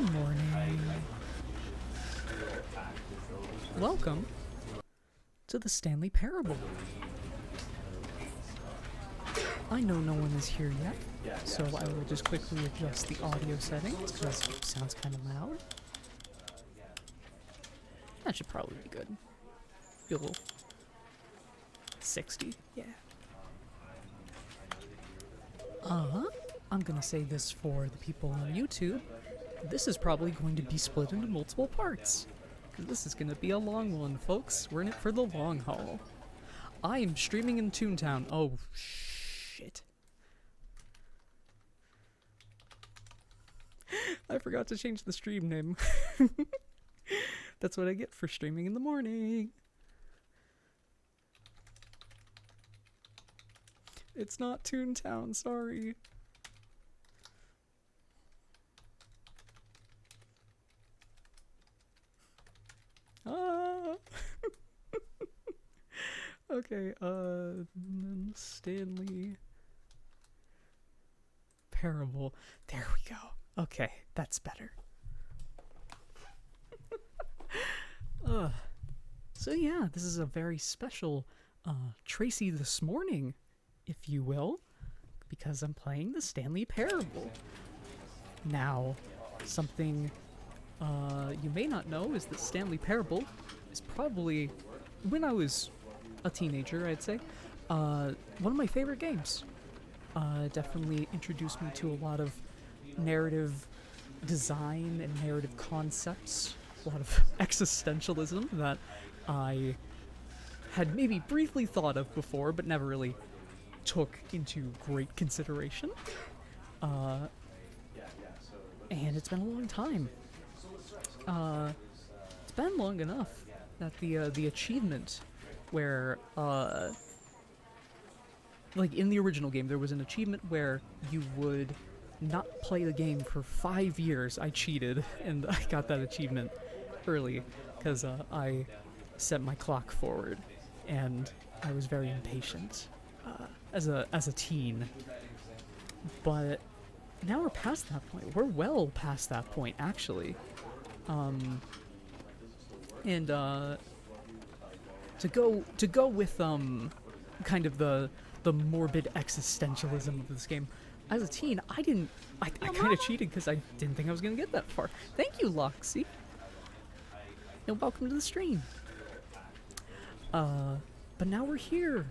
Good morning. Welcome to the Stanley Parable. I know no one is here yet, so I will just quickly adjust the audio settings because it sounds kind of loud. That should probably be good. Be a little 60, yeah. I'm gonna say this for the people on YouTube. This is probably going to be split into multiple parts. This is gonna be a long one, folks. We're in it for the long haul. I am streaming in Toontown. Oh, shit. I forgot to change the stream name. That's what I get for streaming in the morning. It's not Toontown, sorry. Okay, Stanley Parable. There we go. Okay, that's better. So yeah, this is a very special Tracey this morning, if you will, because I'm playing the Stanley Parable. Now, something you may not know is that Stanley Parable is probably, when I was a teenager, I'd say, one of my favorite games. Definitely introduced me to a lot of narrative design and narrative concepts, a lot of existentialism that I had maybe briefly thought of before, but never really took into great consideration. And it's been a long time. It's been long enough that the achievement where, like in the original game, there was an achievement where you would not play the game for 5 years. I cheated, and I got that achievement early, because I set my clock forward, and I was very impatient as a teen. But now we're past that point. We're well past that point, actually. And to go with kind of the morbid existentialism of this game. As a teen, I kind of cheated because I didn't think I was gonna get that far. Thank you, Loxy, and welcome to the stream. But now we're here.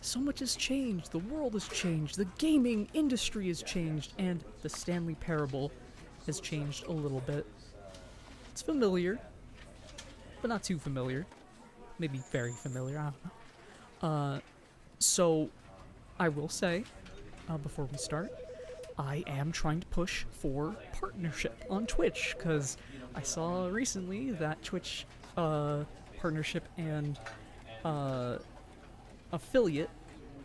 So much has changed. The world has changed. The gaming industry has changed, and the Stanley Parable has changed a little bit. It's familiar, but not too familiar. Maybe very familiar, I don't know. So, I will say, before we start, I am trying to push for partnership on Twitch, because I saw recently that Twitch partnership and affiliate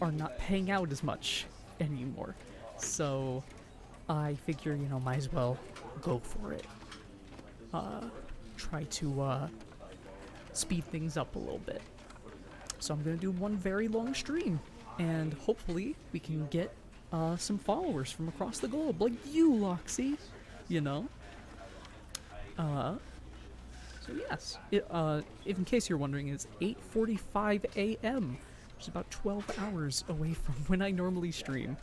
are not paying out as much anymore. So, I figure, might as well go for it. Try to speed things up a little bit. So I'm gonna do one very long stream, and hopefully we can get some followers from across the globe, like you, Loxy. So yes, if in case you're wondering, it's 8:45 a.m., which is about 12 hours away from when I normally stream.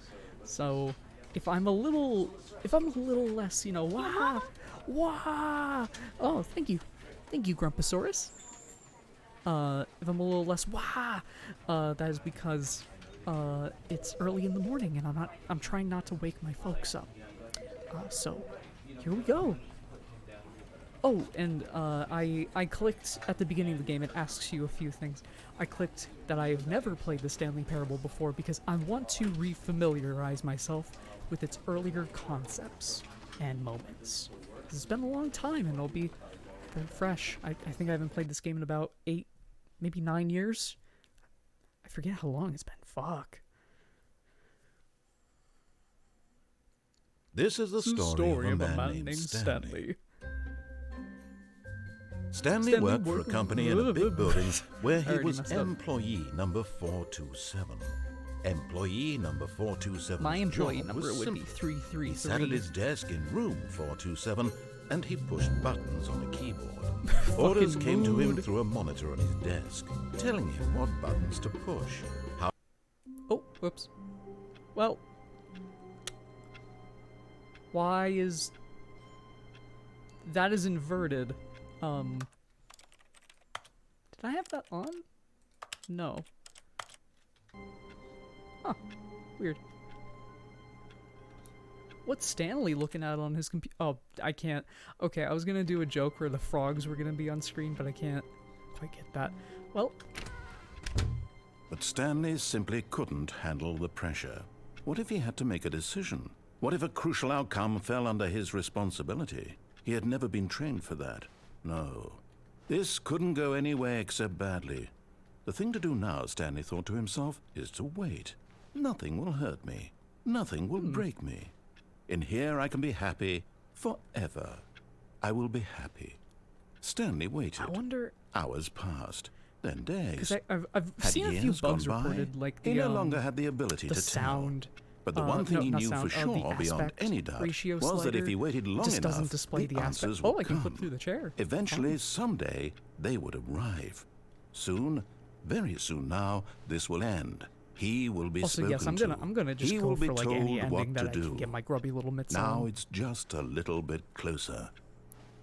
So if I'm a little less, wah! Oh, thank you, Grumposaurus. If I'm a little less wah, that is because it's early in the morning and I'm trying not to wake my folks up. So here we go. Oh, and I clicked at the beginning of the game. It asks you a few things. I clicked that I have never played the Stanley Parable before because I want to refamiliarize myself with its earlier concepts and moments. It's been a long time, and it'll be very fresh. I think I haven't played this game in about 8, maybe 9 years. I forget how long it's been. Fuck. This is the story of a man named Stanley. Stanley worked for a company in a big building where he was employee number 427. Employee number 427. My employee number would be 333. He sat at his desk in room 427, and he pushed buttons on a keyboard. Orders came to him through a monitor on his desk, telling him what buttons to push. How Oh, whoops. Well, why is that is inverted? Did I have that on? No. Huh. Weird. What's Stanley looking at on his computer? Oh, I can't. Okay, I was gonna do a joke where the frogs were gonna be on screen, but I can't quite get that. Well, But Stanley simply couldn't handle the pressure. What if he had to make a decision? What if a crucial outcome fell under his responsibility? He had never been trained for that. No. This couldn't go any way except badly. The thing to do now, Stanley thought to himself, is to wait. Nothing will hurt me. Nothing will break me. In here I can be happy forever. I will be happy. Stanley waited. I wonder. Hours passed. Then days. Because I've Had seen a few years bugs gone by, reported, like he the no longer had the ability the to sound. tell. But the one thing he not knew sound, for sure, the beyond aspect any doubt, ratio was that if slider he waited long just enough, doesn't display the answers aspect. would Oh, I can come. flip through the chair. Eventually, someday, they would arrive. Soon, very soon now, this will end. He will be Also, spoken yes, I'm gonna just He go will be for like any told what ending to that I do. can get my grubby little mitts Now on. it's just a little bit closer.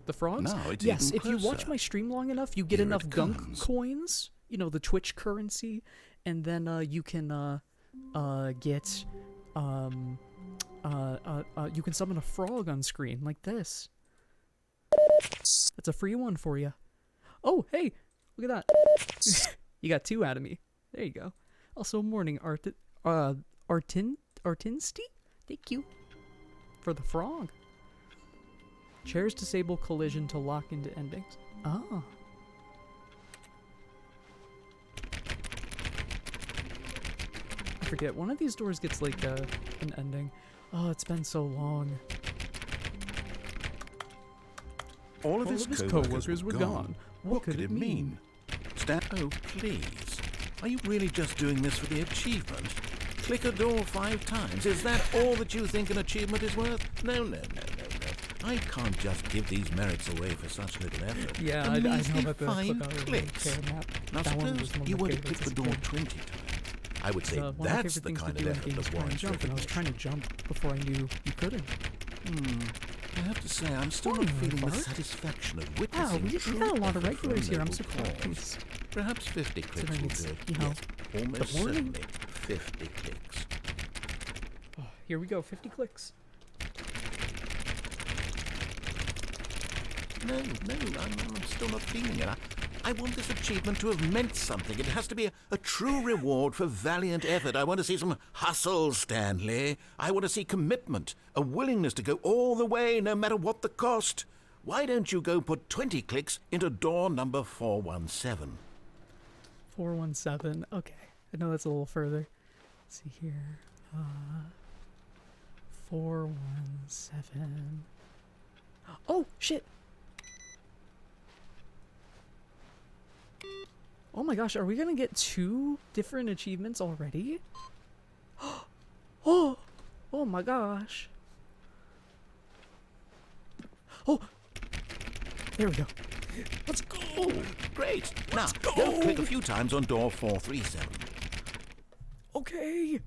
The frogs? Now it's yes, even if you watch closer. my stream long enough, you get Here enough it gunk comes. coins, you know, the Twitch currency, and then you can get you can summon a frog on screen like this. That's a free one for you. Oh, hey, look at that. You got two out of me. There you go. Also, morning Artinsty? Thank you for the frog. Chairs disable collision to lock into endings. Oh. I forget, one of these doors gets like an ending. Oh, it's been so long. All of his co-workers were gone. What could it mean? Oh, please. Are you really just doing this for the achievement? Click a door 5 times. Is that all that you think an achievement is worth? No. I can't just give these merits away for such little effort. Yeah, A I know measly about the 5 click clicks. Now That one was suppose one of you my were to favorites click the as a door kid. 20 times. I would say One of my that's favorite the things kind to of do in effort games is that try and warrants jump, and I was trying recognition. to jump before I knew you couldn't. I have to say, I'm still Morning, not feeling the Bart. satisfaction of Wow, witnessing we true got a lot of effort for a regulars here. I'm noble cause. surprised. Perhaps 50 clicks Considering will it's, do it. you know, Yes, almost the morning. certainly 50 clicks. Oh, here we go, 50 clicks. No, I'm still not feeling it. I want this achievement to have meant something. It has to be a true reward for valiant effort. I want to see some hustle, Stanley. I want to see commitment, a willingness to go all the way, no matter what the cost. Why don't you go put 20 clicks into door number 417? 417. Okay, I know that's a little further. Let's see here. 417. Oh shit! Oh my gosh, are we gonna get 2 different achievements already? Oh my gosh. Oh, there we go. Let's go. Oh, great. Now, go click a few times on door 437. Okay.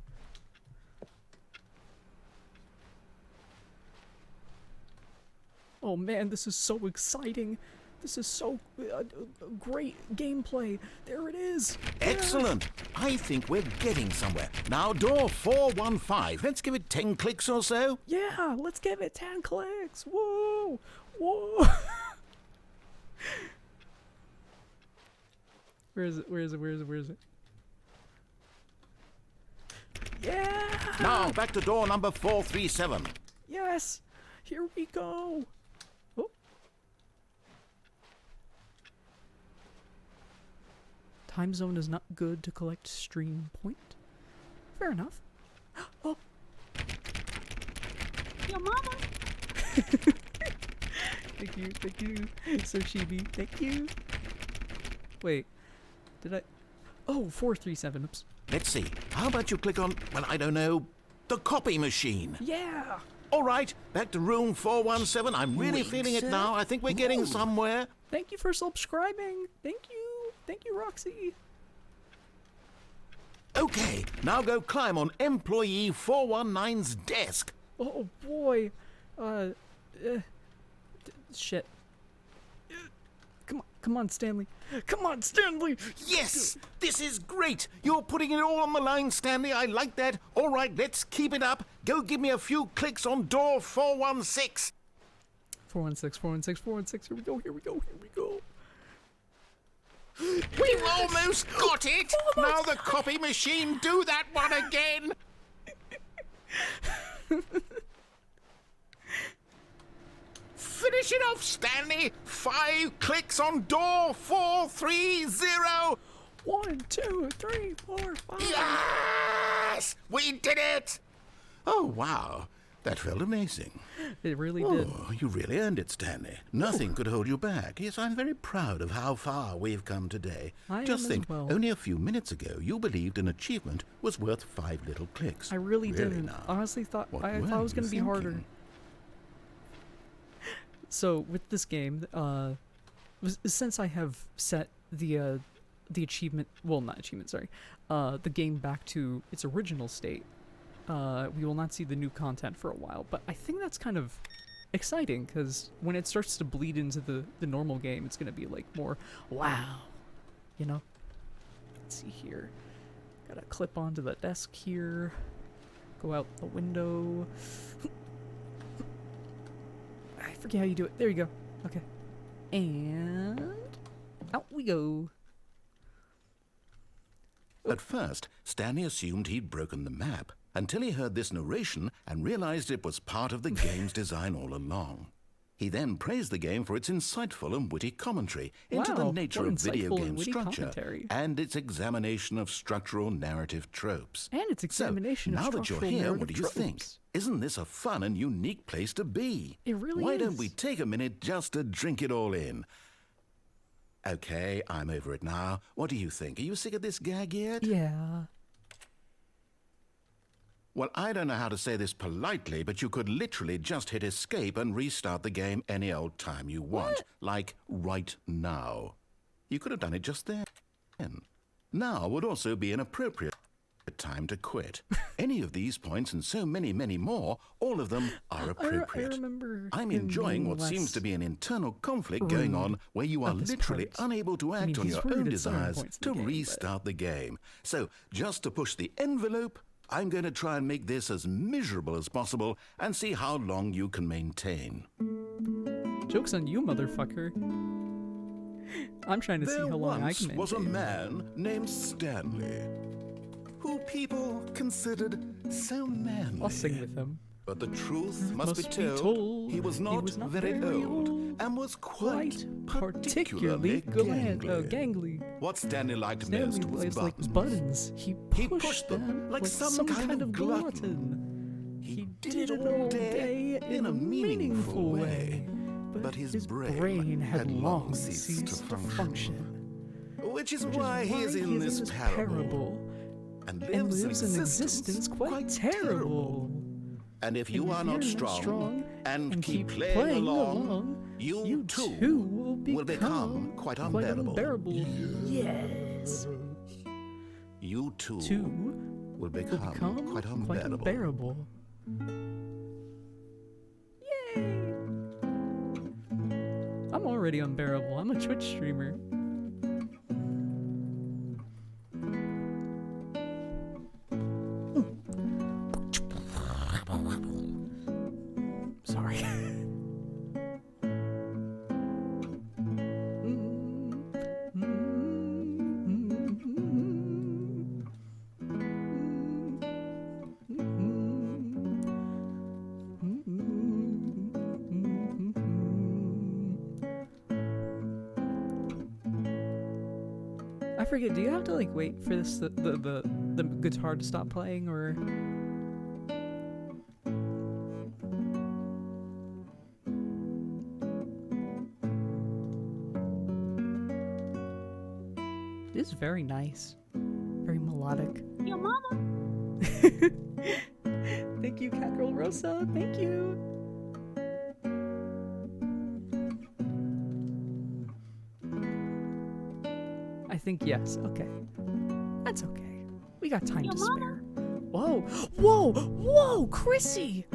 Oh man, this is so exciting. This is so great gameplay. There it is. Excellent. I think we're getting somewhere. Now, door 415. Let's give it 10 clicks or so. Yeah, let's give it 10 clicks. Whoa. Whoa. Where is it? Yeah. Now, back to door number 437. Yes. Here we go. Oh. Time zone is not good to collect stream point. Fair enough. Oh. Your mama. Thank you. So chibi. Thank you. Wait. Did I? Oh, 437. Oops. Let's see. How about you click on, well, I don't know, the copy machine? Yeah. All right, back to room 417. I'm really Wait, feeling it sir. now. I think we're getting Whoa. somewhere. Thank you for subscribing. Thank you, Roxy. Okay, now go climb on employee 419's desk. Oh boy, shit. Come on, Stanley. Come on, Stanley. Yes, this is great. You're putting it all on the line, Stanley. I like that. All right, let's keep it up. Go give me a few clicks on door 416. 416, 416, 416. Here we go. We almost got it. Now the copy machine, do that one again. Finish it off, Stanley. 5 clicks on door 430. 1, 2, 3, 4, 5. Yes! We did it! Oh, wow. That felt amazing. It really did. Oh, you really earned it, Stanley. Nothing could hold you back. Yes, I'm very proud of how far we've come today. I Just am as think, well. only a few minutes ago, you believed an achievement was worth 5 little clicks. I really didn't. now. Honestly, thought What I were thought it was you gonna be harder. thinking? So with this game, since I have set the achievement, well, not achievement, sorry, the game back to its original state, we will not see the new content for a while. But I think that's kind of exciting because when it starts to bleed into the normal game, it's gonna be like more wow, you know. Let's see here. Gotta clip onto the desk here. Go out the window. I forget how you do it. There you go. Okay. And out we go. At first, Stanley assumed he'd broken the map until he heard this narration and realized it was part of the game's design all along. He then praised the game for its insightful and witty commentary into Wow, the nature what of video insightful and game witty structure commentary. and its examination of structural narrative tropes. And its examination so, of now that you're structural here, narrative what do you think? tropes. Isn't this a fun and unique place to be? It really Why is. don't we take a minute just to drink it all in? Okay, I'm over it now. What do you think? Are you sick of this gag yet? Yeah. Well, I don't know how to say this politely, but you could literally just hit escape and restart the game any old time you want. Like right now. You could have done it just then. Now would also be an appropriate time to quit. Any of these points and so many, many more, all of them are appropriate. I remember I'm him enjoying being what seems less to be an internal conflict going on where you are at this literally part. unable to I act mean, on he's your rude own at certain desires points in to the game, but- restart the game. So, just to push the envelope, I'm going to try and make this as miserable as possible and see how long you can maintain. Joke's on you, motherfucker. I'm trying to see There how long I once can was a maintain. man named Stanley, who people considered so manly. I'll sing with him. But the truth must be told, told, he was not very old and was quite particularly gangly. Gangly. What Stanley liked Stanley most was was like buttons. buttons. He He pushed, pushed them like some kind of glutton. He did it all day in a meaningful way. But his brain had long ceased to function. Which is why he is in this parable and lives an existence quite terrible. And if you are not strong and keep playing playing along, you too will become quite unbearable. Yes. You too will Will become become quite quite unbearable. unbearable. Yay! I'm already unbearable. I'm a Twitch streamer. Sorry. I forget, do you have to like wait for this the guitar to stop playing, or it is very nice. Very melodic. Your mama. Thank you, Catgirl Rosa. Thank you. I think yes. Okay. That's okay. We got time to spare. Whoa. Whoa. Whoa, Chrissy.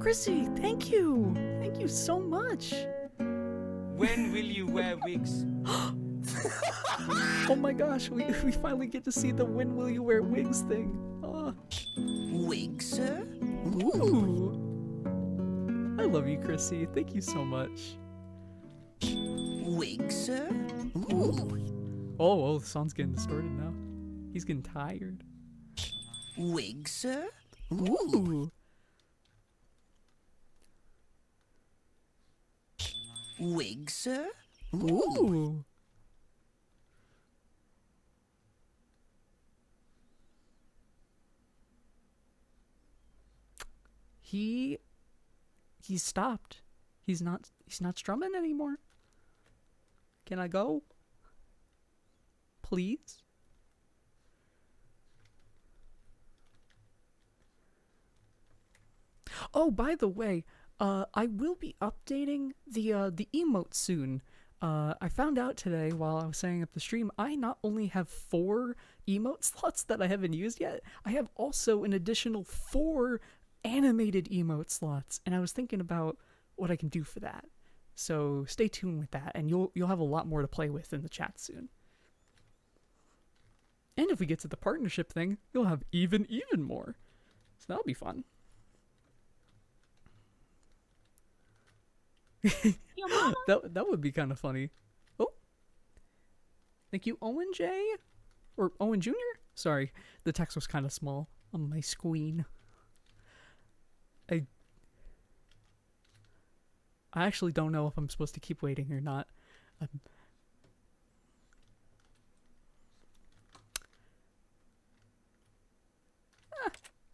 Chrissy, thank you. Thank you so much. When will you wear wigs? Oh my gosh, we finally get to see the when will you wear wigs thing. Wig, sir? Ooh. I love you, Chrissy. Thank you so much. Wig, sir? Ooh. Oh, the song's getting distorted now. He's getting tired. Wig, sir? Ooh. Wig, sir? Ooh. He's stopped. He's not strumming anymore. Can I go? Please? Oh, by the way, I will be updating the emotes soon. I found out today while I was setting up the stream, I not only have 4 emote slots that I haven't used yet, I have also an additional 4 animated emote slots, and I was thinking about what I can do for that. So stay tuned with that, and you'll have a lot more to play with in the chat soon. And if we get to the partnership thing, you'll have even more. So that'll be fun. that would be kind of funny. Oh, thank you, Owen J, or Owen Jr. Sorry, the text was kind of small on my screen. I actually don't know if I'm supposed to keep waiting or not. I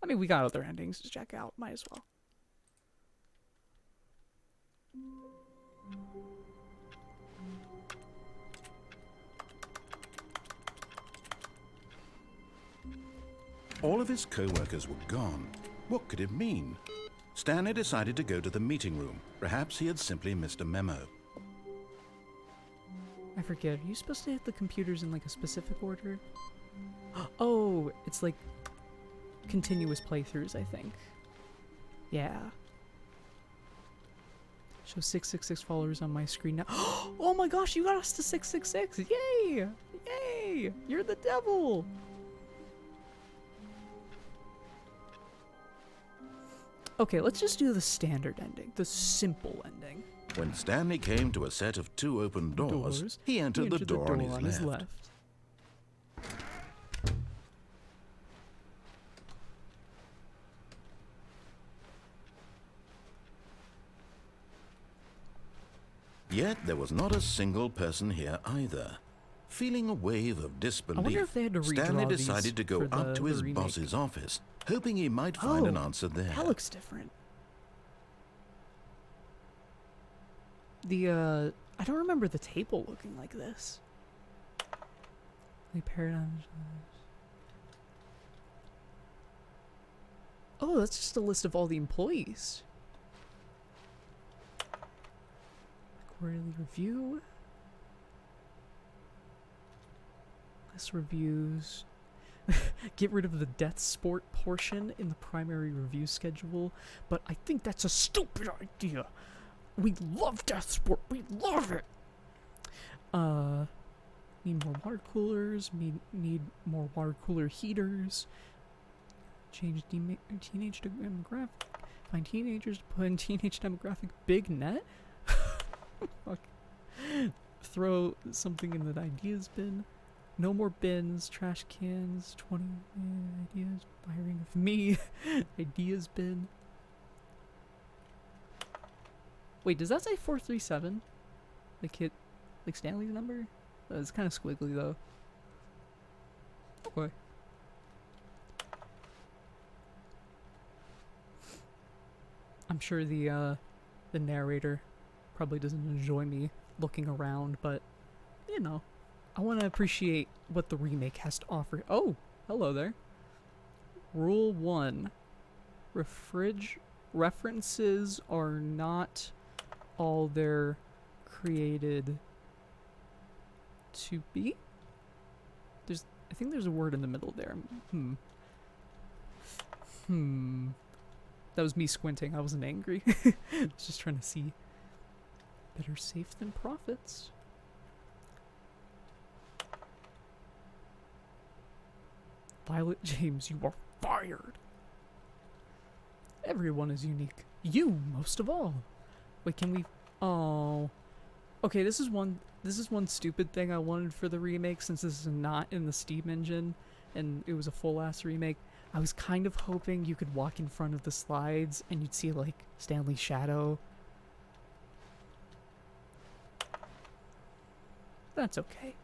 mean, we got other endings to check out. Might as well. All of his co-workers were gone. What could it mean? Stanley decided to go to the meeting room. Perhaps he had simply missed a memo. I forget. Are you supposed to hit the computers in like a specific order? Oh, it's like continuous playthroughs, I think. Yeah. Show 666 followers on my screen now. Oh my gosh, you got us to 666! Yay! Yay! You're the devil! Okay, let's just do the standard ending. The simple ending. When Stanley came to a set of 2 open doors, he entered the door on his left. Yet there was not a single person here either. Feeling a wave of I wonder disbelief, if they had to Stanley redraw these decided to go for up to the his remake. boss's office, hoping he might find an answer there. That looks different. The, I don't remember the table looking like this. The paradigm. Oh, that's just a list of all the employees. Quarterly review. List reviews. Get rid of the death sport portion in the primary review schedule, but I think that's a stupid idea. We love death sport. We love it. Need more water coolers. Need more water cooler heaters. Change teenage demographic. Find teenagers to put in teenage demographic. Big net. Fuck. Throw something in the ideas bin. No more bins. Trash cans. 20 ideas. Firing of me. Ideas bin. Wait, does that say 437? Like Stanley's number? It's kind of squiggly though. Okay. I'm sure the narrator probably doesn't enjoy me looking around, but you know, I want to appreciate what the remake has to offer. Oh, hello there. Rule 1. references are not all they're created to be. I think there's a word in the middle there. That was me squinting. I wasn't angry. I was just trying to see. Better safe than profits. Violet James, you are fired. Everyone is unique. You most of all. Wait, can we? Oh. Okay, this is one stupid thing I wanted for the remake, since this is not in the Steam engine and it was a full ass remake. I was kind of hoping you could walk in front of the slides and you'd see like Stanley's shadow. That's okay.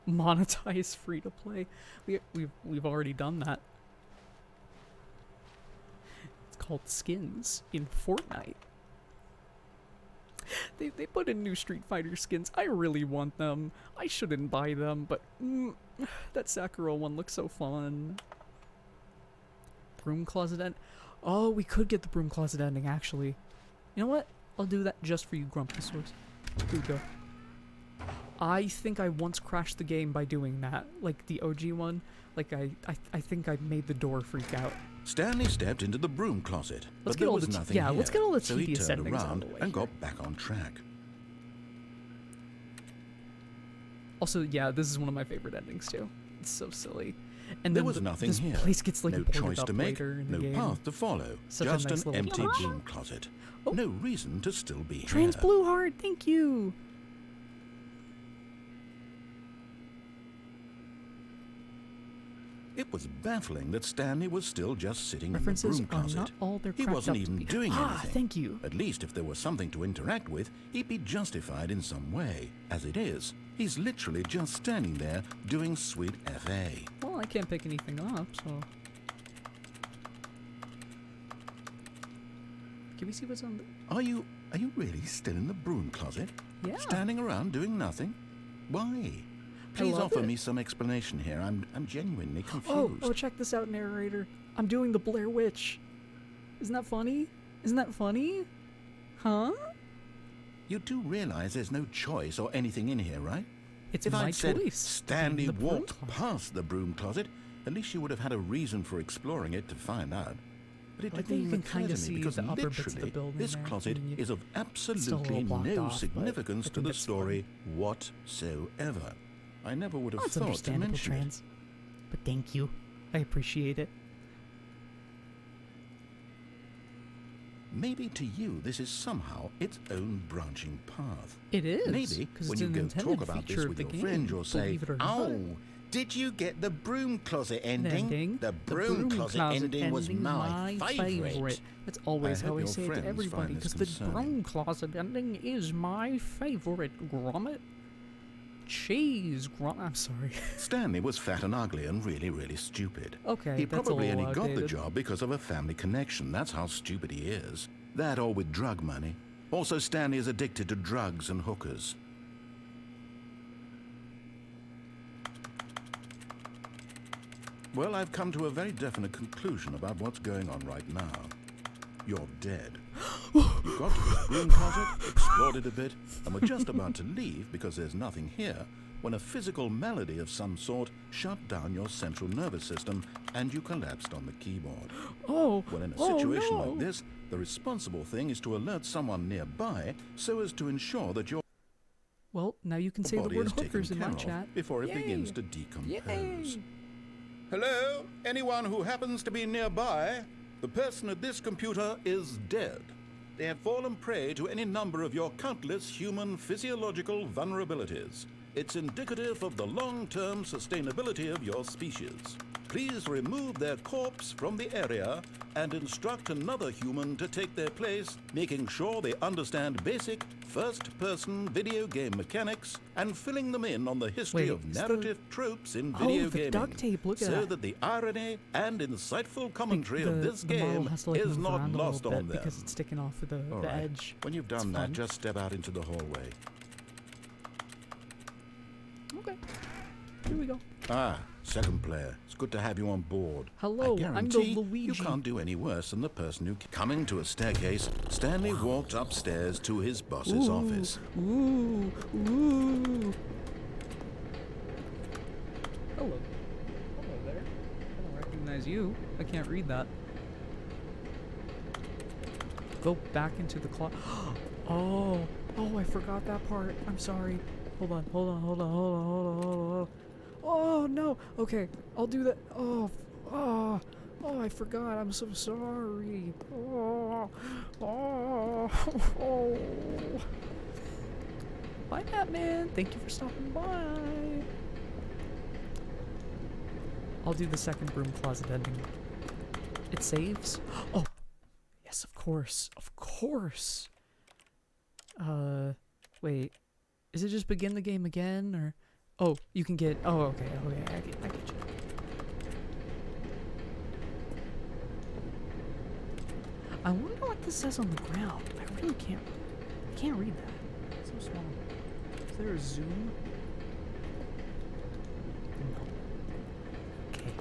Monetize free to play. We've already done that. It's called skins in Fortnite. They put in new Street Fighter skins. I really want them. I shouldn't buy them, but that Sakura one looks so fun. Broom closet end. Oh, we could get the broom closet ending actually. You know what? I'll do that just for you, Grumpy Source. Here we go. I think I once crashed the game by doing that, like the OG one. Like I think I made the door freak out. Stanley stepped into the broom closet, Let's but get there all was the nothing yeah, here, let's get all the so he tedious turned endings out of around the way and here. got back on track. Also, yeah, this is one of my favorite endings too. It's so silly. And There then was nothing this here. place gets like No boarded choice up to make, later in no the game. path to follow, Such a just nice an little empty touch. broom closet. Oh. No reason to still be Trans here. Blue Heart, thank you. It was baffling that Stanley was still just sitting References in the broom are closet. not all they're He cracked wasn't up to even be. doing anything. Thank you. At least if there was something to interact with, he'd be justified in some way. As it is, he's literally just standing there doing sweet FA. Well, I can't pick anything up, so. Can we see what's on the... Are you really still in the broom closet? Yeah. Standing around doing nothing? Why? Please love offer it. me some explanation here. I'm genuinely Oh, confused. check this out, narrator. I'm doing the Blair Witch. Isn't that funny? Isn't that funny? Huh? You do realize there's no choice or anything in here, right? It's If my I'd said choice. Stanley The broom walked closet. past the broom closet, at least you would have had a reason for exploring it to find out. But it Well, I didn't think you even can occur kinda to me see because the upper bits of the literally building this there. closet I mean, is of still a absolutely little blocked no off, but significance I to think the it's story whatsoever. I never would have That's thought to understandable, mention it. Trans. But thank you. I appreciate it. Maybe to you this is somehow its own branching path. It is. Maybe 'cause when it's you an go intended talk about feature this of with the your game, friend, you'll say, believe it or not. "Oh, did you get the broom closet ending? Ending. The broom closet ending was my favorite." That's always I how hope I your say it to friends everybody, find this because the concerning. broom closet ending is my favorite, Grommet. Cheese, I'm sorry. Stanley was fat and ugly and really, really stupid. Okay, He that's a probably little only got the outdated. job because of a family connection. That's how stupid he is. That or with drug money. Also, Stanley is addicted to drugs and hookers. Well, I've come to a very definite conclusion about what's going on right now. You're dead. You got to the broom closet, explored it a bit, and were just about to leave because there's nothing here when a physical malady of some sort shut down your central nervous system and you collapsed on the keyboard. Oh, Well, in a oh, situation no. like this, the responsible thing is to alert someone nearby so as to ensure that your Well, now you can say the body word is taken hookers in my care of chat. before it Yay. begins to decompose. Yay. Hello? Anyone who happens to be nearby? The person at this computer is dead. They have fallen prey to any number of your countless human physiological vulnerabilities. It's indicative of the long-term sustainability of your species. Please remove their corpse from the area and instruct another human to take their place, making sure they understand basic first-person video game mechanics and filling them in on the history Wait, of is the- narrative tropes in Oh, video the gaming. duct tape, look at so that. the irony and insightful commentary the, of this the model game has to, like, is move not around a lost little on bit them. because it's sticking off of the All right. edge. When you've done It's that, fun. just step out into the hallway. Okay. Here we go. Ah, second player. It's good to have you on board. Hello, I I'm the guarantee Luigi. You can't do any worse than the person who... Coming to a staircase, Stanley walked upstairs to his boss's office. Ooh. Hello. Hello there. I don't recognize you. I can't read that. Go back into the closet. Oh, I forgot that part. I'm sorry. Hold on. Oh no. Okay, I'll do that. Oh, I forgot. I'm so sorry. Oh. Bye, Batman. Thank you for stopping by. I'll do the second broom closet ending. It saves. Oh, yes, of course. Wait. Is it just begin the game again, or? Oh, you can get. Oh, okay. I get you. I wonder what this says on the ground. I really can't. I can't read that. It's so small. Is there a zoom? No. Okay.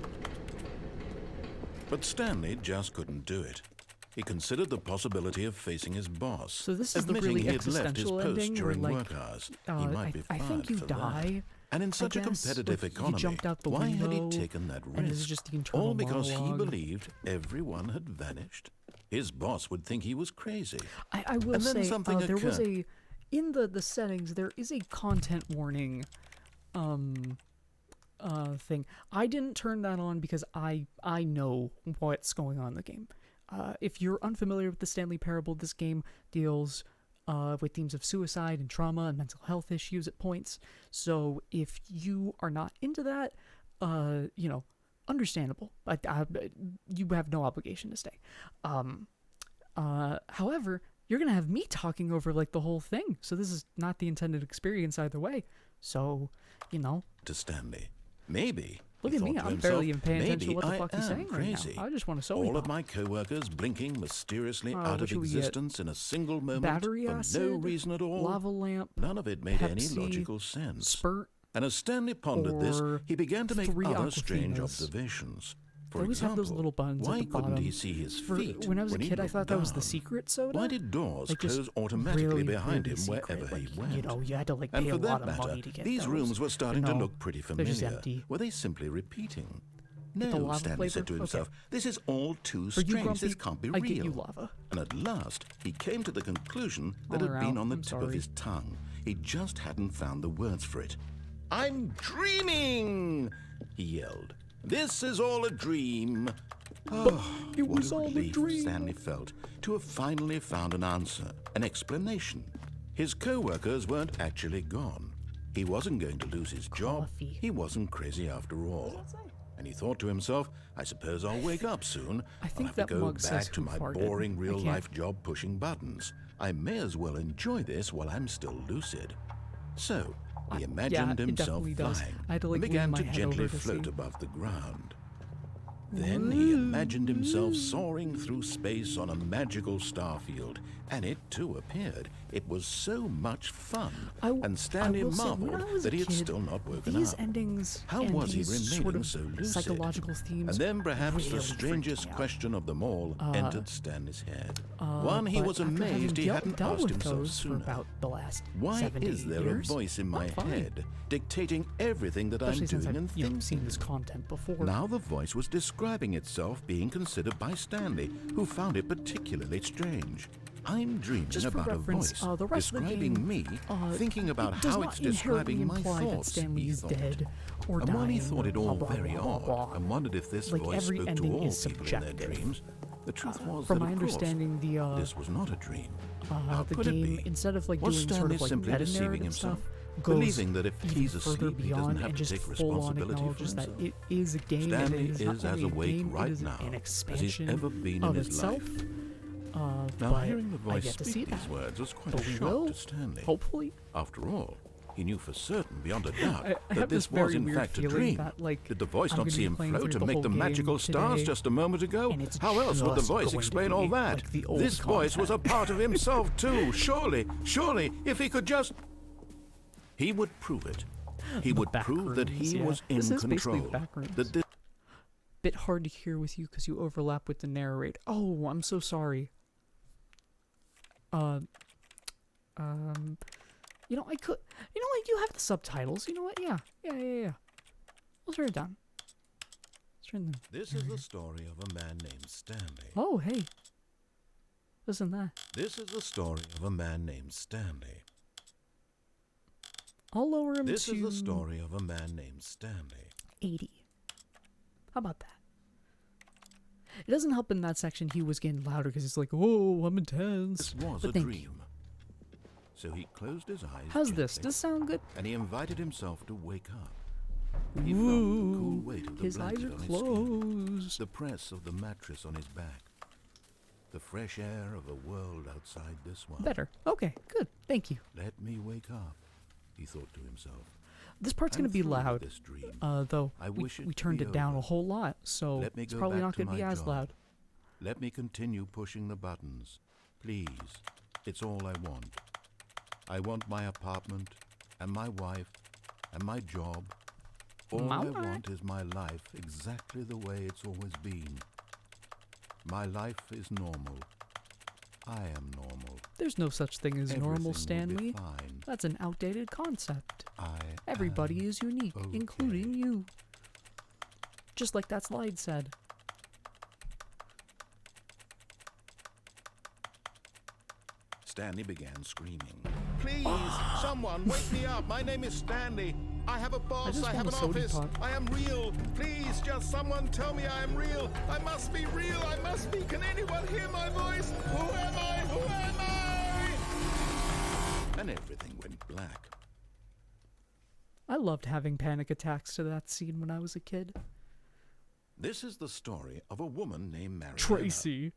But Stanley just couldn't do it. He considered the possibility of facing his boss. So this is the admitting really he had left his existential post ending where, during like, work hours. He might be I fired think you for die. that. And in such a guess, competitive like, you economy, jumped out the why had he window, taken that and this is risk? just the internal All because he monologue. believed everyone had vanished? His boss would think he was crazy. I will And then say something there was occurred. in the settings there is a content warning thing. I didn't turn that on because I know what's going on in the game. If you're unfamiliar with the Stanley Parable, this game deals with themes of suicide and trauma and mental health issues at points. So if you are not into that, understandable. You have no obligation to stay. However, you're gonna have me talking over like the whole thing, so this is not the intended experience either way. So, To Stanley. Maybe. Look he at me, thought to I'm himself, barely even paying attention to maybe what the I fuck he's am saying crazy. right now. I just want to All of my co-workers blinking mysteriously out what of should we get? existence in a single moment Battery for acid, no reason at all. lava lamp, None of it made any Pepsi, logical sense. spurt. And as Stanley pondered this, or he began to make 3 other strange Aquafinas. observations. For They always have those example, little buttons why at the couldn't bottom. he see his For, feet when I was a he kid, I looked thought that was the down? secret soda. Why did doors Like, just close automatically really, behind really him wherever secret. he Like, went? you had to like And pay for a that lot of matter, money to get these those. rooms were starting to No, look pretty they're just familiar. empty. Were they simply repeating? The No, lava Stanley said to flavor? himself, Okay. this is all too For you, strange. Grumpy, This can't be I real. get you lava. And at last, he came to the conclusion that Holler had been out. on the I'm tip of sorry. his tongue. He just hadn't found the words for it. I'm dreaming! He yelled. This is all a dream. Oh, it what was a all a relief dream. Stanley felt to have finally found an answer, an explanation. His co-workers weren't actually gone. He wasn't going to lose his job. Coffee. He wasn't crazy after all. And he thought to himself, I suppose I'll wake up soon. I think I'll have to that go mug says back to who my farted. boring I real-life job pushing buttons. I may as well enjoy this while I'm still lucid. So, he imagined it himself definitely does. flying I had to, like, and began lean my to head gently over to float see. above the ground. Then he imagined himself soaring through space on a magical starfield, and it too appeared. It was so much fun, and Stanley I will say, when marveled I was that a he had kid, still not woken these up. endings How and was he these remaining sort of so lucid? psychological themes And then perhaps really the freaked strangest me out. question of them all entered Stanley's head. One he But was after having amazed he hadn't dealt asked with himself those for sooner. about the last Why 7 to is 8 there years, a voice in my I'm fine. head dictating everything that Especially I'm since doing I've and thinking? seen this content before. Now the voice was describing itself being considered by Stanley, who found it particularly strange. I'm dreaming Just for about reference, a voice the rest of the describing game, me, thinking about it does how not it's describing my inherently imply thoughts, that Stanley he is thought. dead or And while he dying thought it or all blah, blah, very blah, blah, odd blah. and wondered if this Like, voice every spoke to ending all is people in their subjective. dreams, the truth was From that, my of course, understanding, this was not a dream. How the could it game, be? instead of like Was doing sort Stanley of like simply deceiving meta-narrative himself, stuff, goes believing that if even he's further asleep, he doesn't beyond have and to just take full-on responsibility for acknowledges that himself? it is a game Stanley and it is not is as only a awake game, right it is now an as he's expansion ever been of in his itself. life. Now, But hearing the I voice get to see speak these that. words was quite But a we shock will, to Stanley. hopefully. After all, he knew for certain, beyond a doubt, I that have this this was very in weird fact a feeling dream. that, like, Did the voice I'm not gonna see be him playing float through and the make whole the magical game stars today, just a moment ago? and it's How else would the just voice going to explain be all that? like the old This voice was a content. part of himself too. Surely, if he could just... He would prove it. He The would back prove that rooms, he yeah. was in This is basically control. the back rooms. That this Bit hard to hear with you because you overlap with the narrator. Oh, I'm so sorry. You know, I could. You know, I do have the subtitles. You know what? Yeah. We'll turn it down. Let's turn them. This is the story of a man named Stanley. Oh, hey. Listen to that. This is the story of a man named Stanley. I'll lower him This to is the story of a man named Stanley. 80. How about that? It doesn't help in that section he was getting louder because it's like, oh, I'm intense. This was But a thank dream. you. So he closed his eyes. How's this? gently, Does this sound good? And he invited himself to wake up. He felt the Ooh, cool weight of the his eyes blanket are on his skin, closed. the press of the mattress on his back, the fresh air of a world outside this one. Better. Okay, good. Thank you. Let me wake up, he thought to himself. This part's going to be I'm through with loud. This dream. Though I we wish it to turned be it down over. a whole lot, so Let me it's go probably back not to going to be my as job. loud. Let me continue pushing the buttons. Please. It's all I want. I want my apartment, and my wife, and my job. All My I wife? want is my life exactly the way it's always been. My life is normal. I am normal. There's no such thing as normal, Everything will be Stanley. fine. That's an outdated concept. I Everybody am is unique, okay. including you. Just like that slide said. Stanley began screaming. Please, someone, wake me up. My name is Stanley. I have a boss. just I have want an a sody office. pop. I am real. Please, just someone tell me I am real. I must be real. I must be. Can anyone hear my voice? Who am I? Who am I? And everything went black. I loved having panic attacks to that scene when I was a kid. This is the story of a woman named Mariella. Tracey.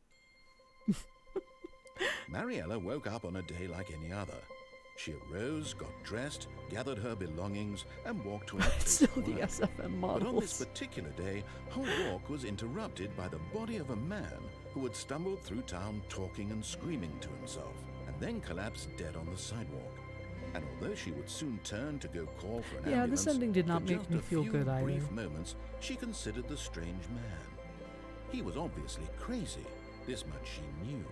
Mariella woke up on a day like any other. She arose, got dressed, gathered her belongings, and walked to her place Still of the work. SFM But on models. this particular day, her walk was interrupted by the body of a man who had stumbled through town talking and screaming to himself, and then collapsed dead on the sidewalk. And although she would soon turn to go call for an Yeah, ambulance, this ending did not for make just me a feel few good either. brief moments, she considered the strange man. He was obviously crazy. This much she knew.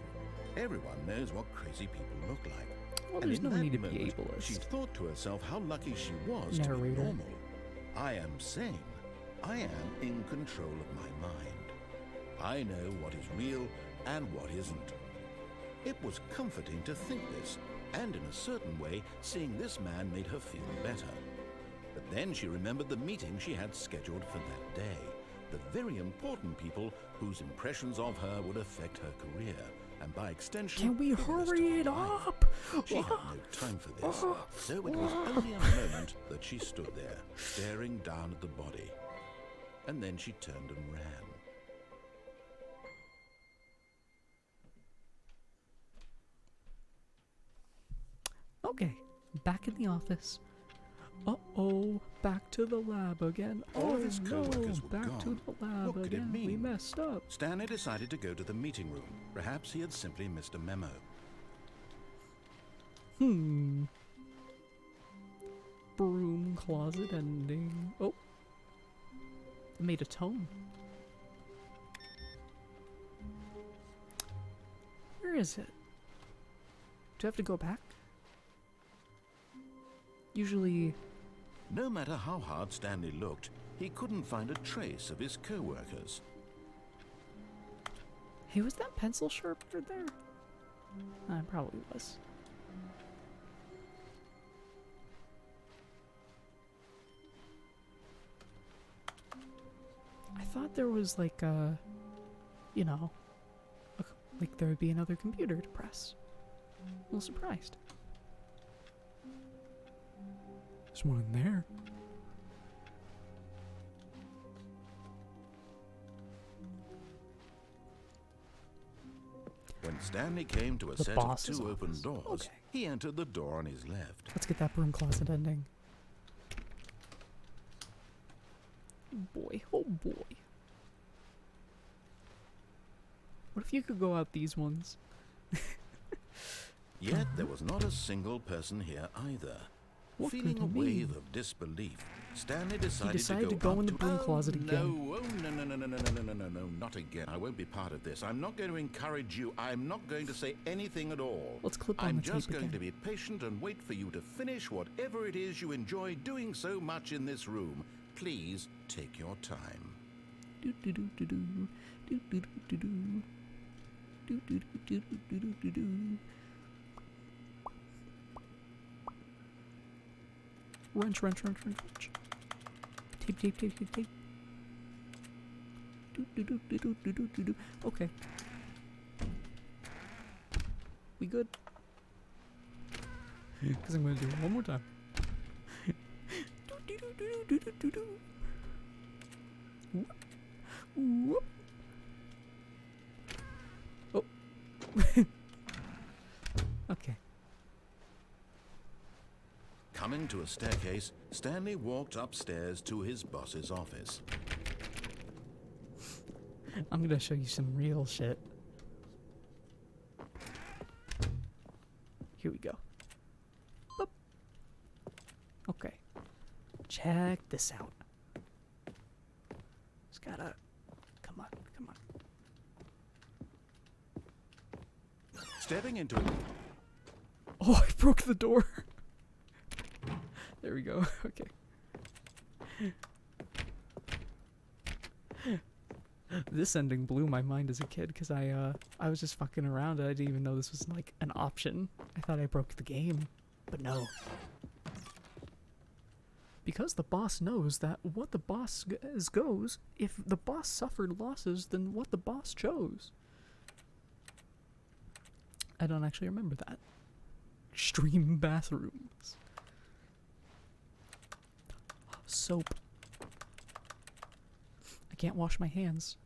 Everyone knows what crazy people look like. Well, And there's in no that need to moment, be she ableist. thought to herself how lucky she was to be Narrator. normal. I am sane. I am in control of my mind. I know what is real and what isn't. It was comforting to think this, and in a certain way, seeing this man made her feel better. But then she remembered the meeting she had scheduled for that day. The very important people whose impressions of her would affect her career, and by extension, Can we the rest of hurry her it life. up? She had no time for this, so it was only a moment that she stood there, staring down at the body. And then she turned and ran. Okay, back in the office. Uh-oh, back to the lab again. All Oh of his no, co-workers were back to gone. the lab What could it again. We mean? messed up. Stanley decided to go to the meeting room. Perhaps he had simply missed a memo. Broom closet ending. Oh. It made a tone. Where is it? Do I have to go back? Usually... No matter how hard Stanley looked, he couldn't find a trace of his co-workers. Hey, was that pencil sharpener there? It probably was. I thought there was like a, you know, like there would be another computer to press. A little surprised. There's one in there. When Stanley came to a The set of boss's two open office. doors, Okay. he entered the door on his left. Let's get that broom closet ending. Boy, oh boy. What if you could go out these ones? Yet there was not a single person here either. What Feeling could a it wave mean? of disbelief, Stanley decided, to to go up in the broom Oh, closet again. No, oh, no, not again. I won't be part of this. I'm not going to encourage you. I'm not going to say anything at all. Let's clip on I'm the just tape going again. to be patient and wait for you to finish whatever it is you enjoy doing so much in this room. Please take your time. Do do do do do do do do do do do do do do do do. Wrench. Tape. Do. Okay. We good? Because I'm going to do it one more time. Do. Whoop. Oh. Okay. Coming to a staircase, Stanley walked upstairs to his boss's office. I'm gonna show you some real shit. Here we go. Boop. Okay. Check this out. Just gotta... Come on. Stepping into it. Oh, I broke the door. There we go. Okay. This ending blew my mind as a kid because I was just fucking around. I didn't even know this was like an option. I thought I broke the game, but no. Because the boss knows that what the boss goes, if the boss suffered losses, then what the boss chose. I don't actually remember that. Extreme bathrooms. Soap. I can't wash my hands.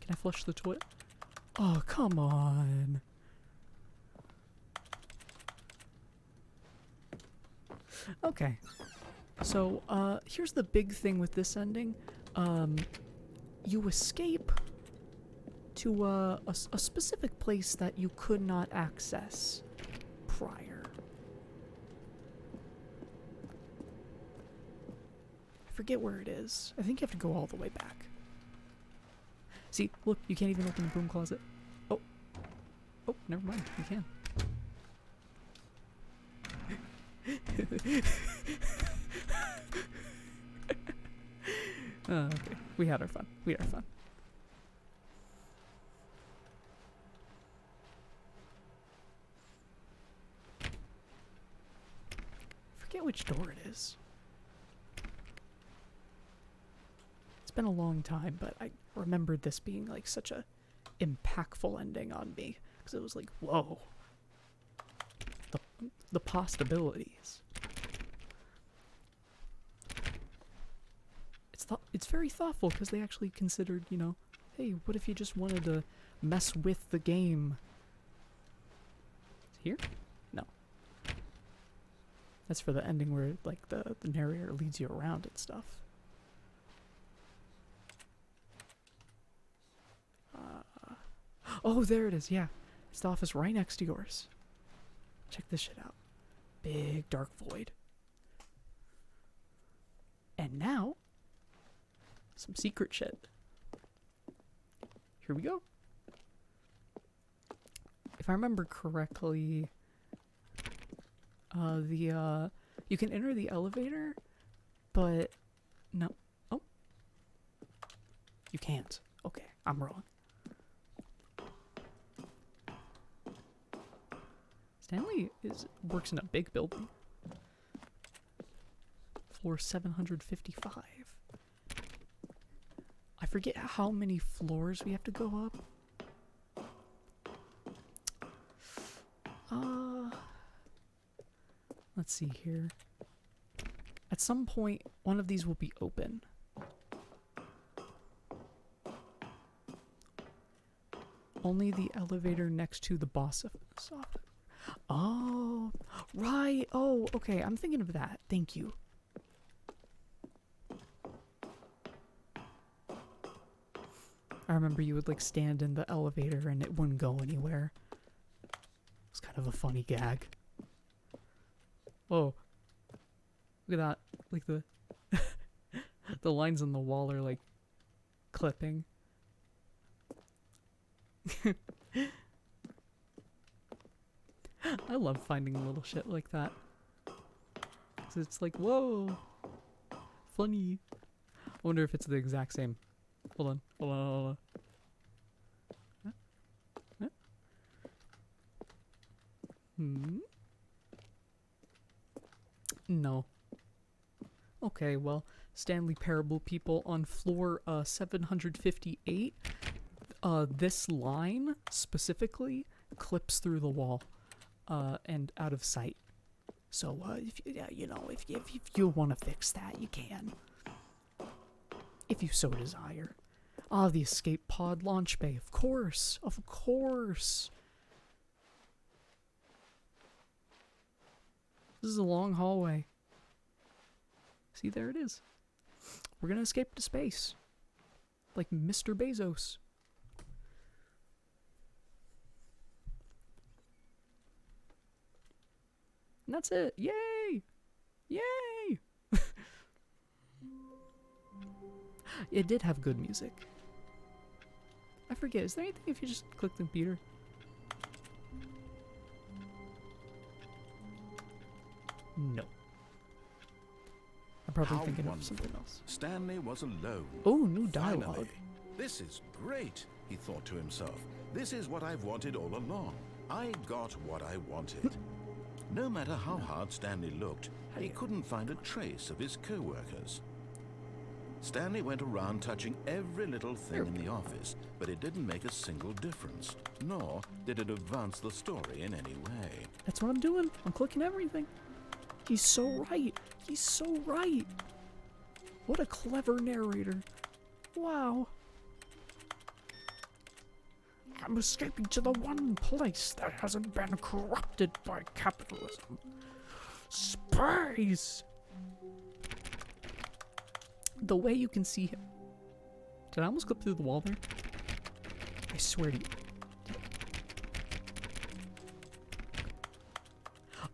Can I flush the toilet? Oh, come on. Okay. So, here's the big thing with this ending. You escape to a specific place that you could not access prior. I forget where it is. I think you have to go all the way back. See, look, you can't even open the broom closet. Oh. Oh, never mind. You can. Okay. We had our fun. Forget which door it is. It's been a long time, but I remembered this being like such a impactful ending on me because it was like, whoa, the possibilities. It's very thoughtful because they actually considered, you know, hey, what if you just wanted to mess with the game? Here? No. That's for the ending where like the narrator leads you around and stuff. Oh, there it is. Yeah, it's the office right next to yours. Check this shit out. Big dark void. And now, some secret shit. Here we go. If I remember correctly, you can enter the elevator, but no. Oh, you can't. Okay, I'm wrong. Stanley works in a big building. Floor 755. I forget how many floors we have to go up. Let's see here. At some point, one of these will be open. Only the elevator next to the boss office. Oh, right. Oh, okay. I'm thinking of that. Thank you. I remember you would like stand in the elevator and it wouldn't go anywhere. It's kind of a funny gag. Whoa. Look at that. Like the the lines on the wall are like clipping. I love finding little shit like that. 'Cause it's like, whoa, funny. I wonder if it's the exact same. Hold on, hold on, hold on. Huh? Huh? No. Okay, well, Stanley Parable people on floor 758. This line specifically clips through the wall and out of sight. So if you want to fix that, you can, if you so desire. Ah, the escape pod launch bay, of course, of course. This is a long hallway. See, there it is. We're gonna escape to space, like Mr. Bezos. And that's it. Yay! Yay! It did have good music. I forget, is there anything if you just click the computer? No. I'm probably How thinking of wonderful. something else. Stanley was alone. Oh, new dialogue. Finally. This is great, he thought to himself. This is what I've wanted all along. I got what I wanted. No matter how hard Stanley looked, he couldn't find a trace of his co-workers. Stanley went around touching every little thing in the office, but it didn't make a single difference, nor did it advance the story in any way. That's what I'm doing. I'm clicking everything. He's so right. He's so right. What a clever narrator. Wow. I'm escaping to the one place that hasn't been corrupted by capitalism. Space! The way you can see him. Did I almost clip through the wall there? I swear to you.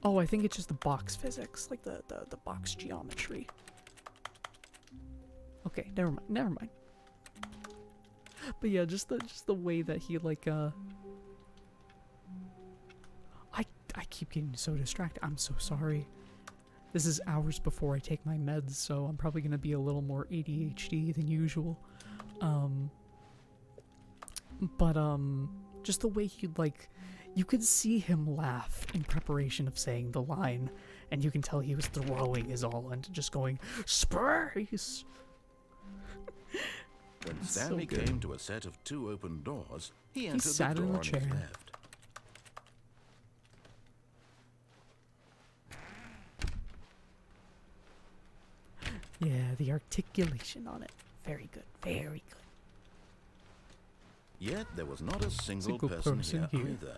Oh, I think it's just the box physics, like the box geometry. Okay, never mind, never mind. But yeah, just the way that he like I keep getting so distracted. I'm so sorry. This is hours before I take my meds, so I'm probably gonna be a little more ADHD than usual. Just the way he'd like, you could see him laugh in preparation of saying the line, and you can tell he was throwing his all into just going, space! When Stanley so good. came to a set of 2 open doors, he entered sat the in door the on his chair. left. Yeah, the articulation on it. Very good, very good. Yet there was not a single Single person person here here. either.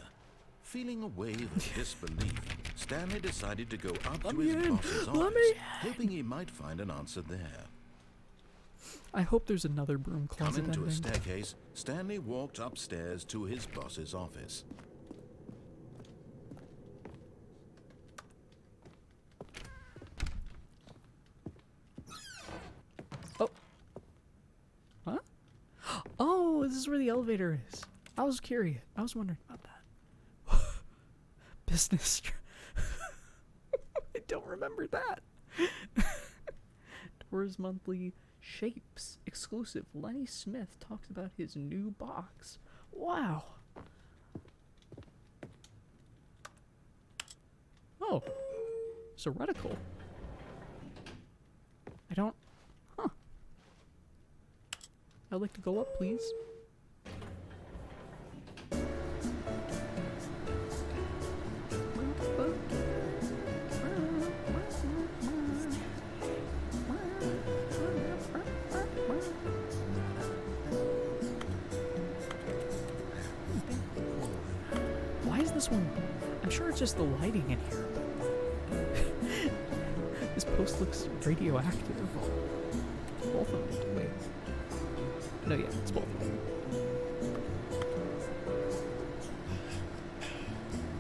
Feeling a wave of disbelief, Stanley decided to go up Let to me his in, boss's let office, me hoping he might find an answer there. I hope there's another broom closet Coming to a ending. staircase, Stanley walked upstairs to his boss's office. Oh. Huh? Oh, this is where the elevator is. I was curious. I was wondering about that. Business. I don't remember that. Doors Monthly Shapes exclusive. Lenny Smith talks about his new box. Wow. Oh. It's a reticle. I don't. Huh. I'd like to go up, please. Why is this one? I'm sure it's just the lighting in here. This post looks radioactive. Both of them. Wait. No, yeah, it's both of them.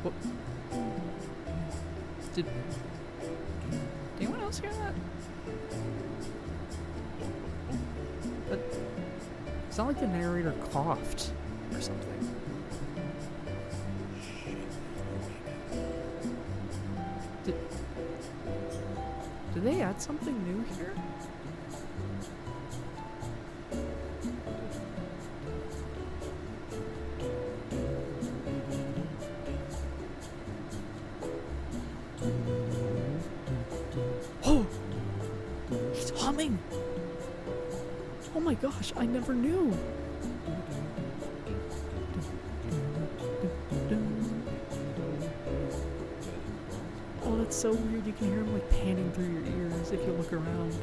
Whoop. Did anyone else hear that? But it's not like the narrator coughed or something. Did they add something new here? Oh! He's humming! Oh my gosh, I never knew! Oh, that's so weird. You can hear him like panning through your ears if you look around.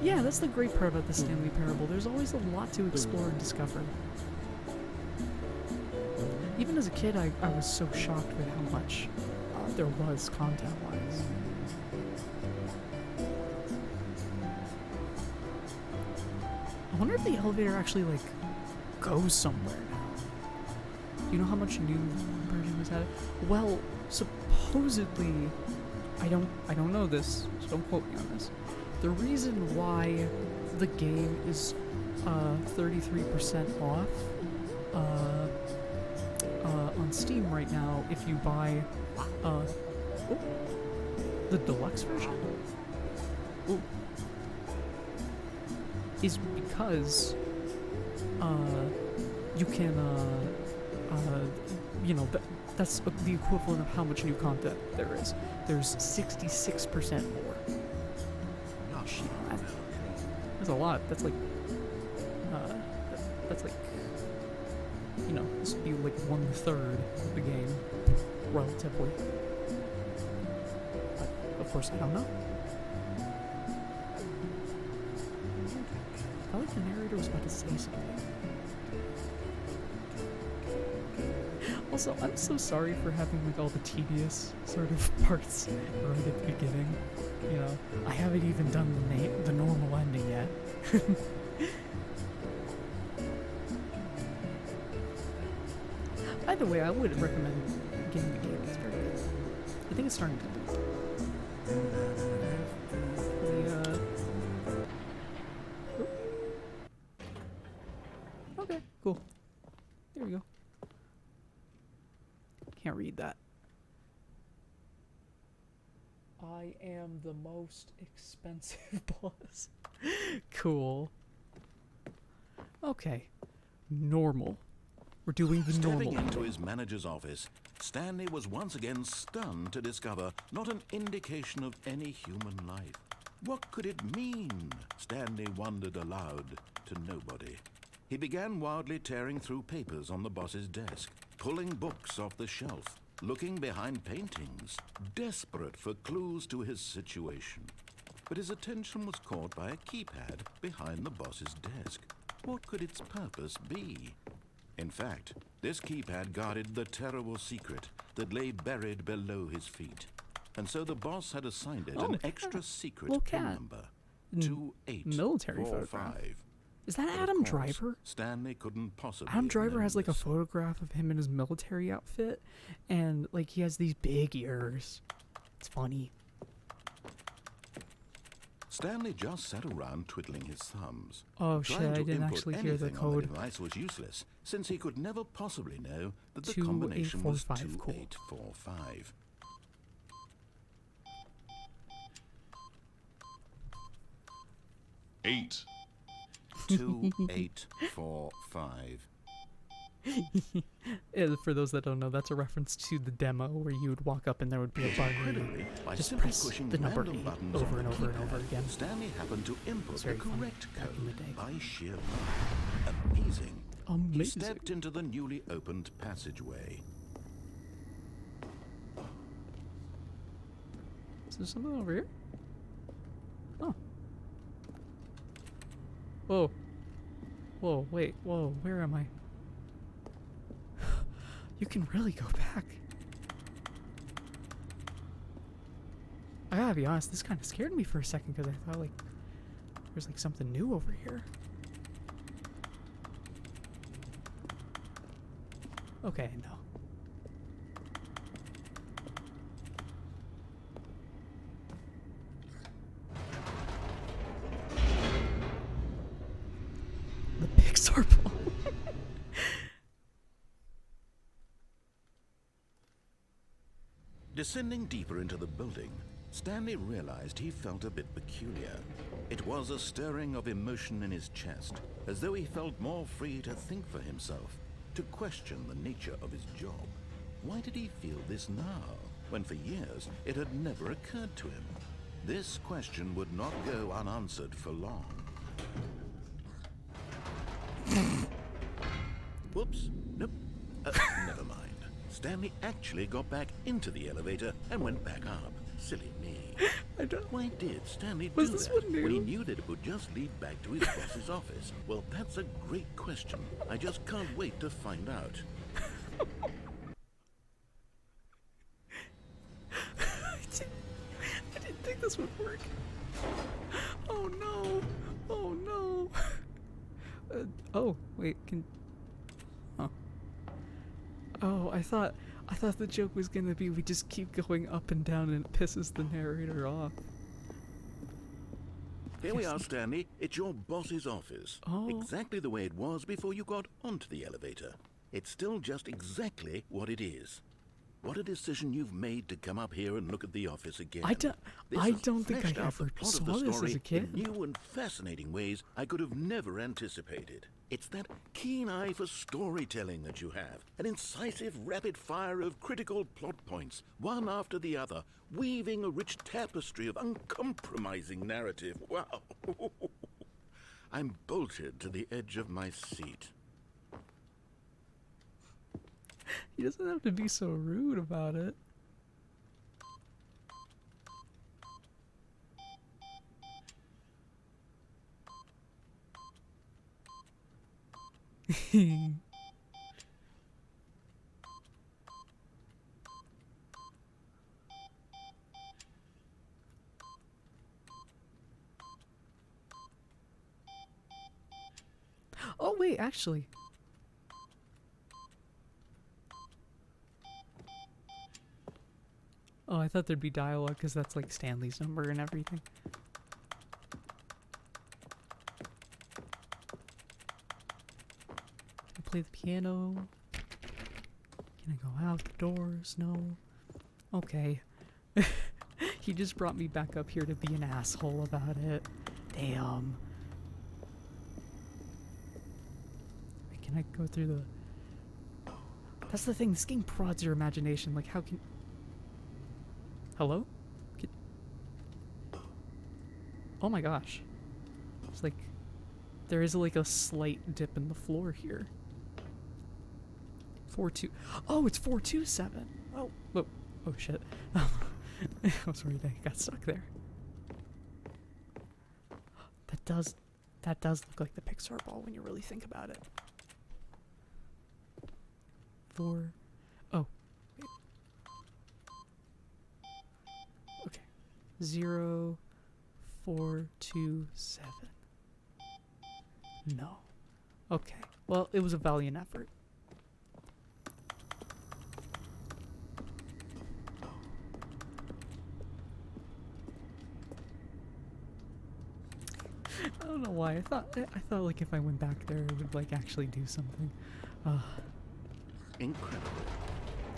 Yeah, that's the great part about the Stanley Parable. There's always a lot to explore and discover. Even as a kid, I was so shocked with how much there was content-wise. I wonder if the elevator actually, like, goes somewhere now. You know how much new version was added? Well, supposedly, I don't know this, so don't quote me on this. The reason why the game is 33% off on Steam right now if you buy the Deluxe version is because you can you know, that's the equivalent of how much new content there is. There's 66% more. Gosh, that's a lot. That's like you know, this would be like 1/3 of the game, relatively. But of course, I don't know. I felt like the narrator was about to say something. Also, I'm so sorry for having like all the tedious sort of parts right at the beginning. You know, I haven't even done the normal ending yet. By the way, I would recommend getting the game. It's very good. I think it's starting to do. Okay, cool. There we go. Can't read that. I am the most expensive boss. Cool. Okay. Normal. We're doing the normal. Stepping into his manager's office, Stanley was once again stunned to discover not an indication of any human life. What could it mean? Stanley wondered aloud to nobody. He began wildly tearing through papers on the boss's desk, pulling books off the shelf, looking behind paintings, desperate for clues to his situation. But his attention was caught by a keypad behind the boss's desk. What could its purpose be? In fact, this keypad guarded the terrible secret that lay buried below his feet. And so the boss had assigned it an extra secret pin number, 2845. Military photograph. Is that Adam Driver? Stanley couldn't possibly. Adam Driver has like a photograph of him in his military outfit, and like he has these big ears. It's funny. Stanley just sat around twiddling his thumbs. Oh shit, I didn't actually hear the code. The device was useless, since he could never possibly know that the combination was 2845. Cool. 8. 2845. For those that don't know, that's a reference to the demo where you would walk up and there would be a button. Just press the number 8 over and over and over again. Stanley happened to input the correct code by sheer luck. Amazing. He stepped into the newly opened passageway. Is there something over here? Oh. Whoa. Whoa, wait, whoa, where am I? You can really go back. I gotta be honest, this kind of scared me for a second because I thought like there's like something new over here. Okay, no. The Pixar ball. Descending deeper into the building, Stanley realized he felt a bit peculiar. It was a stirring of emotion in his chest, as though he felt more free to think for himself, to question the nature of his job. Why did he feel this now, when for years it had never occurred to him? This question would not go unanswered for long. Whoops. Nope. Never mind. Stanley actually got back into the elevator and went back up. Silly me. I don't. Why did Stanley Was do this that one new? when he knew that it would just lead back to his boss's office? Well, that's a great question. I just can't wait to find out. I didn't think this would work. Oh no. Oh no. Oh, wait, can... Oh. Oh, I thought the joke was gonna be we just keep going up and down and it pisses the narrator off. Here we are, Stanley. It's your boss's office. Oh. Exactly the way it was before you got onto the elevator. It's still just exactly what it is. What a decision you've made to come up here and look at the office again. I This don't has think I fleshed out the ever plot of saw the this as story a kid. in new and fascinating ways I could have never anticipated. It's that keen eye for storytelling that you have, an incisive rapid fire of critical plot points, one after the other, weaving a rich tapestry of uncompromising narrative. Wow. I'm bolted to the edge of my seat. He doesn't have to be so rude about it. Oh wait, actually. Oh, I thought there'd be dialogue because that's like Stanley's number and everything. Can I play the piano? Can I go out the doors? No. Okay. He just brought me back up here to be an asshole about it. Damn. Can I go through the... That's the thing, this game prods your imagination. Like, how can... Hello? Oh my gosh. It's like... There is like a slight dip in the floor here. 4-2... Oh, it's 4-2-7. Oh, whoa. Oh shit. I was worried I got stuck there. That does look like the Pixar ball when you really think about it. 4... Oh. Wait. Okay. 0, 4, 2, 7. No. Okay. Well, it was a valiant effort. I don't know why. I thought like if I went back there, it would like actually do something. Incredible.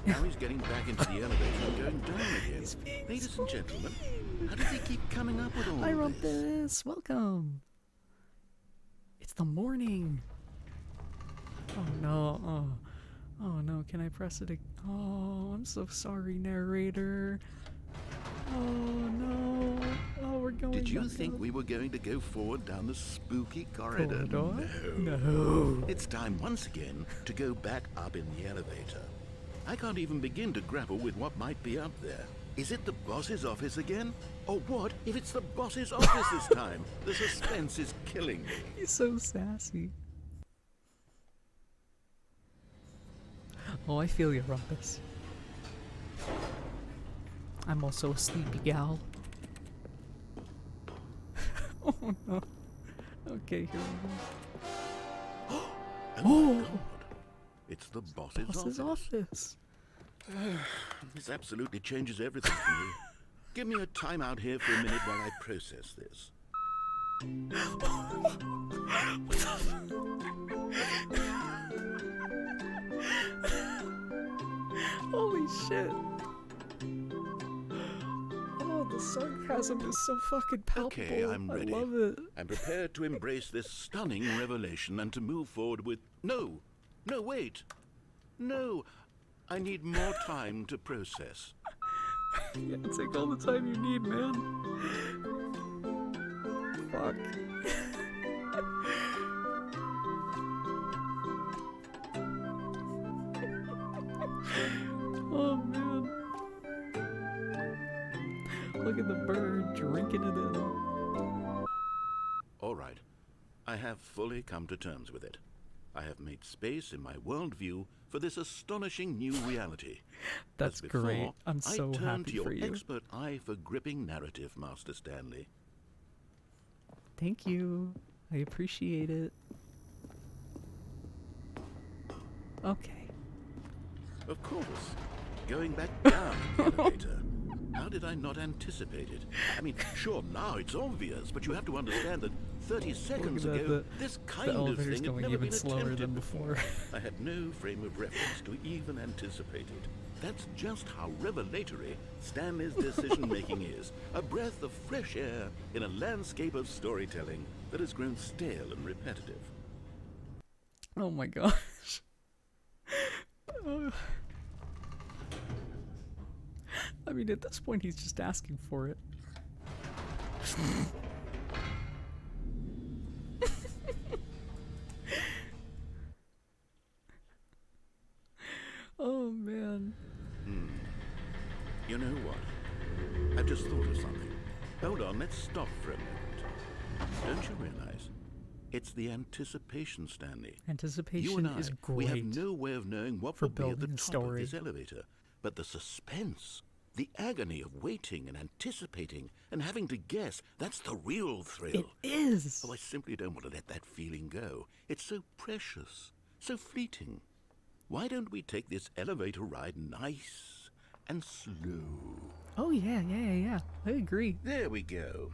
Now he's getting back into the elevator and going down again. Ladies and gentlemen, how does he keep coming up with all Hi, of this? Rumpus. Welcome. It's the morning. Oh no. Oh no. Can I press it? Oh, I'm so sorry, narrator. Oh no. Oh, we're going. Did you back think up. we were going to go forward down the spooky corridor? Corridor? No. No. It's time once again to go back up in the elevator. I can't even begin to grapple with what might be up there. Is it the boss's office again? Or what if it's the boss's office this time? The suspense is killing me. He's so sassy. Oh, I feel you, Rumpus. I'm also a sleepy gal. Oh no. Okay, here we go. Oh, my God. It's the boss's, Boss's office. This absolutely changes everything for me. Give me a time out here for a minute while I process this. Holy shit. Oh, the sarcasm is so fucking palpable. Okay, I'm ready. I love it. I'm prepared to embrace this stunning revelation and to move forward with... No, wait. No, I need more time to process. Yeah, take all the time you need, man. Fuck. Oh, man. Look at the bird drinking it in. All right. I have fully come to terms with it. I have made space in my worldview for this astonishing new reality. That's As before, great. I'm so I turn happy to your for you. expert eye for gripping narrative, Master Stanley. Thank you. I appreciate it. Okay. Of course. Going back down the elevator. How did I not anticipate it? I mean, sure, now it's obvious, but you have to understand that 30 seconds Look at ago, that, this the kind of elevator's thing had going never even been slower attempted than before. I had no frame of reference to even anticipate it. That's just how revelatory Stanley's decision-making is. A breath of fresh air in a landscape of storytelling that has grown stale and repetitive. Oh my gosh. I mean, at this point, he's just asking for it. Oh, man. You know what? I've just thought of something. Hold on, let's stop for a moment. Don't you realize? It's the anticipation, Stanley. Anticipation You and I, is we have great. no way of knowing what for will be at the building a top story. of this elevator. But the suspense, the agony of waiting and anticipating and having to guess, that's the real thrill. It is. Oh, I simply don't want to let that feeling go. It's so precious, so fleeting. Why don't we take this elevator ride nice and slow? Oh, yeah. I agree. There we go.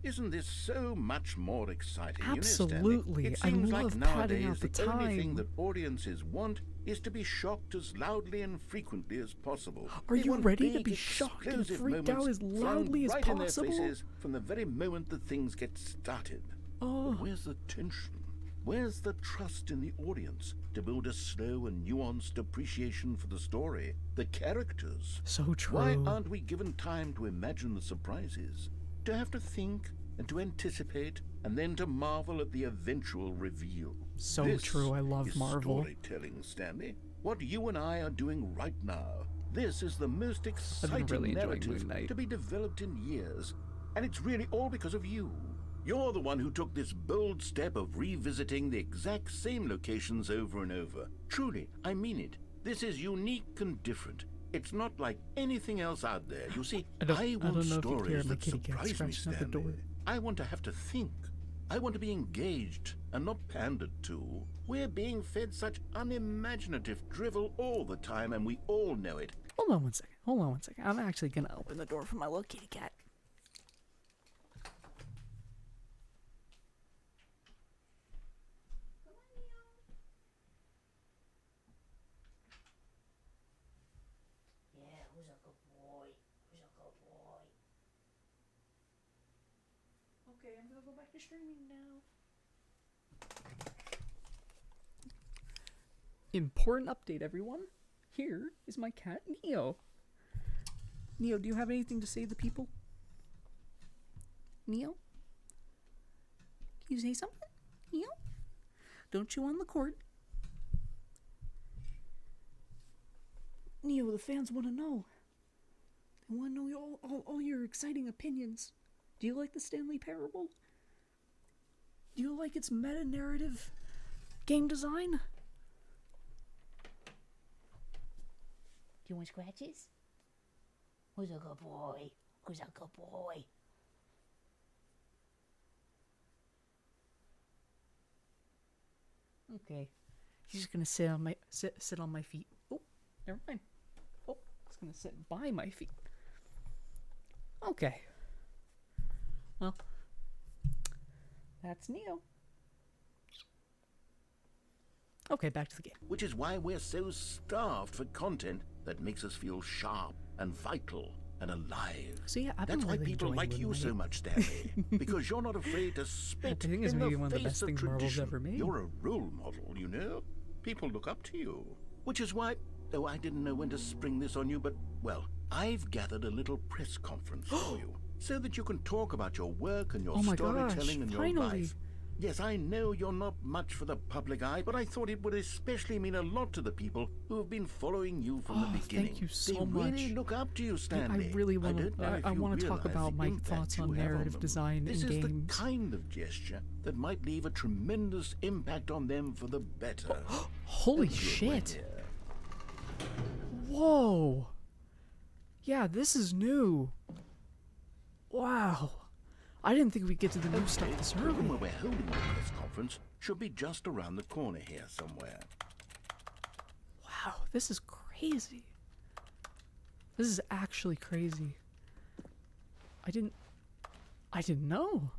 Isn't this so much more exciting? Absolutely. You know, Stanley? It I seems like love padding nowadays out the the only thing time. that audiences want is to be shocked as loudly and frequently as possible. Are They you want ready to big, be shocked and explosive freaked out moments as loudly as flung right in their possible? faces from the very moment that things get started. Oh. But where's the tension? Where's the trust in the audience to build a slow and nuanced appreciation for the story, the characters? So true. Why aren't we given time to imagine the surprises, to have to think and to anticipate, and then to marvel at the eventual reveal? So This true. I love is Marvel. storytelling, Stanley. What you and I are doing right now. This is the most been exciting really enjoying narrative Moon Knight. to be developed in years, and it's really all because of you. You're the one who took this bold step of revisiting the exact same locations over and over. Truly, I mean it. This is unique and different. It's not like anything else out there. You see, I don't want know if you can hear stories my that kitty cat surprise me, scratching at the Stanley. door. I want to have to think. I want to be engaged and not pandered to. We're being fed such unimaginative drivel all the time, and we all know it. Hold on one second. I'm actually going to open the door for my little kitty cat. Yeah, who's a good boy? Who's a good boy? Okay, I'm going to go back to streaming now. Important update, everyone. Here is my cat, Neo. Neo, do you have anything to say to the people? Neo? Can you say something? Neo? Don't chew on the cord. Neo, the fans want to know. They want to know all your exciting opinions. Do you like the Stanley Parable? Do you like its meta-narrative game design? Do you want scratches? Who's a good boy? Who's a good boy? Okay. He's just gonna sit on my feet. Oh, never mind. Oh, he's gonna sit by my feet. Okay. Well, that's Neo. Okay, back to the game. Which is why we're so starved for content that makes us feel sharp and vital and alive. So yeah, I've That's been why really people enjoying like you Moon so Knight. much, Stanley. Because you're not afraid to spit I think it's in maybe the one of the face best of things Marvel's tradition. ever made. You're a role model, you know? People look up to you. Which is why... Oh, I didn't know when to spring this on you, but, well, I've gathered a little press conference for you, so that you can talk about your work and your Oh my gosh, storytelling and your finally. life. Yes, I know you're not much for the public eye, but I thought it would especially mean a lot to the people who have been following you from the Oh, beginning. thank you so they really much. look up to you, I Stanley. really want don't know to. if I you want to talk realize about the my impact thoughts you on have narrative them. design This in is games. the kind of gesture that might leave a tremendous impact on them for the better. Holy Good one shit! here. Whoa! Yeah, this is new. Wow. I didn't think we'd get to the new stuff this The room early. where we're holding the press conference should be just around the corner here somewhere. Wow, this is crazy. This is actually crazy. I didn't know.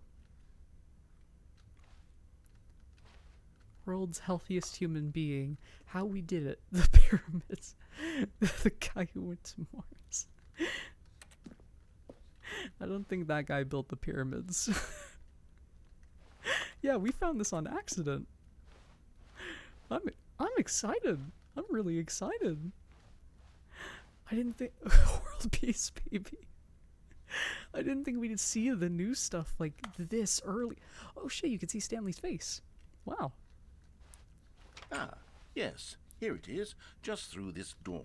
World's healthiest human being. How we did it. The pyramids. The guy who went to Mars. I don't think that guy built the pyramids. Yeah, we found this on accident. I'm excited. I'm really excited. I didn't think world peace, baby. I didn't think we'd see the new stuff like this early. Oh shit, you can see Stanley's face. Wow. Ah, yes, here it is, just through this door.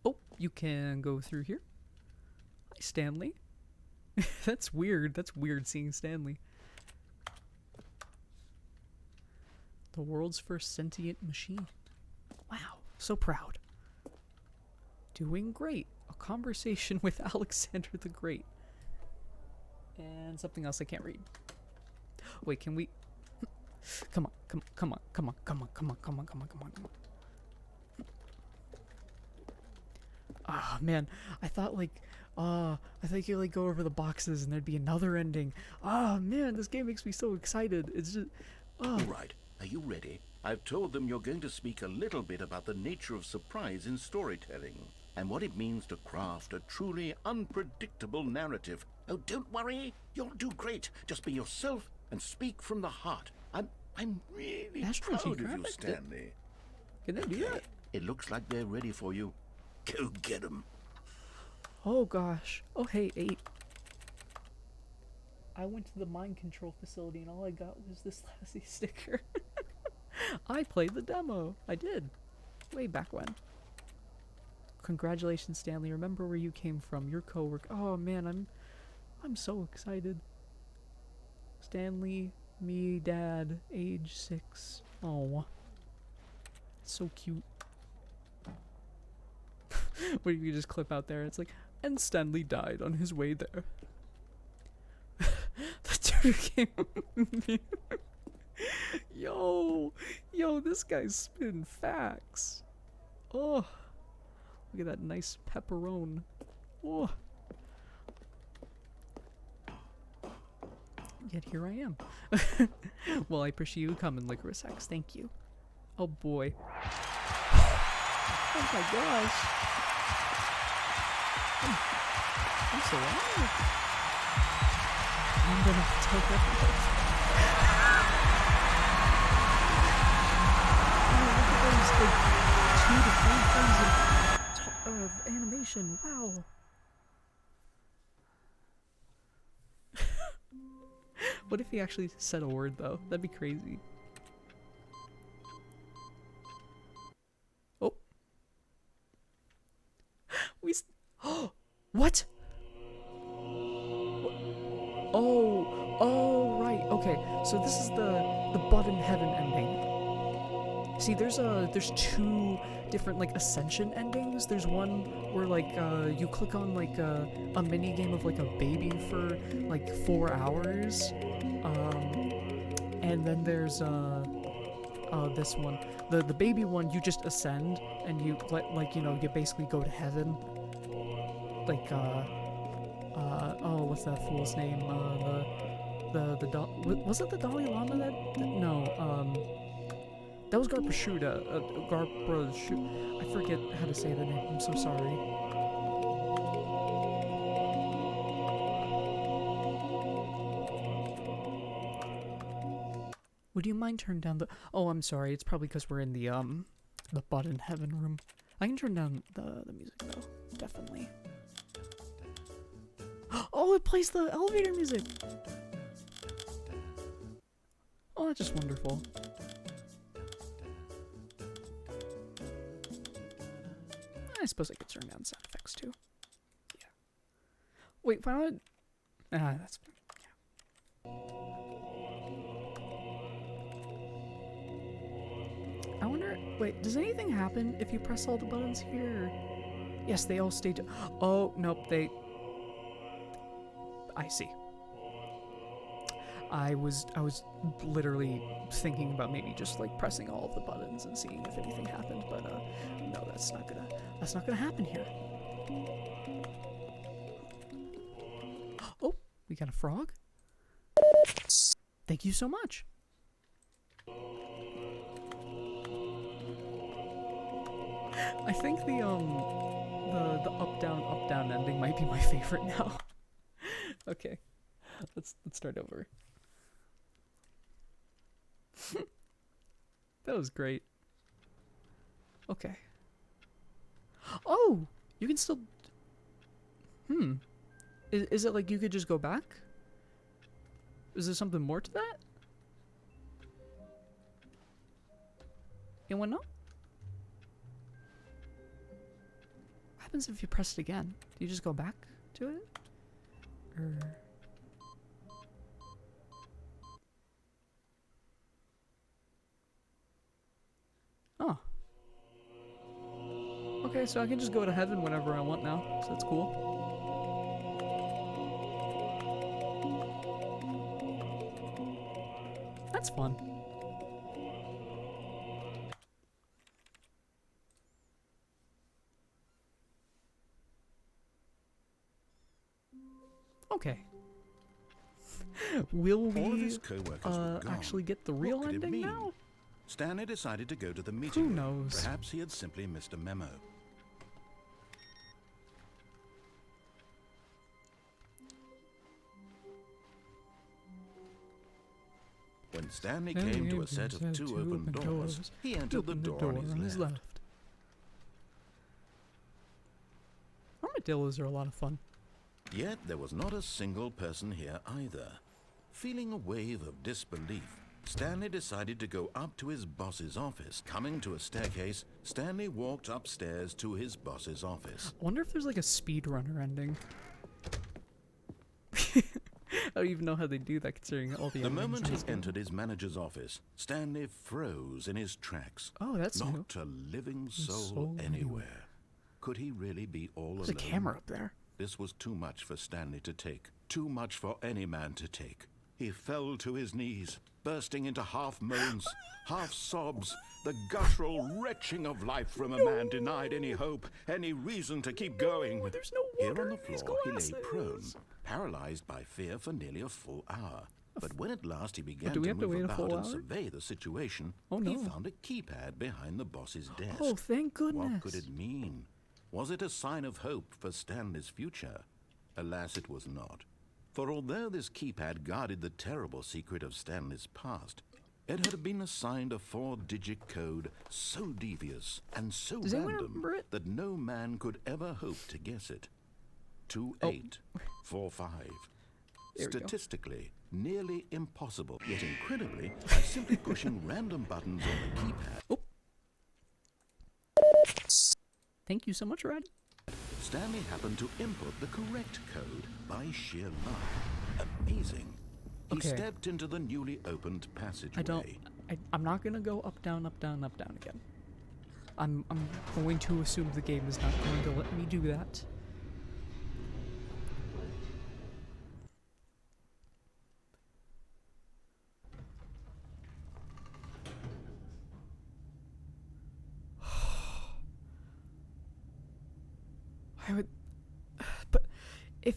Oh, you can go through here. Hi, Stanley. That's weird. That's weird seeing Stanley. The world's first sentient machine. Wow, so proud. Doing great. A conversation with Alexander the Great. And something else I can't read. Wait, can we... Come on, come on. Ah, man, I thought you could go over the boxes and there'd be another ending. Ah, man, this game makes me so excited. It's just... All right, are you ready? I've told them you're going to speak a little bit about the nature of surprise in storytelling and what it means to craft a truly unpredictable narrative. Oh, don't worry, you'll do great. Just be yourself and speak from the heart. I'm really National proud of you, Geographic? Stanley. Can they do that? It looks like they're ready for you. Go get them. Oh gosh. Oh hey, 8. I went to the mind control facility and all I got was this lousy sticker. I played the demo. I did. Way back when. Congratulations, Stanley. Remember where you came from. Your coworker. Oh man, I'm so excited. Stanley, me, Dad, age 6. Oh. So cute. What if you just clip out there? It's like, and Stanley died on his way there. The dude came. Yo, this guy's spitting facts. Oh, look at that nice pepperoni. Oh. Yet here I am. Well, I appreciate you coming, Licorice X. Thank you. Oh boy. Oh my gosh. I'm so honored. I'm gonna tell everyone. Oh, look at those, like, 2 to 3 frames of animation. Wow. What if he actually said a word, though? That'd be crazy. Oh. Oh, what? Oh, right. Okay, so this is the Bud in Heaven ending. See, there's 2 different like ascension endings. There's one where like you click on like a mini game of like a baby for like 4 hours, and And then there's this one. The baby one, you just ascend and you like you know, you basically go to heaven. Like oh, what's that fool's name? Was it the Dalai Lama no, that was Garpashuda. I forget how to say the name. I'm so sorry. Would you mind turning down the? Oh, I'm sorry. It's probably because we're in the Bud in Heaven room. I can turn down the music though. Definitely. Oh, it plays the elevator music. Oh, that's just wonderful. I suppose I could turn down sound effects too. Yeah. Wait, why not? That's. Yeah. I wonder. Wait, does anything happen if you press all the buttons here? Yes, they all stay. Oh nope, they. I see. I was literally thinking about maybe just like pressing all of the buttons and seeing if anything happened, but no, that's not gonna happen here. Oh, we got a frog. Thank you so much. I think the up down ending might be my favorite now. Okay. Let's start over. That was great. Okay. Oh, you can still. Is it like you could just go back? Is there something more to that? Anyone know? What happens if you press it again? Do you just go back to it? Or... Oh. Okay, so I can just go to heaven whenever I want now, so that's cool. That's fun. Okay. Will All of we his co-workers were gone. actually get the real What could it ending mean? now? Stanley decided to go to the meeting room. knows? Perhaps he had simply missed a memo. When Stanley came to a set of two open doors, he entered the door on his left. Armadillos are a lot of fun. Yet there was not a single person here either. Feeling a wave of disbelief, Stanley decided to go up to his boss's office. Coming to a staircase, Stanley walked upstairs to his boss's office. I wonder if there's like a speedrunner ending. I don't even know how they do that considering all the The endings moment in he this game. entered his manager's office, Stanley froze in his tracks. Oh, that's new. Not a living soul soul anywhere. Could he really be all There's alone? a camera up there. This was too much for Stanley to take. Too much for any man to take. He fell to his knees, bursting into half moans, half sobs, the guttural retching of life from a man denied any hope, any reason to keep going. There's no Here water on the in these floor, he lay glasses. prone, paralyzed by fear for nearly a full hour. But when at last he began do we to have to move wait a about full and hour? survey the situation, Oh, he no. found a keypad behind the boss's desk. Oh, thank goodness. What could it mean? Was it a sign of hope for Stanley's future? Alas, it was not. For although this keypad guarded the terrible secret of Stanley's past, it had been assigned a 4-digit code so devious and so Does anyone random remember it? that no man could ever hope to guess it. 2845. There we go. Statistically, nearly impossible, yet incredibly, by simply pushing random buttons on the keypad. Oh. Thank you so much, Red. Stanley happened to input the correct code by sheer luck. Amazing. He Okay. stepped into the newly opened passageway. I'm not gonna go up, down, up, down, up, down again. I'm going to assume the game is not going to let me do that. I would, but if,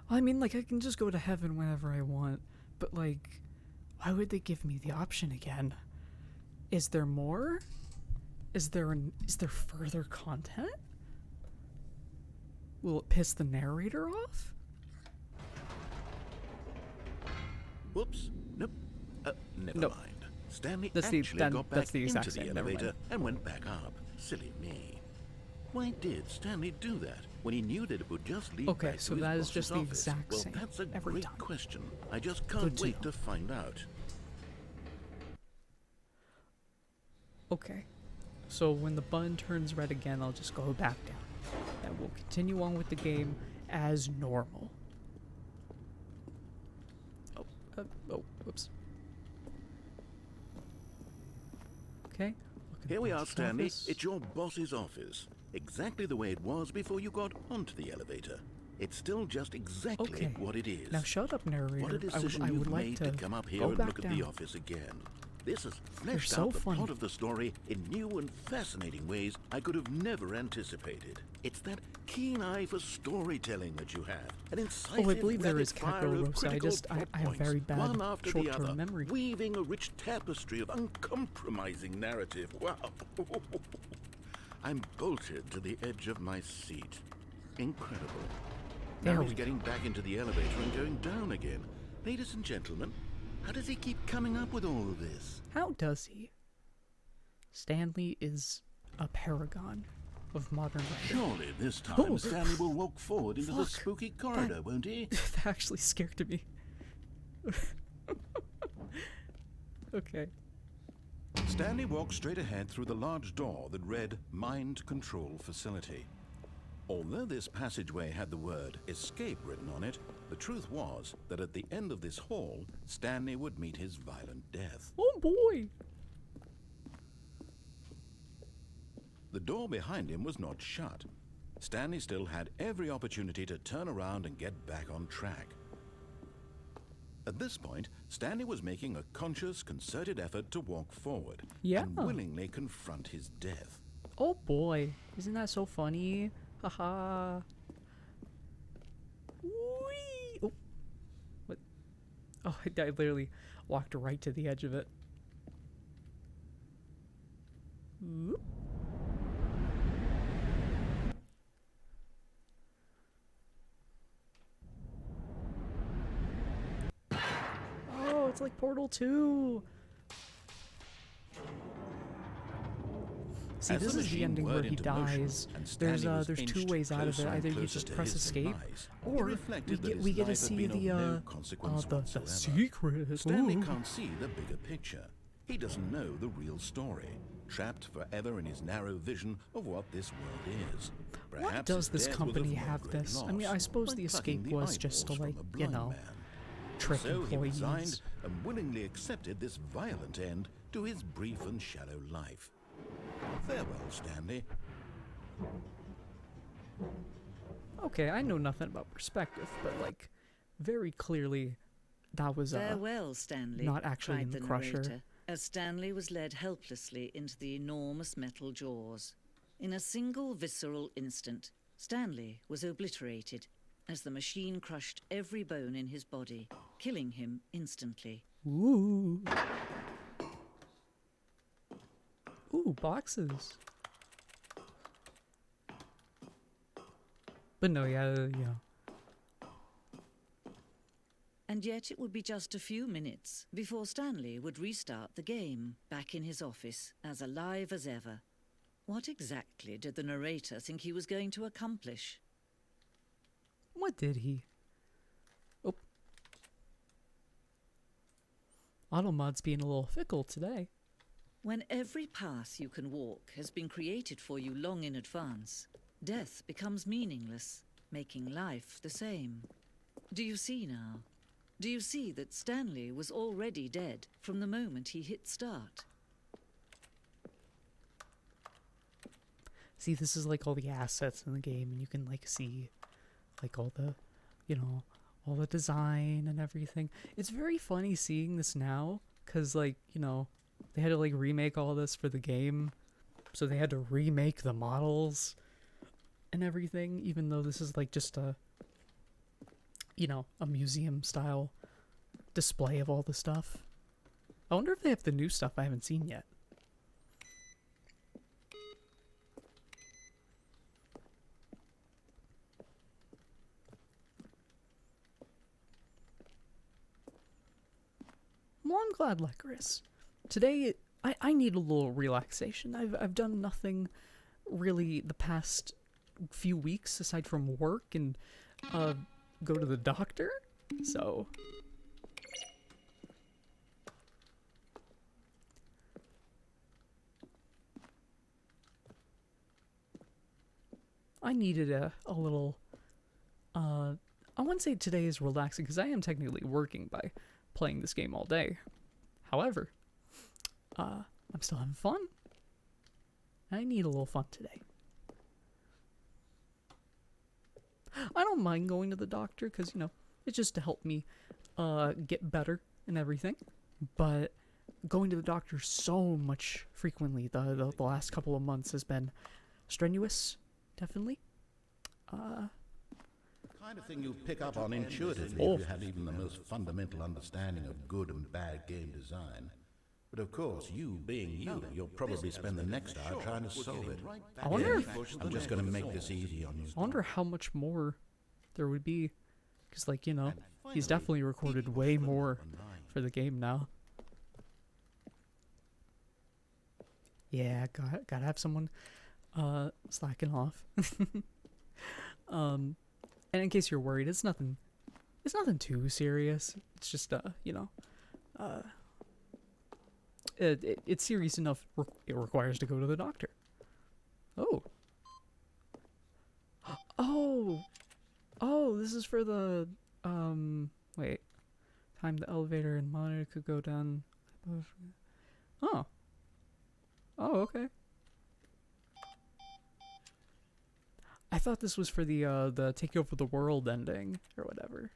I mean, like, I can just go to heaven whenever I want, but like, why would they give me the option again? Is there more? Is there further content? Will it piss the narrator off? Whoops. Nope. Never Nope. mind. Stanley That's actually got back that's the exact into the same. Never elevator mind. and went back up. Silly me. Why did Stanley do that when he knew that it would just lead Okay, back so to his that is boss's just the office? exact Well, same that's a every great time. question. I just can't Good to wait know. to find out. Okay. So when the button turns red again, I'll just go back down. And we'll continue on with the game as normal. Whoops. Okay. look at Here the we are, boss's Stanley. office. It's your boss's office. Exactly the way it was before you got onto the elevator. It's still just exactly Okay. what it is. Now shut up, narrator. What a decision I you've would like made to to come up here go and back look down. at the office again. This has fleshed so out the funny. plot of the story in new and fascinating ways I could have never anticipated. It's that keen eye for storytelling that you have. An incisive Oh, I believe there is rapid fire Kakko of Rosa. critical I plot have points, very bad one after the short-term other, memory. weaving a rich tapestry of uncompromising narrative. Wow. I'm bolted to the edge of my seat. Incredible. There Now we he's getting back into the elevator and going down again. Ladies and gentlemen, how does he keep coming up with all of this? How does he? Stanley is a paragon of modern writing. Surely this time Oh. Stanley will walk forward into the Fuck. spooky corridor, won't he? That actually scared me. Okay. Stanley walked straight ahead through the large door that read Mind Control Facility. Although this passageway had the word escape written on it, the truth was that at the end of this hall, Stanley would meet his violent death. Oh boy. The door behind him was not shut. Stanley still had every opportunity to turn around and get back on track. At this point, Stanley was making a conscious, concerted effort to walk forward Yeah. and willingly confront his death. Oh boy. Isn't that so funny? Haha. Whee! Oh. What? Oh, I literally walked right to the edge of it. Whoop. Oh, it's like Portal 2. See, As this the is the machine ending where whirred he into motion, dies. and There's Stanley was two inched ways out of it. closer and Either you closer just to press his escape, demise. He or reflected that we his get to life had see been of the no consequence the whatsoever. secret. Stanley Ooh. can't see the bigger picture. He doesn't know the real story, trapped forever in his narrow vision of what this world is. Why Perhaps does his this death was company of no have great this? I mean, loss, I suppose like the plucking escape the was just to, eyeballs like, from a you blind know, man. trick So he employees. resigned and willingly accepted this violent end to his brief and shallow life. Farewell, Stanley. Okay, I know nothing about perspective, but like, very clearly, that was Farewell, Stanley, not actually cried in the the crusher. narrator, as Stanley was led helplessly into the enormous metal jaws. In a single visceral instant, Stanley was obliterated as the machine crushed every bone in his body, killing him instantly. Ooh. Ooh, boxes. But no, yeah. And yet it would be just a few minutes before Stanley would restart the game, back in his office, as alive as ever. What exactly did the narrator think he was going to accomplish? What did he? Oh. Automod's being a little fickle today. When every path you can walk has been created for you long in advance, death becomes meaningless, making life the same. Do you see now? Do you see that Stanley was already dead from the moment he hit start? See, this is like all the assets in the game, and you can like see like all the, all the design and everything. It's very funny seeing this now, because like, they had to like remake all this for the game, so they had to remake the models. and everything, even though this is like just a, you know, a museum style display of all the stuff. I wonder if they have the new stuff I haven't seen yet. Well, I'm glad, Licorice. Today, I need a little relaxation. I've done nothing really the past few weeks aside from work and go to the doctor. So I needed a little I wouldn't say today is relaxing because I am technically working by playing this game all day. However, I'm still having fun. I need a little fun today. I don't mind going to the doctor because, you know, it's just to help me get better and everything. But going to the doctor so much frequently the last couple of months has been strenuous, definitely. Kind of thing you pick up on intuitively if you had even the most fundamental understanding of good and bad game design. But of course, you being you, you'll probably spend the next hour trying to solve it. I wonder if I'm just going to make this easy on you. I wonder how much more there would be, because, like, you know, he's definitely recorded way more for the game now. Yeah, gotta have someone slacking off. And in case you're worried, it's nothing too serious. It's just you know, it's serious enough. It requires to go to the doctor. Oh. Oh, this is for the wait. Time the elevator and monitor could go down. Oh, okay. I thought this was for the take over the world ending or whatever.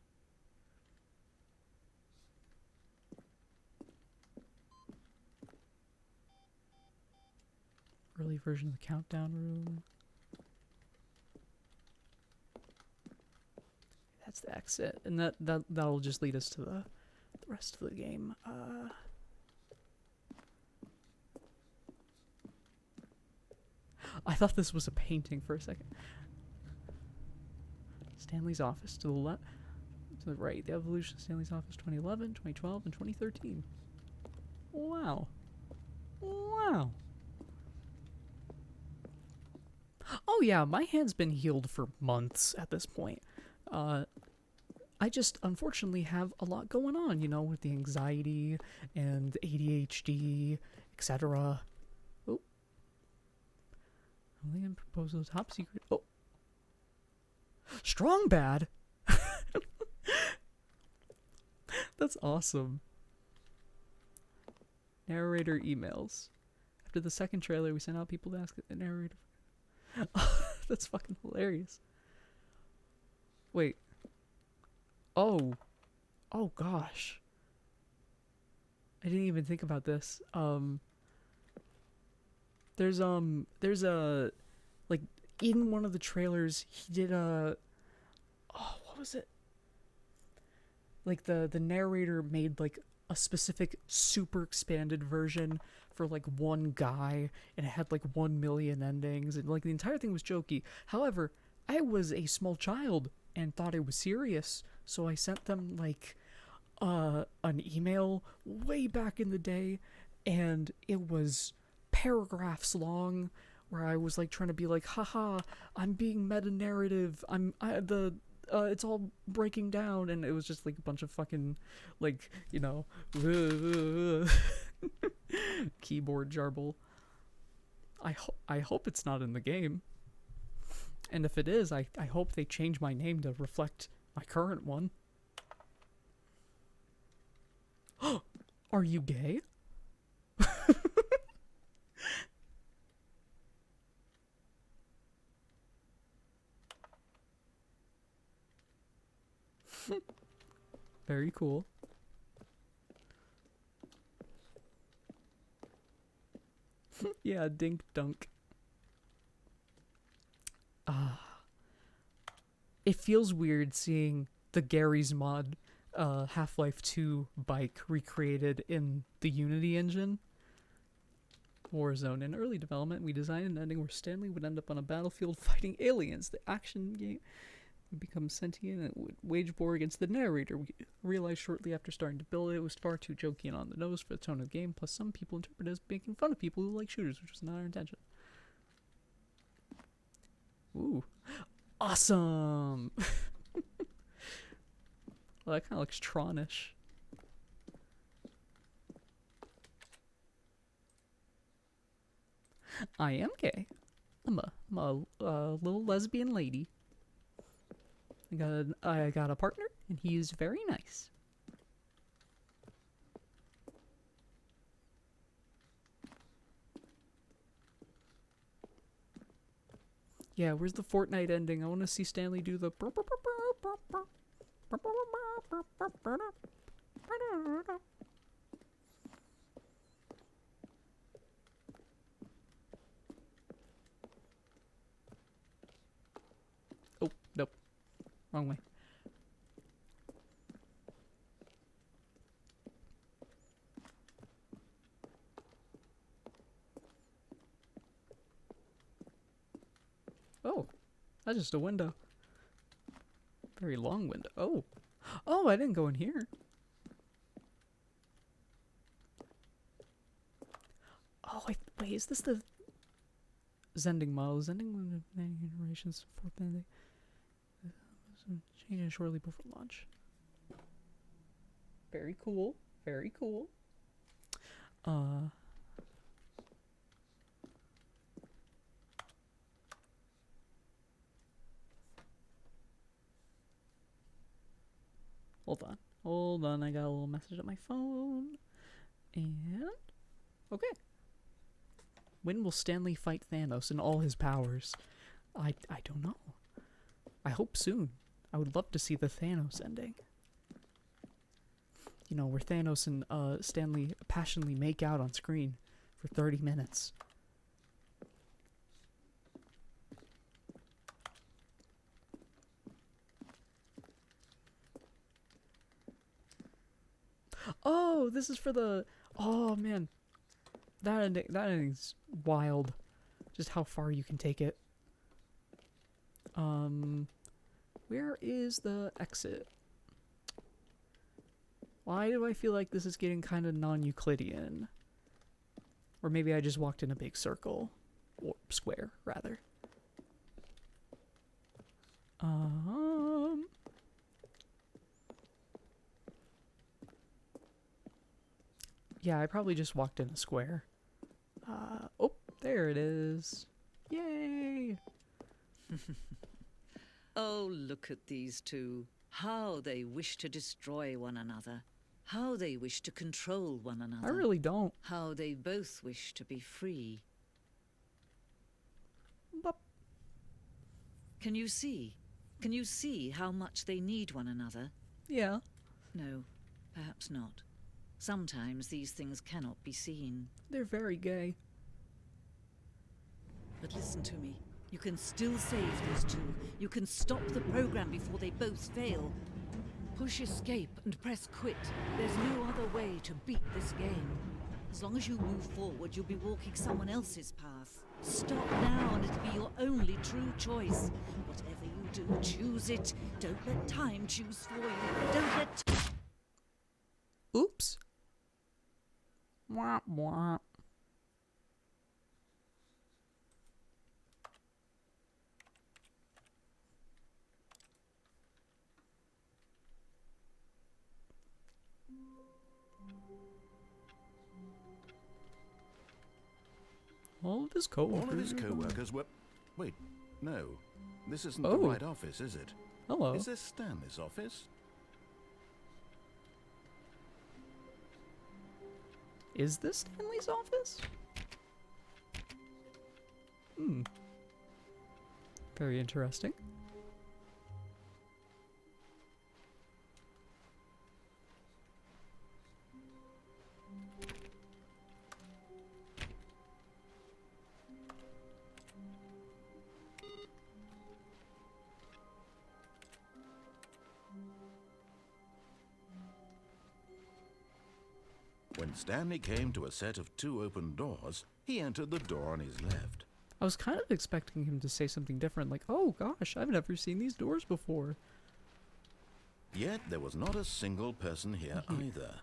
Early version of the countdown room. That's the exit, and that'll just lead us to the rest of the game. I thought this was a painting for a second. Stanley's office to the left, to the right. The evolution of Stanley's office 2011, 2012, and 2013. Wow. Wow. Oh yeah, my hand's been healed for months at this point. I just unfortunately have a lot going on, you know, with the anxiety and ADHD, etc. Oh. Alien proposal top secret. Oh. Strong bad. That's awesome. Narrator emails. After the second trailer, we sent out people to ask the narrator. That's fucking hilarious. Wait. Oh gosh. I didn't even think about this. There's a, like, in one of the trailers he did a, what was it? Like the narrator made like a specific super expanded version for like one guy, and it had like 1 million endings, and like the entire thing was jokey. However, I was a small child and thought it was serious, so I sent them like an email way back in the day, and it was paragraphs long where I was like trying to be like, haha, I'm being meta narrative, it's all breaking down, and it was just like a bunch of fucking, like, you know, keyboard jarble. I hope it's not in the game. And if it is, I hope they change my name to reflect my current one. Are you gay? Very cool. Yeah, dink dunk. Ah. it feels weird seeing the Gary's mod Half-Life 2 bike recreated in the Unity engine. Warzone. In early development, we designed an ending where Stanley would end up on a battlefield fighting aliens. The action game would become sentient and it would wage war against the narrator. We realized shortly after starting to build it, it was far too jokey and on the nose for the tone of the game, plus some people interpret it as making fun of people who like shooters, which was not our intention. Ooh. Awesome! Well, that kind of looks Tronish. I am gay. I'm a little lesbian lady. I got a partner, and he is very nice. Yeah, where's the Fortnite ending? I want to see Stanley do the. Oh, nope. Wrong way. Oh, that's just a window. Very long window. Oh. Oh, I didn't go in here. Oh, wait, is this the Zending model? Zending generations, fourth ending. Changing shortly before launch. Very cool. Very cool. Hold on, I got a little message on my phone. And okay. When will Stanley fight Thanos in all his powers? I don't know. I hope soon. I would love to see the Thanos ending. You know, where Thanos and Stanley passionately make out on screen for 30 minutes. Oh, this is for the... Oh, man. That ending's wild. Just how far you can take it. Where is the exit? Why do I feel like this is getting kind of non-Euclidean? Or maybe I just walked in a big circle. Or square, rather. Yeah, I probably just walked in a square. Oh, there it is. Yay! Oh, look at these two. How they wish to destroy one another. How they wish to control one another. I really don't. How they both wish to be free. Bop. Can you see? Can you see how much they need one another? Yeah. No, perhaps not. Sometimes these things cannot be seen. They're very gay. But listen to me. You can still save these two. You can stop the program before they both fail. Push escape and press quit. There's no other way to beat this game. As long as you move forward, you'll be walking someone else's path. Stop now and it'll be your only true choice. Whatever you do, choose it. Don't let time choose for you. Don't let... Oops. Wah, wah. All of his co-workers. All of his co-workers were... Wait, no. This isn't the Oh. right office, is it? Hello. Is this Stanley's office? Is this Stanley's office? Very interesting. When Stanley came to a set of 2 open doors, he entered the door on his left. I was kind of expecting him to say something different, like, "Oh gosh, I've never seen these doors before." Yet there was not a single person here either.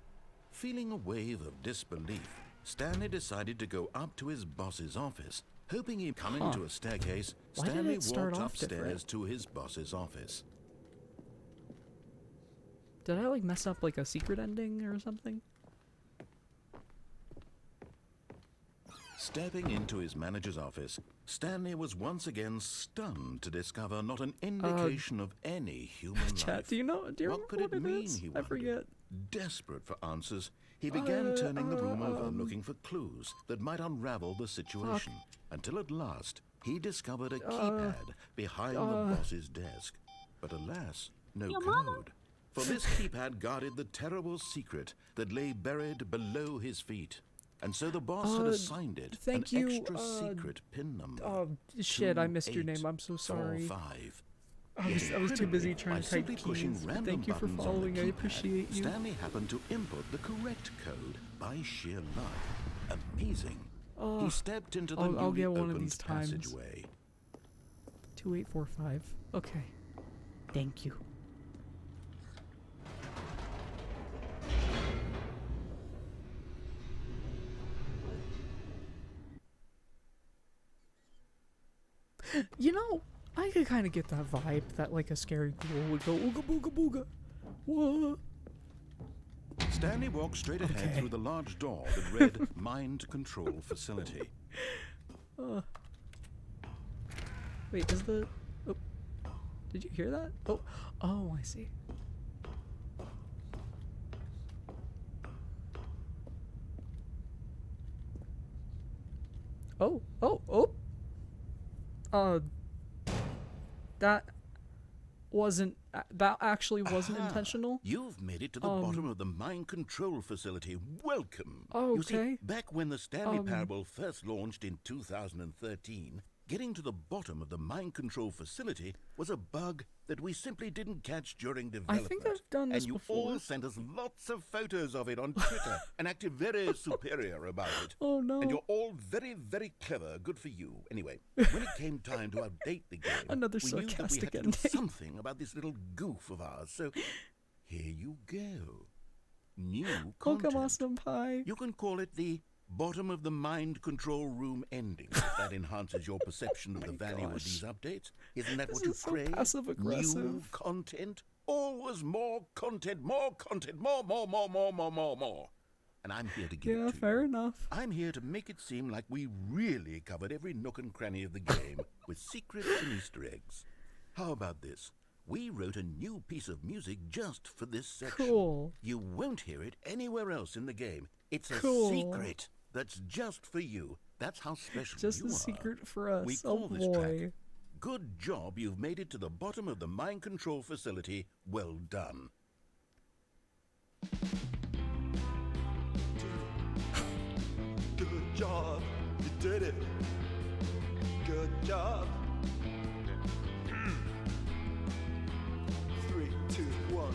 Feeling a wave of disbelief, Stanley decided to go up to his boss's office. Hoping he'd come into a staircase, Why did Stanley it start walked off upstairs different? to his boss's office. Did I like mess up like a secret ending or something? Stepping into his manager's office, Stanley was once again stunned to discover not an indication of any human Chat, life. do you know? Do you What remember could what it it mean, is? he I wondered. forget. Desperate for answers, he began turning the room over looking for clues that might unravel the situation, until at last he discovered a keypad behind the boss's desk. But alas, no code. For this keypad guarded the terrible secret that lay buried below his feet. And so the boss had assigned it thank an you, extra secret pin number. Oh shit, I missed your name. I'm so sorry. 2845. I was too busy trying By to type simply pushing keys. But random thank you for buttons on the following. I keypad, appreciate you. Stanley happened to input the correct code by sheer luck. Amazing. He stepped into the I'll newly get one of opened these times. passageway. 2845. Okay. Thank you. You know, I could kind of get that vibe that like a scary ghoul would go ooga booga booga. What? Stanley walked straight ahead Okay. through the large door that read Mind Control Facility. Wait, is the... Oh. Did you hear that? Oh. Oh, I see. Oh. Oh. Oh. That wasn't... That actually wasn't Aha. intentional. You've made it to the bottom of the Mind Control Facility. Welcome. Oh, You see, okay. back when the Stanley Parable first launched in 2013, getting to the bottom of the Mind Control Facility was a bug that we simply didn't catch during development. think I've done this and you before. all sent us lots of photos of it on Twitter and acted very superior about it. Oh, no. And you're all very, very clever. Good for you. Anyway, when it came time to update the game, Another we knew that we sarcastic had to do ending. something about this little goof of ours. So here you go. New content. Welcome, awesome pie. You can call it the bottom of the mind control room ending. If that enhances your perception of the value of gosh. these updates. Isn't that This what you is so crave? New passive-aggressive. content? Always more content, more, more. And I'm here to give Yeah, it to fair you. enough. I'm here to make it seem like we really covered every nook and cranny of the game with secrets and Easter eggs. How about this? We wrote a new piece of music just for this section. Cool. You won't hear it anywhere else in the game. It's a Cool. secret that's just for you. That's how special Just you a are. secret for us. We Oh call this boy. track. Good job, you've made it to the bottom of the mind control facility. Well done. Good job, you did it. Good job. 3, 2, 1.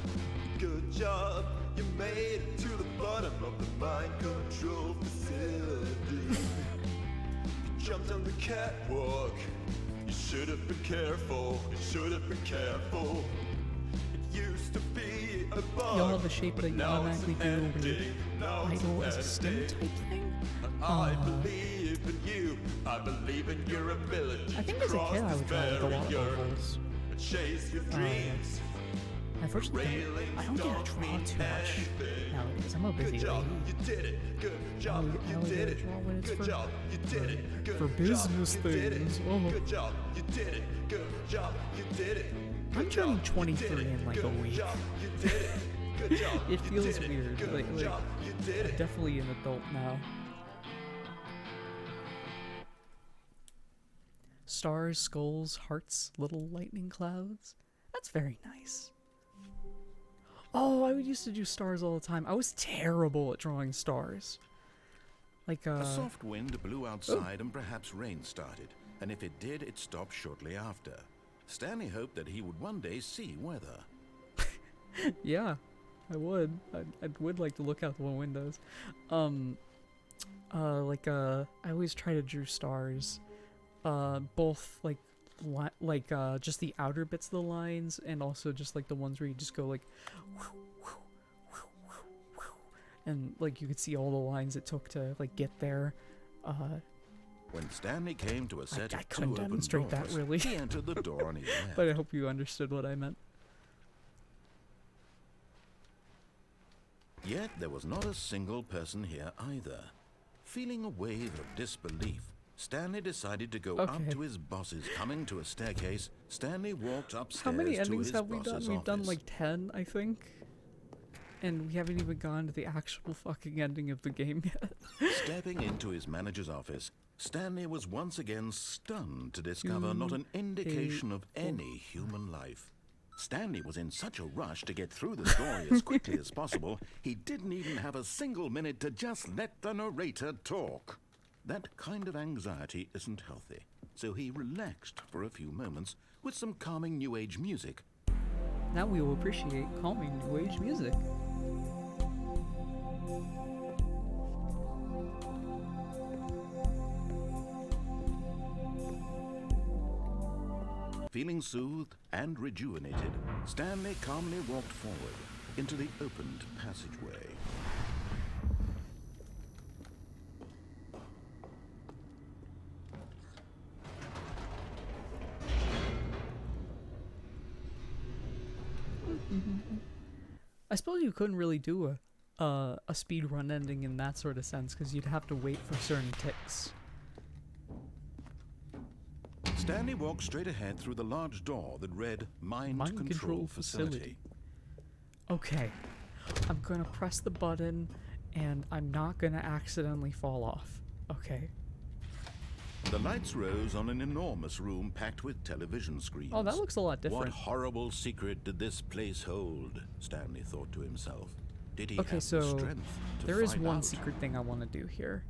Good job, you made it to the bottom of the mind control facility. You jumped on the catwalk. You should have been careful. You should have been careful. It used to be a bar, Y'all have a shape but that you now it's automatically an do over ending. Now it's idol an as a stem ending. type thing. I believe in you. I believe in your ability. I think to as a cross kid I this would draw like a lot of barrier ovals. and chase your dreams. Unfortunately, I don't get to draw too much nowadays. I'm a busy Good job, lady. you did it. Good job, I you only did get it. to draw when it's Good for- job, you did it. Good for job, business you did it. things. Oh. Good job, you did it. Good job, you did it. I'm Good turning job, you 23 did it. in like a Good week. job, you did it. Good job, It you feels did it. weird. Good Like job, you did I'm it. definitely an adult now. Stars, skulls, hearts, little lightning clouds. That's very nice. Oh, I used to do stars all the time. I was terrible at drawing stars. Like, A soft wind blew outside and perhaps rain started. And if it did, it stopped shortly after. Stanley hoped that he would one day see weather. yeah. I would. I would like to look out the windows. I always try to drew stars. Both just the outer bits of the lines, and also just like the ones where you just go like, and like you could see all the lines it took to like get there. When Stanley came to a set I of couldn't two open demonstrate that, doors, really. he entered the door on his left. But I hope you understood what I meant. Yet there was not a single person here either. Feeling a wave of disbelief, Stanley decided to go up Okay. to his boss's. Coming to a staircase, Stanley walked upstairs How many to endings his have we done? boss's We've done office. like 10, I think. And we haven't even gone to the actual fucking ending of the game yet. Stepping into his manager's office, Stanley was once again stunned to discover not an indication of any human life. Stanley was in such a rush to get through the story as quickly as possible, he didn't even have a single minute to just let the narrator talk. That kind of anxiety isn't healthy, so he relaxed for a few moments with some calming New Age music. Now we will appreciate calming New Age music. Feeling soothed and rejuvenated, Stanley calmly walked forward into the opened passageway. I suppose you couldn't really do a speed run ending in that sort of sense, because you'd have to wait for certain ticks. Stanley walked straight ahead through the large door that read Mind Control Facility. Okay, I'm gonna press the button, and I'm not gonna accidentally fall off. Okay. The lights rose on an enormous room packed with television screens. Oh, that looks a lot What different. horrible secret did this place hold? Stanley thought to himself. Did he Okay, have so the strength to there is find one out? secret thing I want to do here.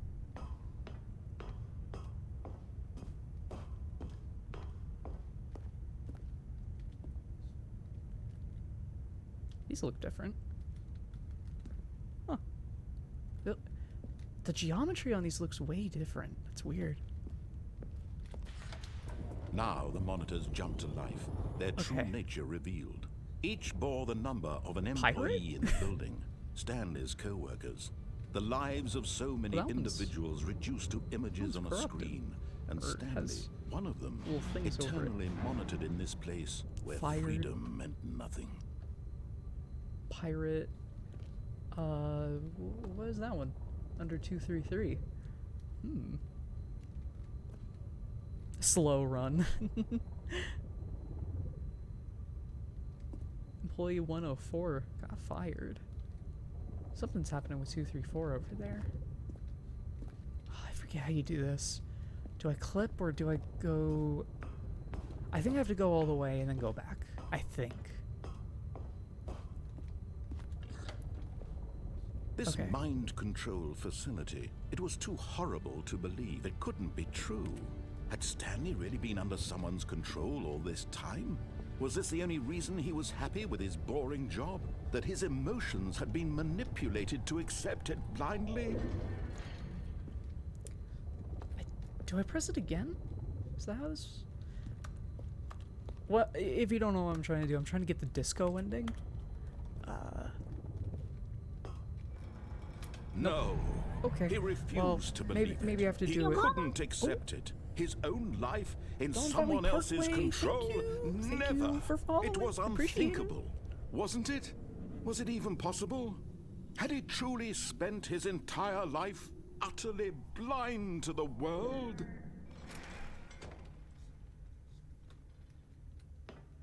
These look different. Huh. The geometry on these looks way different. That's weird. Now the monitors jumped to life, their true Okay. nature revealed. Each bore the number of an Pirate? employee in the building, Stanley's co-workers. The lives of so many Well, that one's- individuals reduced to images on one's a corrupted. screen. And Or Stanley, has one of them, little things over it. eternally monitored in this place where Fired. freedom meant nothing. Pirate. What is that one? Under 233. Slow run. Employee 104 got fired. Something's happening with 234 over there. Oh, I forget how you do this. Do I clip or do I go... I think I have to go all the way and then go back. I think. This Okay. mind control facility, it was too horrible to believe. It couldn't be true. Had Stanley really been under someone's control all this time? Was this the only reason he was happy with his boring job? That his emotions had been manipulated to accept it blindly? Do I press it again? Is that how this... What? If you don't know what I'm trying to do, I'm trying to get the disco ending. No. Okay. He refused Well, to believe maybe I have to he do it. couldn't accept it. His own life in Don someone Valley else's Parkway, thank control. you. Thank Never. you for following. It was Appreciate it. unthinkable. Wasn't it? Was it even possible? Had he truly spent his entire life utterly blind to the world?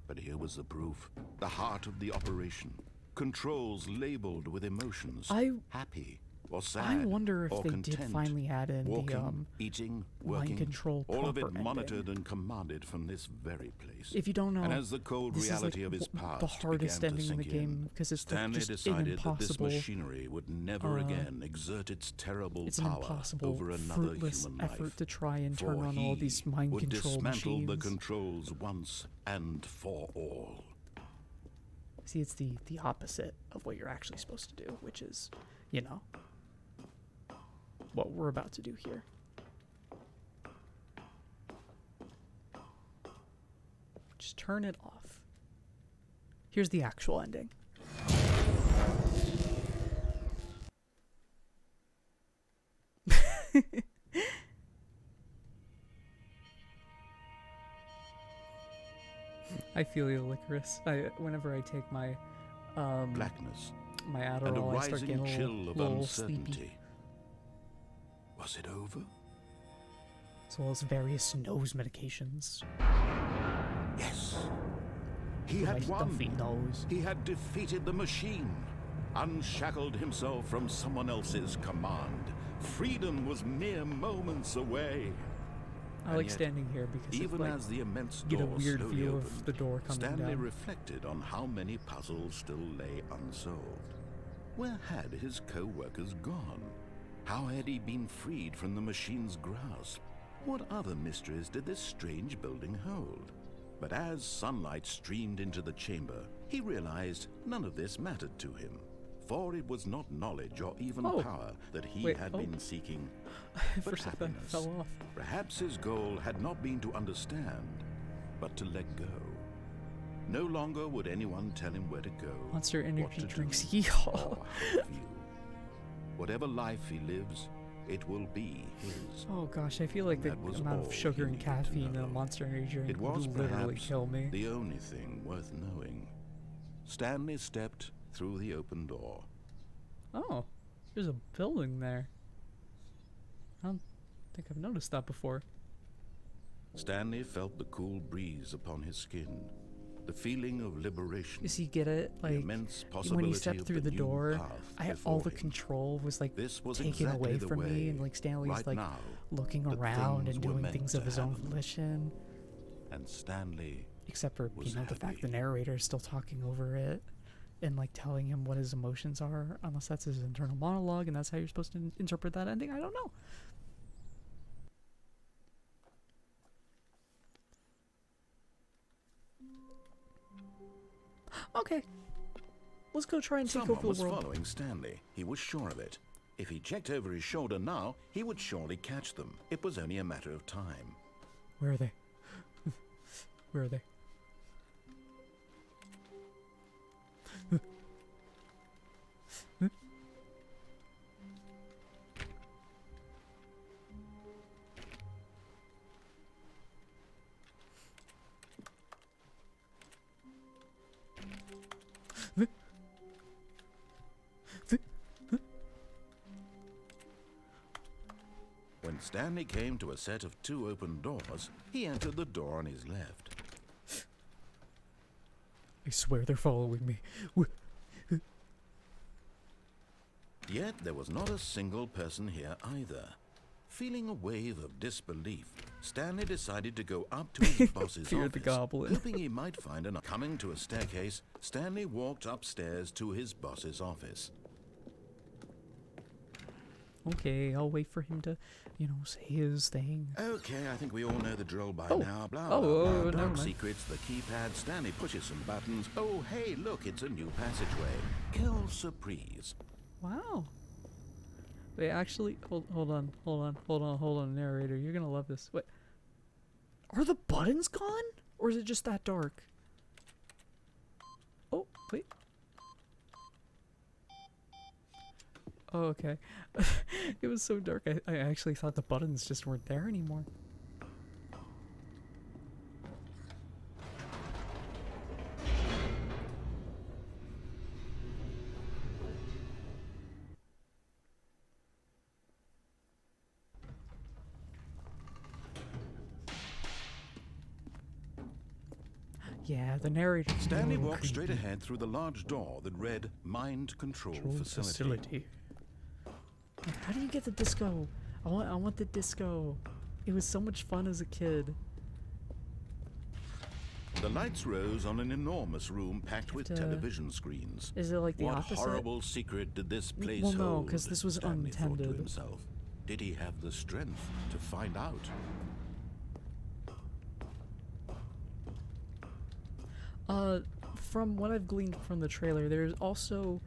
But here was the proof. The heart of the operation. Controls labeled with emotions. Happy or sad. I wonder if or they content. did finally add in Walking, the eating, mind working, control all of it proper monitored ending. and commanded from this very place. If you don't know, and as the cold this is reality like of his the past hardest began to ending in the sink in, game because it's like Stanley just an decided that this impossible. machinery would never again exert its terrible It's an power impossible, over another fruitless human effort life. to try and turn For on all he these mind would control dismantle machines. the controls once and for all. See, it's the opposite of what you're actually supposed to do, which is, you know, what we're about to do here. Just turn it off. Here's the actual ending. I feel you, Licorice. Whenever I take my Blackness my and a Adderall, I start rising getting a chill of little uncertainty. sleepy, Was it over? as well as various nose medications. Yes. He My had stuffy won. nose. He had defeated the machine, unshackled himself from someone else's command. Freedom was mere moments away. I And like yet, standing here because Even it, like, as the immense get a door weird slowly view opened, of the door coming Stanley down. reflected on how many puzzles still lay unsolved. Where had his co-workers gone? How had he been freed from the machine's grasp? What other mysteries did this strange building hold? But as sunlight streamed into the chamber, he realized none of this mattered to him. For it was not knowledge or even Oh. power that he Wait, had oh. been seeking, For but a second, that happiness. fell off. Perhaps his goal had not been to understand, but to let go. No longer would anyone tell him where to go, Monster what Energy to drinks. do, Yeehaw. or how to view. Whatever life he lives, it will be his. Oh gosh, I feel like the That was amount all of sugar he and needed to caffeine in a know. Monster Energy drink It was would literally perhaps kill me. the only thing worth knowing. Stanley stepped through the open door. Oh, there's a building there. I don't think I've noticed that before. Stanley felt the cool breeze upon his skin, the feeling of liberation. You see, get it? The Like, immense when possibility he stepped of through the new door, path all the before him. control was like This was taken exactly away the from me, way, and like Stanley's right like now, looking that around things and were doing meant things to of his own happen. volition. And Stanley Except for, was the fact happy. the narrator is still talking over it and like telling him what his emotions are, unless that's his internal monologue and that's how you're supposed to interpret that ending. I don't know. Okay. Let's go try and take Someone over was the world. following Stanley. He was sure of it. If he checked over his shoulder now, he would surely catch them. It was only a matter of time. Where are they? Where are they? When Stanley came to a set of 2 open doors, he entered the door on his left. I swear they're following me. Yet there was not a single person here either. Feeling a wave of disbelief, Stanley decided to go up to his boss's Fear office, the goblin. hoping he might find an... Coming to a staircase, Stanley walked upstairs to his boss's office. Okay, I'll wait for him to, say his thing. Okay, I think we all know the drill by Oh. now. Blah, Oh, blah, blah. never Dark mind. secrets, the keypad, Stanley pushes some buttons. Oh, hey, look, it's a new passageway. Kill surprise. Wow. Wait, actually, hold on, narrator. You're gonna love this. Wait, are the buttons gone, or is it just that dark? Oh, wait. Oh, okay. It was so dark. I actually thought the buttons just weren't there anymore. Yeah, the narrator. Stanley walked straight ahead through the large door that read Mind Control Facility. How do you get the disco? I want the disco. It was so much fun as a kid. The lights rose on an enormous room packed with to- television screens. Is it like the What opposite? horrible secret did this place Well, no, hold? 'cause this was Stanley thought to unintended. himself. Did he have the strength to find out? from what I've gleaned from the trailer, there's also,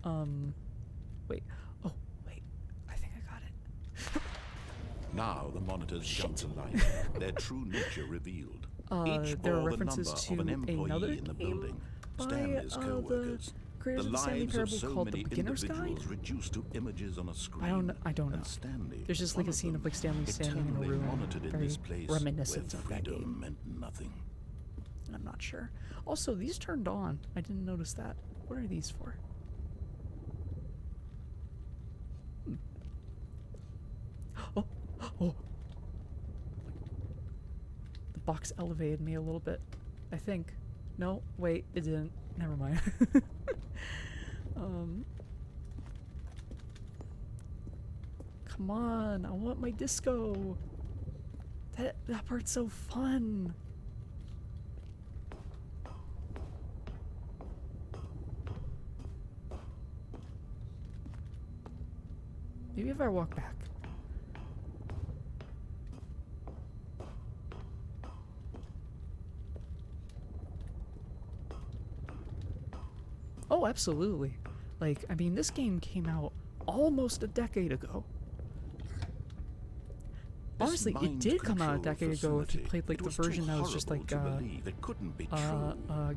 wait, oh, wait, I think I got it. Now the monitors jump to life, their true nature revealed. Each There are bore the references number to of an employee another in the game building, by, Stanley's the co-workers. creators The of the Stanley lives of Parable so called The many Beginner's Guide. individuals reduced to images on a screen. I don't know. And Stanley There's just was like a one scene of them, like Stanley standing in a eternally room, monitored in very this place reminiscent where of that freedom game. meant nothing. And I'm not sure. Also, these turned on. I didn't notice that. What are these for? Oh, oh. The box elevated me a little bit, I think. No, wait, it didn't. Never mind. Come on, I want my disco. That part's so fun. Maybe if I walk back. Oh, absolutely. Like, I mean, this game came out almost a decade ago. Honestly, it did come out a decade ago if you played like the version that was just like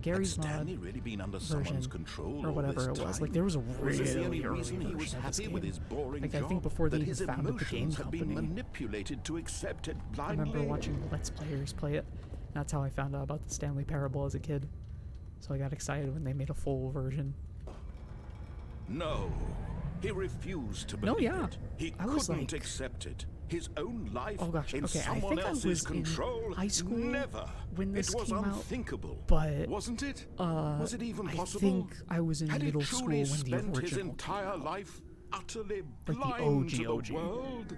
Gary's mod Stanley really been under version someone's control or whatever it was. Like there was a really early version of this game. Like I think before they even founded the game company. Manipulated to accept it I blindly. remember watching Let's Players play it. That's how I found out about the Stanley Parable as a kid. So I got excited when they made a full version. No, he refused to No, believe yeah. it. He I was couldn't like- accept it. His own life Oh gosh, in okay, I someone think I else's was in control. high school Never. when this it was came out, unthinkable. but, wasn't it? Was it even possible? I think I was in Had middle he school truly when the spent his original entire came out. life utterly Like the blind to OG. the world?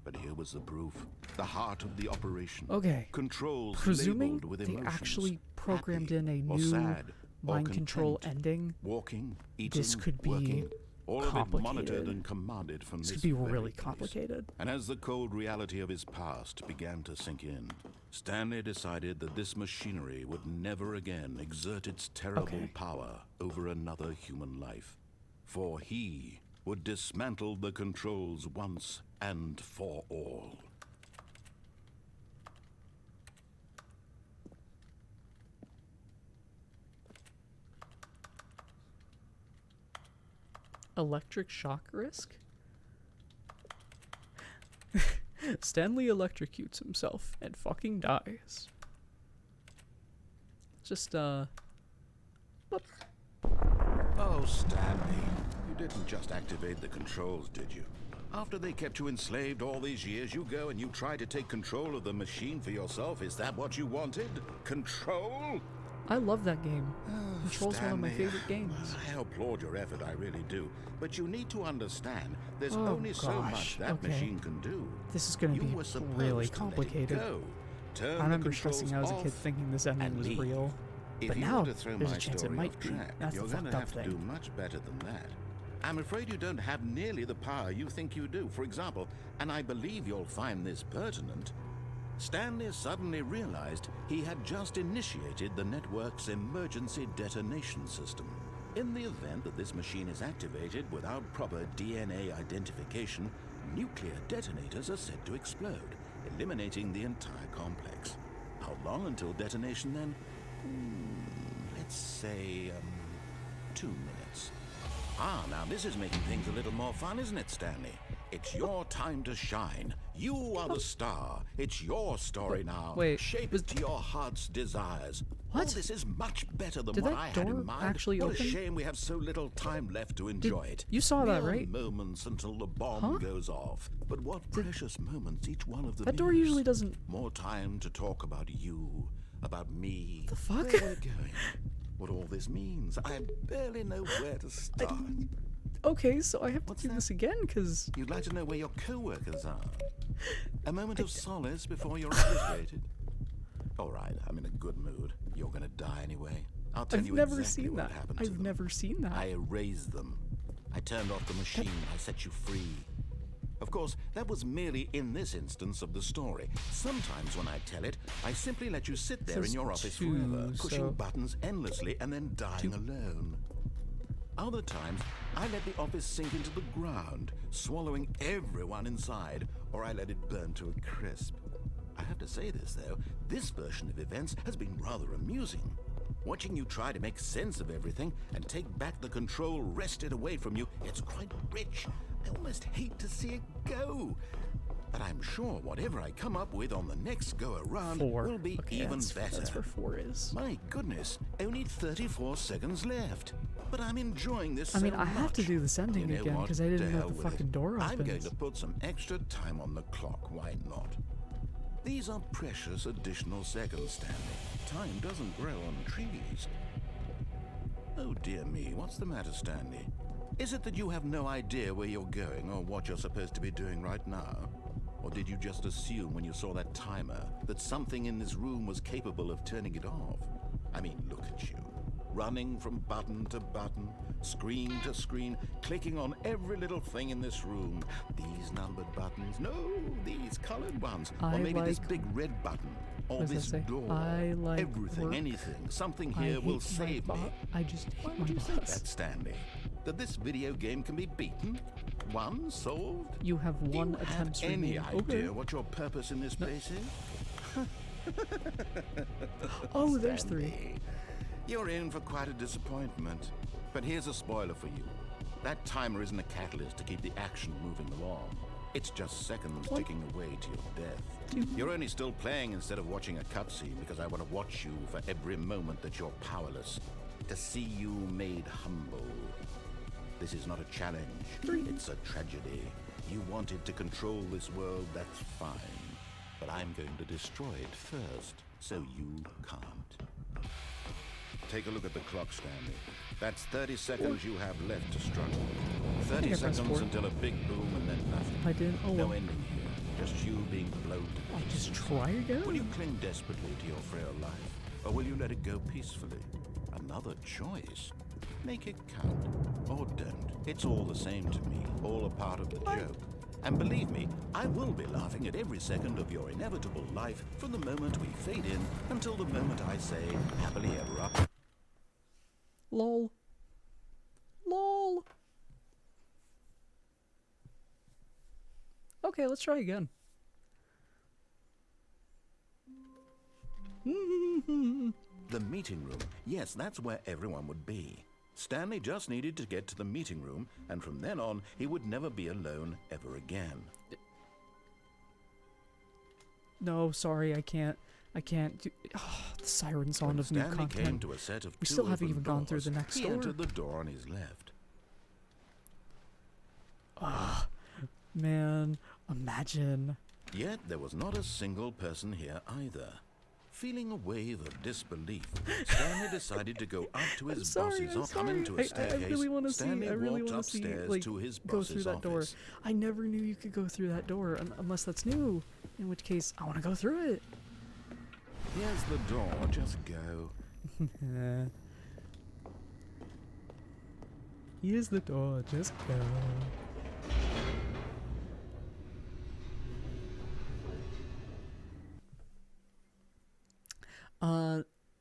But here was the proof. The heart of the operation. Okay. Controls Presuming labeled with they emotions. actually programmed Happy in a or new sad or mind control content. ending, Walking, eating, this could be working, all of it monitored complicated. and commanded from This this could be very really place. complicated. And as the cold reality of his past began to sink in, Stanley decided that this machinery would never again exert its terrible Okay. power over another human life. For he would dismantle the controls once and for all. Electric shock risk? Stanley electrocutes himself and fucking dies. Just, boop. Oh, Stanley, you didn't just activate the controls, did you? After they kept you enslaved all these years, you go and you try to take control of the machine for yourself. Is that what you wanted? Control? I love that game. Control's one of my Stanley, favorite games. I applaud your effort, I really do. But you need to understand, there's Oh, only so much gosh, that okay. machine can do. This is gonna You be were supposed really to let it complicated. go. Turn I remember the stressing controls out as a kid off thinking this ending and was leave. real. If But you now, were to throw there's my a chance it story might off be. track, That's the you're going fucked to up have to do thing. much better than that. I'm afraid you don't have nearly the power you think you do. For example, and I believe you'll find this pertinent, Stanley suddenly realized he had just initiated the network's emergency detonation system. In the event that this machine is activated without proper DNA identification, nuclear detonators are said to explode, eliminating the entire complex. How long until detonation then? Let's say, 2 minutes. Ah, now this is making things a little more fun, isn't it, Stanley? It's your time to shine. You are the star. It's your story now. Wait, Shape it to your heart's desires. What? Oh, this is much better than Did what that I had door in mind. actually what open? a shame we have so little time left to enjoy it. You saw that, Mere right? moments until the bomb Huh? goes off. But what precious moments each one of them That door is. usually doesn't. More time to talk about you, about me. The fuck? Where we're going. What all this means. I barely know where to start. Okay, so I have to What's do that? this again, because. You'd like to know where your co-workers are. A moment of solace before you're obliterated. All right, I'm in a good mood. You're gonna die anyway. I'll tell I've you never exactly seen what that. happened to I've them. never seen that. I erased them. I turned off the machine. I set you free. Of course, that was merely in this instance of the story. Sometimes when I tell it, I simply let you sit there in says your office 2, forever, pushing so- buttons endlessly and then dying alone. Other times, I let the office sink into the ground, swallowing everyone inside, or I let it burn to a crisp. I have to say this, though, this version of events has been rather amusing. Watching you try to make sense of everything and take back the control wrested away from you, it's quite rich. I almost hate to see it go. But I'm sure whatever I come up with on the next go-around 4. will be Okay, even that's, better. That's where 4 is. My goodness, only 34 seconds left. But I'm enjoying this I mean, so I have to much. do this ending You know again what? because I didn't To know hell the with it. fucking door opens. I'm going to put some extra time on the clock. Why not? These are precious additional seconds, Stanley. Time doesn't grow on trees. Oh dear me, what's the matter, Stanley? Is it that you have no idea where you're going or what you're supposed to be doing right now? Or did you just assume when you saw that timer that something in this room was capable of turning it off? I mean, look at you. Running from button to button, screen to screen, clicking on every little thing in this room. These numbered buttons, no, these colored ones. I Or maybe this like- big red button. Or What does this that say? door. I like Everything, work. anything. Something I here will hate my save me. I just hate Why my would you say boss. that, Stanley? That this video game can be beaten? Won? Solved? You have Do one you have attempt any remaining. idea Okay. what your purpose in this place is? Oh, there's 3. Stanley, you're in for quite a disappointment. But here's a spoiler for you. That timer isn't a catalyst to keep the action moving along. It's just seconds ticking away to your death. You're only still playing instead of watching a cutscene because I want to watch you for every moment that you're powerless. To see you made humble. This is not a challenge. It's a tragedy. You wanted to control this world, that's fine. But I'm going to destroy it first, so you can't. Take a look at the clock, Stanley. That's 30 seconds you have left to struggle. 30 I pressed seconds 4. until a big boom and then nothing. I didn't. Oh, No well. ending here. Just you being blown to I'll pieces. just try again. Will you cling desperately to your frail life, or will you let it go peacefully? Another choice. Make it count, or don't. It's all the same to me, all a part of the joke. And believe me, I will be laughing at every second of your inevitable life from the moment we fade in until the moment I say, happily ever after. Lol. Lol. Okay, let's try again. The meeting room. Yes, that's where everyone would be. Stanley just needed to get to the meeting room, and from then on, he would never be alone ever again. No, sorry, I can't. I can't do. Oh, the siren song When of new Stanley came content. to a set of We two still haven't open even gone through doors, the next he door. entered the door on his left. Man, imagine. Yet there was not a single person here either. Feeling a wave of disbelief, Stanley decided to go up to his Sorry, boss's I'm office. Coming sorry. to a I staircase, really want to see. Stanley I really walked want to see. upstairs Like, to his go boss's through that door. office. I never knew you could go through that door, unless that's new. In which case, I want to go through it. Here's the door, just go. Here's the door. Just go.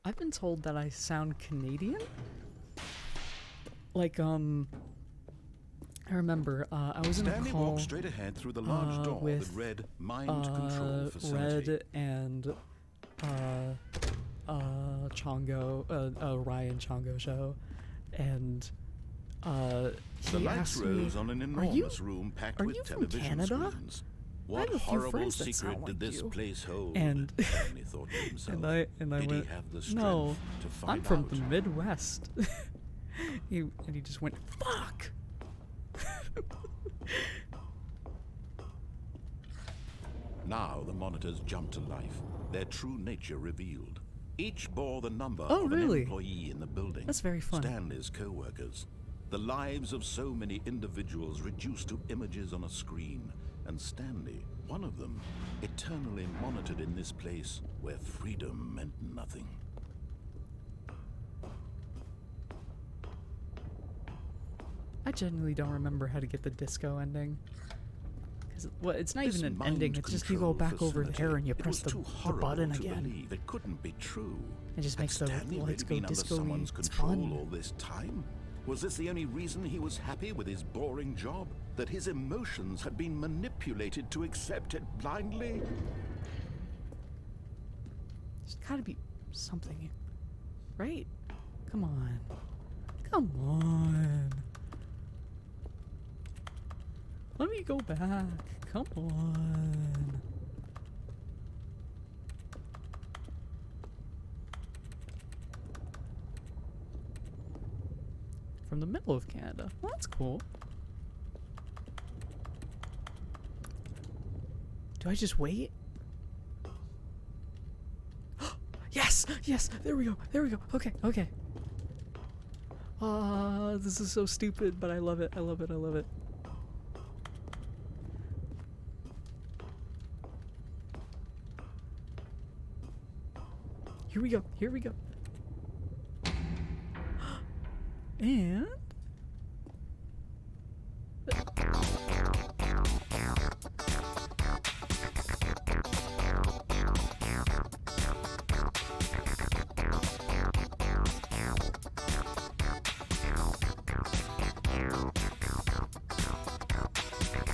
I've been told that I sound Canadian. Like, I remember, I was in a Stanley call walked straight ahead through the large door with, that read Mind Control Facility. Red and, Chongo, Ryan Chongo show, and, The he lights asked me, rose on an "Are you- enormous room packed are with you from television Canada? screens. I What have a few horrible friends that secret sound did like this you." place hold? And- Stanley thought to himself. and I Did went, he have the strength "No, to find I'm from out? the Midwest." he just went, "Fuck." Now the monitors jumped to life, their true nature revealed. Each bore the number Oh, of really? an employee in the building. That's very fun. Stanley's co-workers. The lives of so many individuals reduced to images on a screen. And Stanley, one of them, eternally monitored in this place where freedom meant nothing. I genuinely don't remember how to get the disco ending. Well, it's not This even an mind ending. It's just you go control back over facility, there and you it press was the too horrible button to again. believe it couldn't be true. It just Had makes the Stanley lights really go been under disco-y. someone's It's control fun. all this time? Was this the only reason he was happy with his boring job? That his emotions had been manipulated to accept it blindly? There's gotta be something, right? Come on. Come on. Let me go back. Come on. From the middle of Canada. Well, that's cool. Do I just wait? Yes! Yes! There we go! There we go! Okay, okay. This is so stupid, but I love it. I love it. I love it. Here we go. Here we go. And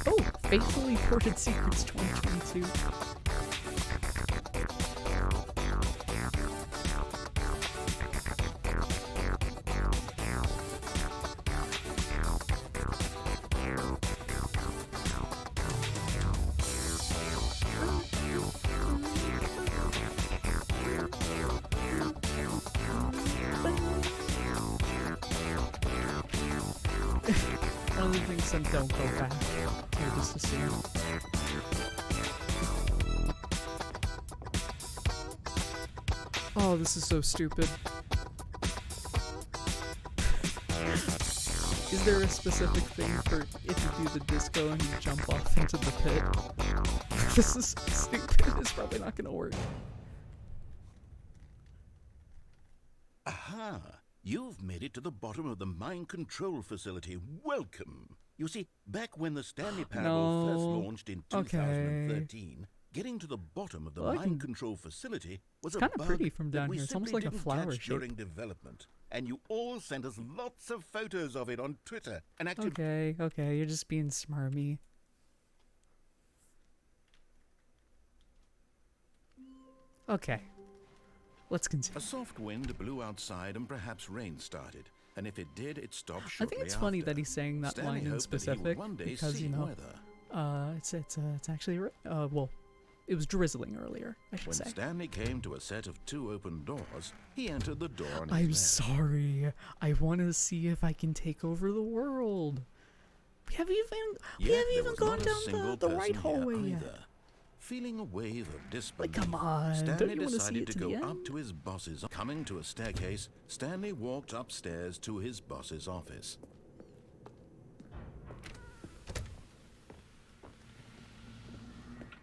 oh, Faithfully Hoarded Secrets 2022. One of the things that don't go back. I just assume. Oh, this is so stupid. Is there a specific thing for if you do the disco and you jump off into the pit? This is so stupid. It's probably not gonna work. Aha! You've made it to the bottom of the mind control facility. Welcome! You see, back when the Stanley Parable first No. launched in Okay. 2013, getting to the bottom of the Well, I mind can- control facility was a kinda bug pretty from that down we here. It's almost simply like a didn't flower catch shape. during development. And you all sent us lots of photos of it on Twitter. And actually, Okay, okay, you're just being smarmy. Okay. Let's continue. a soft wind blew outside and perhaps rain started. And if it did, it stopped I shortly think it's funny after. that he's saying that Stanley line in hoped that he would specific one day because see you know, weather. it's actually well, it was drizzling earlier, I should When say. Stanley came to a set of 2 open doors, he entered the door on his I'm left. sorry. I want to see if I can take over the world. We haven't even Yet there even was gone not a down single the right person here hallway yet. either. Feeling a wave of disbelief, come on, don't Stanley you wanna see decided it to to go the up end? to his boss's. Coming to a staircase, Stanley walked upstairs to his boss's office.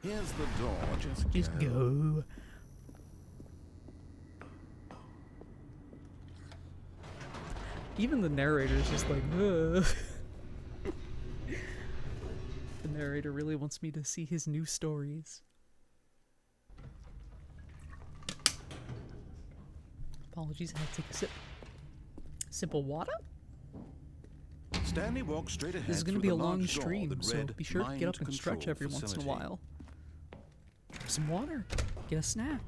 Here's the door. Just go. Even the narrator's just like, ugh. The narrator really wants me to see his new stories. Apologies, I had to take a sip. Sip of water? Stanley walked straight ahead. This is going to through be a the long large door stream, that so read be sure to get Mind up and stretch Control every once in a Facility. while. Grab some water. Get a snack.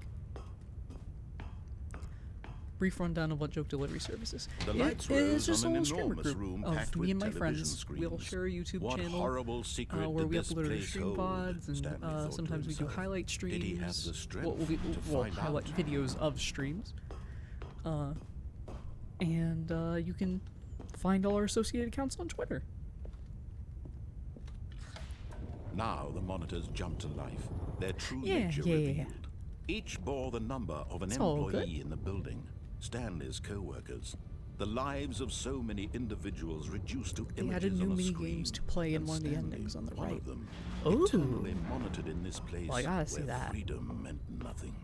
Brief rundown of what Joke Delivery Service is. The It lights is rose just a on an little streamer enormous group room of packed me with and my television friends. screens. We'll share a YouTube What channel horrible secret where did we this upload our place stream hold? pods, and Stanley thought to sometimes we do himself. highlight streams. Did he have the strength we'll to find highlight out? videos of streams. And you can find all our associated accounts on Twitter. Now the monitors jumped to life. Their true Yeah, nature yeah. revealed. Each bore the number of an It's all employee good. in the building. Stanley's co-workers. The lives of so many individuals reduced to They images added new on a mini screen. games to play in And one of the Stanley, endings on the one right. of them, Ooh. eternally monitored in this place Well, I gotta see where that. freedom meant nothing.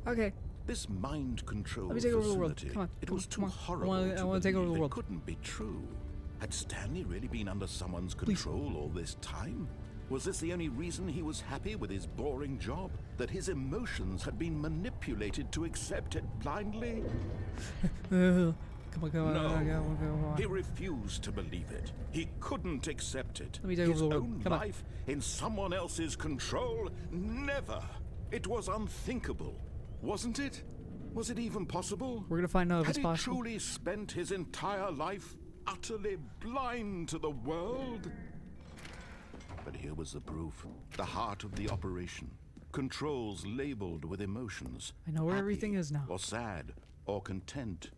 Okay. This mind control Let me take over the world. facility, Come on, it come was on, too come on. horrible I wanna take over believe the it world. couldn't be true. Had Stanley really been under someone's control all this time? Was this the only reason he was happy with his boring job? That his emotions had been manipulated to accept it blindly? Come on, come on, No. come on. He refused to believe it. He couldn't accept it. Let me take His over the own world. Come on. life in someone else's control? Never. It was unthinkable, wasn't it? Was it even possible? We're gonna find out if Had it's he possible. truly spent his entire life utterly blind to the world? But here was the proof. The heart of the operation. Controls labeled with emotions. I know where Happy everything is now. Or sad, or content.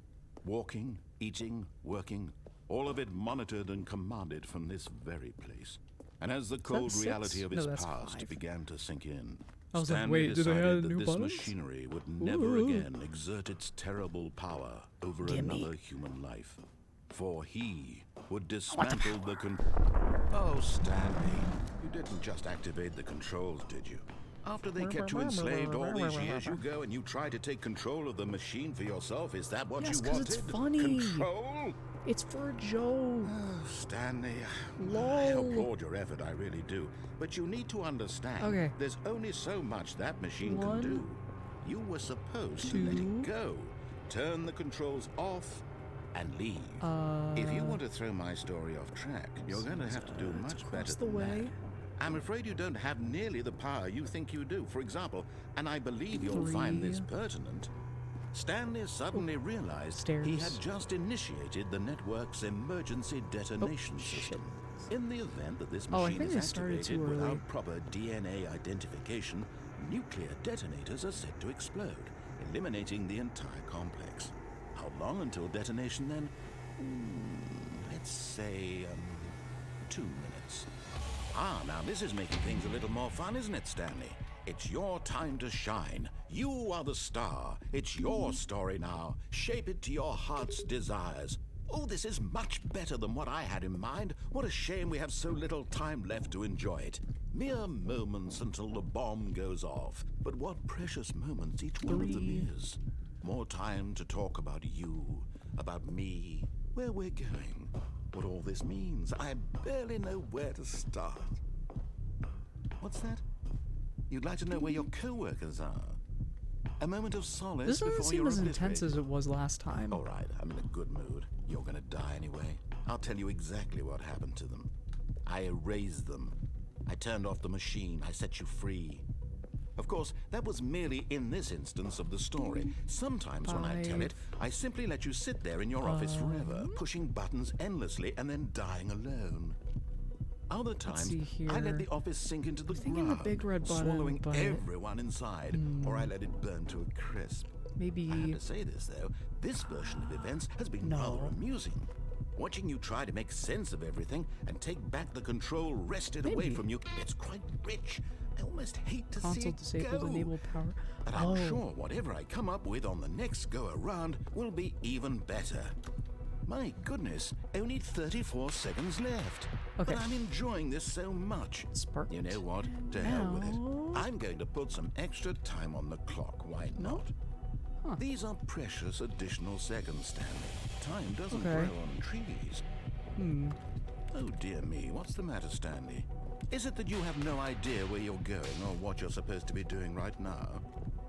Walking, eating, working. All of it monitored and commanded from this very place. And as the cold six? reality of No, his that's past 5. began to sink in, I was like, Stanley wait, do they decided have that new this buttons? machinery would never Ooh. again exert its terrible power over another human life. For he would dismantle the Oh, Stanley, you didn't just activate the controls, did you? After they kept you enslaved all these years, you go and you try to take control of the machine for yourself. Is that what Yes, you 'cause wanted? it's funny. Control? It's for a joke. Oh, Stanley, I Lol. applaud your effort, I really do. But you need to understand, Okay. there's only so much that machine One, can do. You were supposed to let two. it go. Turn the controls off and leave. If you want to throw my story off track, you're going to have to do much across better the than way. that. I'm afraid you don't have nearly the power you think you do. For example, and I believe you'll find this 3. pertinent, Stanley suddenly realized Stairs. he had just initiated the network's emergency detonation system. In the event that this Oh, I machine think is they started activated too early. without proper DNA identification, nuclear detonators are said to explode, eliminating the entire complex. How long until detonation then? Let's say 2 minutes. Ah, now this is making things a little more fun, isn't it, Stanley? It's your time to shine. You are the star. It's your story now. Shape it to your heart's desires. Oh, this is much better than what I had in mind. What a shame we have so little time left to enjoy it. Mere moments until the bomb goes off. But what precious moments each one of them is. More time to talk about you, about me, where we're going, what all this means. I barely know where to start. What's that? You'd like to know where your co-workers are? A moment of solace This doesn't before seem you're as intense obliterated. as it was last time. All right, I'm in a good mood. You're gonna die anyway. I'll tell you exactly what happened to them. I erased them. I turned off the machine. I set you free. Of course, that was merely in this instance of the story. Sometimes when I tell it, I simply let you sit there in your office forever, pushing buttons endlessly and then dying alone. Other times, see here. I let the office sink into the thinking ground, the big red button, swallowing but- everyone inside, or I let it burn to a crisp. I have Maybe. to say this, though. This version of events has been No. rather amusing. Watching you try to make sense of everything and take back the control wrested away Maybe. from you, it's quite rich. I almost hate to see Console it disabled, go. enable power. But I'm sure whatever I come up with on the next go-around will be even better. My goodness, only 34 seconds left. Okay. But I'm enjoying this so much. Spark. You know what? To hell with it. Now- I'm going to put some extra time on the clock. Why not? These are precious additional seconds, Stanley. Time doesn't Okay. grow on trees. Oh, dear me. What's the matter, Stanley? Is it that you have no idea where you're going or what you're supposed to be doing right now?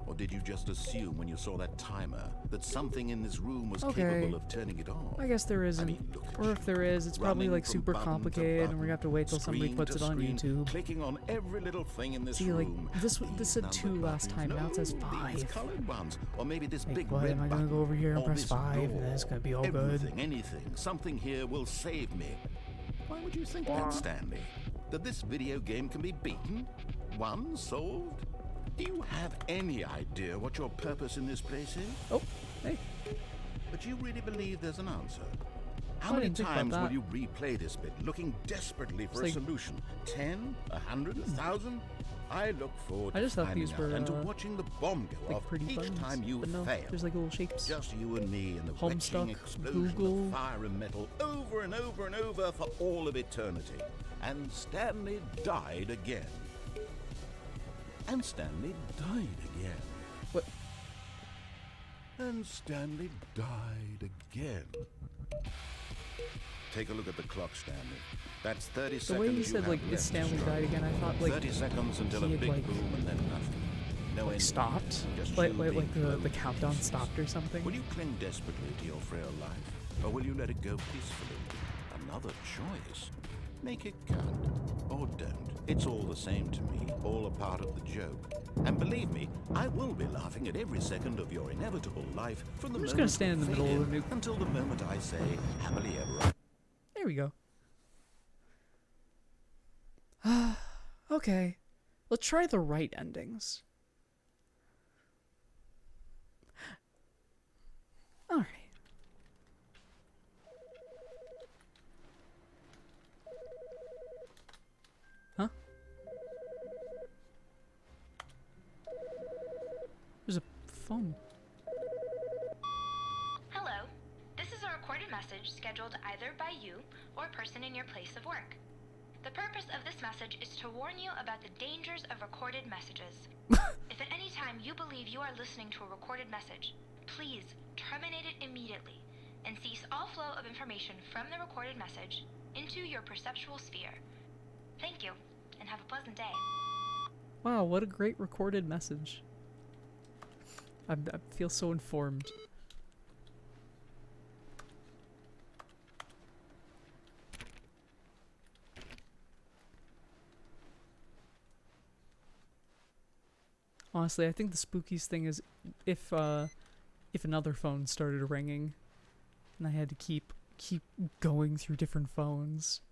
Or did you just assume when you saw that timer that something in this room was Okay. capable of turning it off? I guess there isn't. mean, look at Or if there is, it's probably Running like from super button to complicated and we're button, gonna have to wait till somebody screen puts to it on screen, YouTube. Clicking on every little thing in this See, like, room. this said These 2 numbered last buttons. time, now it says No, 5. These colored ones, or maybe this Like, big what, red am I gonna button, go over here and or press this 5 and door. then it's gonna be all good? Everything, anything, something here will save me. Why would you think that, Stanley? That this video game can be beaten? Won? Solved? Do you have any idea what your purpose in this place is? Oh, hey. But you really believe there's an answer? How I many didn't think about times will that. you replay this bit, looking desperately for It's a like- solution? 10? 100? 1,000? I look forward I just to thought these finding out were, and to watching the bomb go like off pretty each buttons. time you But no, fail. there's like little shapes. Just you and me and the Homestuck, retching explosion Google. of fire and metal over and over and over for all of eternity. And Stanley died again. And Stanley died again. What? And Stanley died again. Take a look at the clock, Stanley. That's 30 The seconds. way you you said have like left if to Stanley struggle. died again, I thought like 30 seconds until a he had, big like, boom and then nothing. No ending. stopped. Just Like you like, being like the blown countdown to pieces. stopped or something. Will you cling desperately to your frail life, or will you let it go peacefully? Another choice. Make it count, or don't. It's all the same to me, all a part of the joke. And believe me, I will be laughing at every second of your inevitable life from the I'm just moment gonna stand in the you middle fade of the nuke. until the moment I say happily ever. There we go. Okay. Let's try the right endings. Alright. Huh? There's a phone. Hello. This is a recorded message scheduled either by you or a person in your place of work. The purpose of this message is to warn you about the dangers of recorded messages. If at any time you believe you are listening to a recorded message, please terminate it immediately and cease all flow of information from the recorded message into your perceptual sphere. Thank you, and have a pleasant day. Wow, what a great recorded message. I feel so informed. Honestly, I think the spookiest thing is if another phone started ringing and I had to keep going through different phones.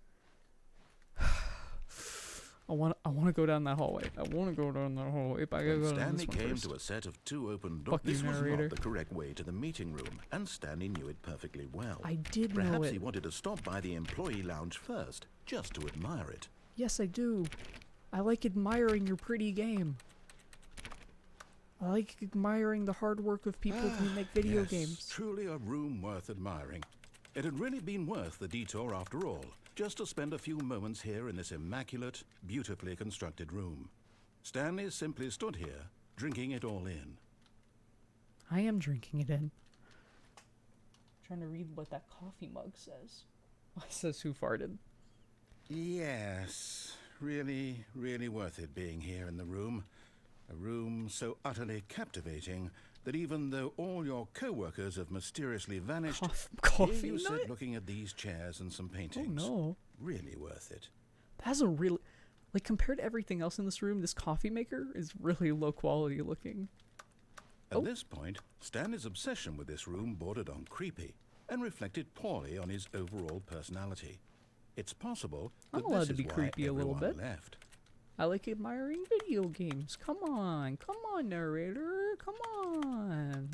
I want to go down that hallway. I want to go down that hallway, but I gotta When go down this Stanley one came first. to a set of 2 open doors. Fuck you, This was narrator. not the correct way to the meeting room, and Stanley knew it perfectly well. I did know Perhaps it. he wanted to stop by the employee lounge first, just to admire it. Yes, I do. I like admiring your pretty game. I like admiring the hard work of people who make video Yes, games. Truly a room worth admiring. It had really been worth the detour after all, just to spend a few moments here in this immaculate, beautifully constructed room. Stanley simply stood here, drinking it all in. I am drinking it in. Trying to read what that coffee mug says. It says who farted. Yes, really, really worth it being here in the room. A room so utterly captivating that even though all your co-workers have mysteriously vanished, Coffee here you nut? sit looking at these chairs and some paintings. Oh no. Really worth it. That's a really... Like, compared to everything else in this room, this coffee maker is really low quality looking. At Oh. this point, Stanley's obsession with this room bordered on creepy and reflected poorly on his overall personality. It's possible I'm that allowed this to is be why creepy a little everyone bit. left. I like admiring video games. Come on, narrator. Come on.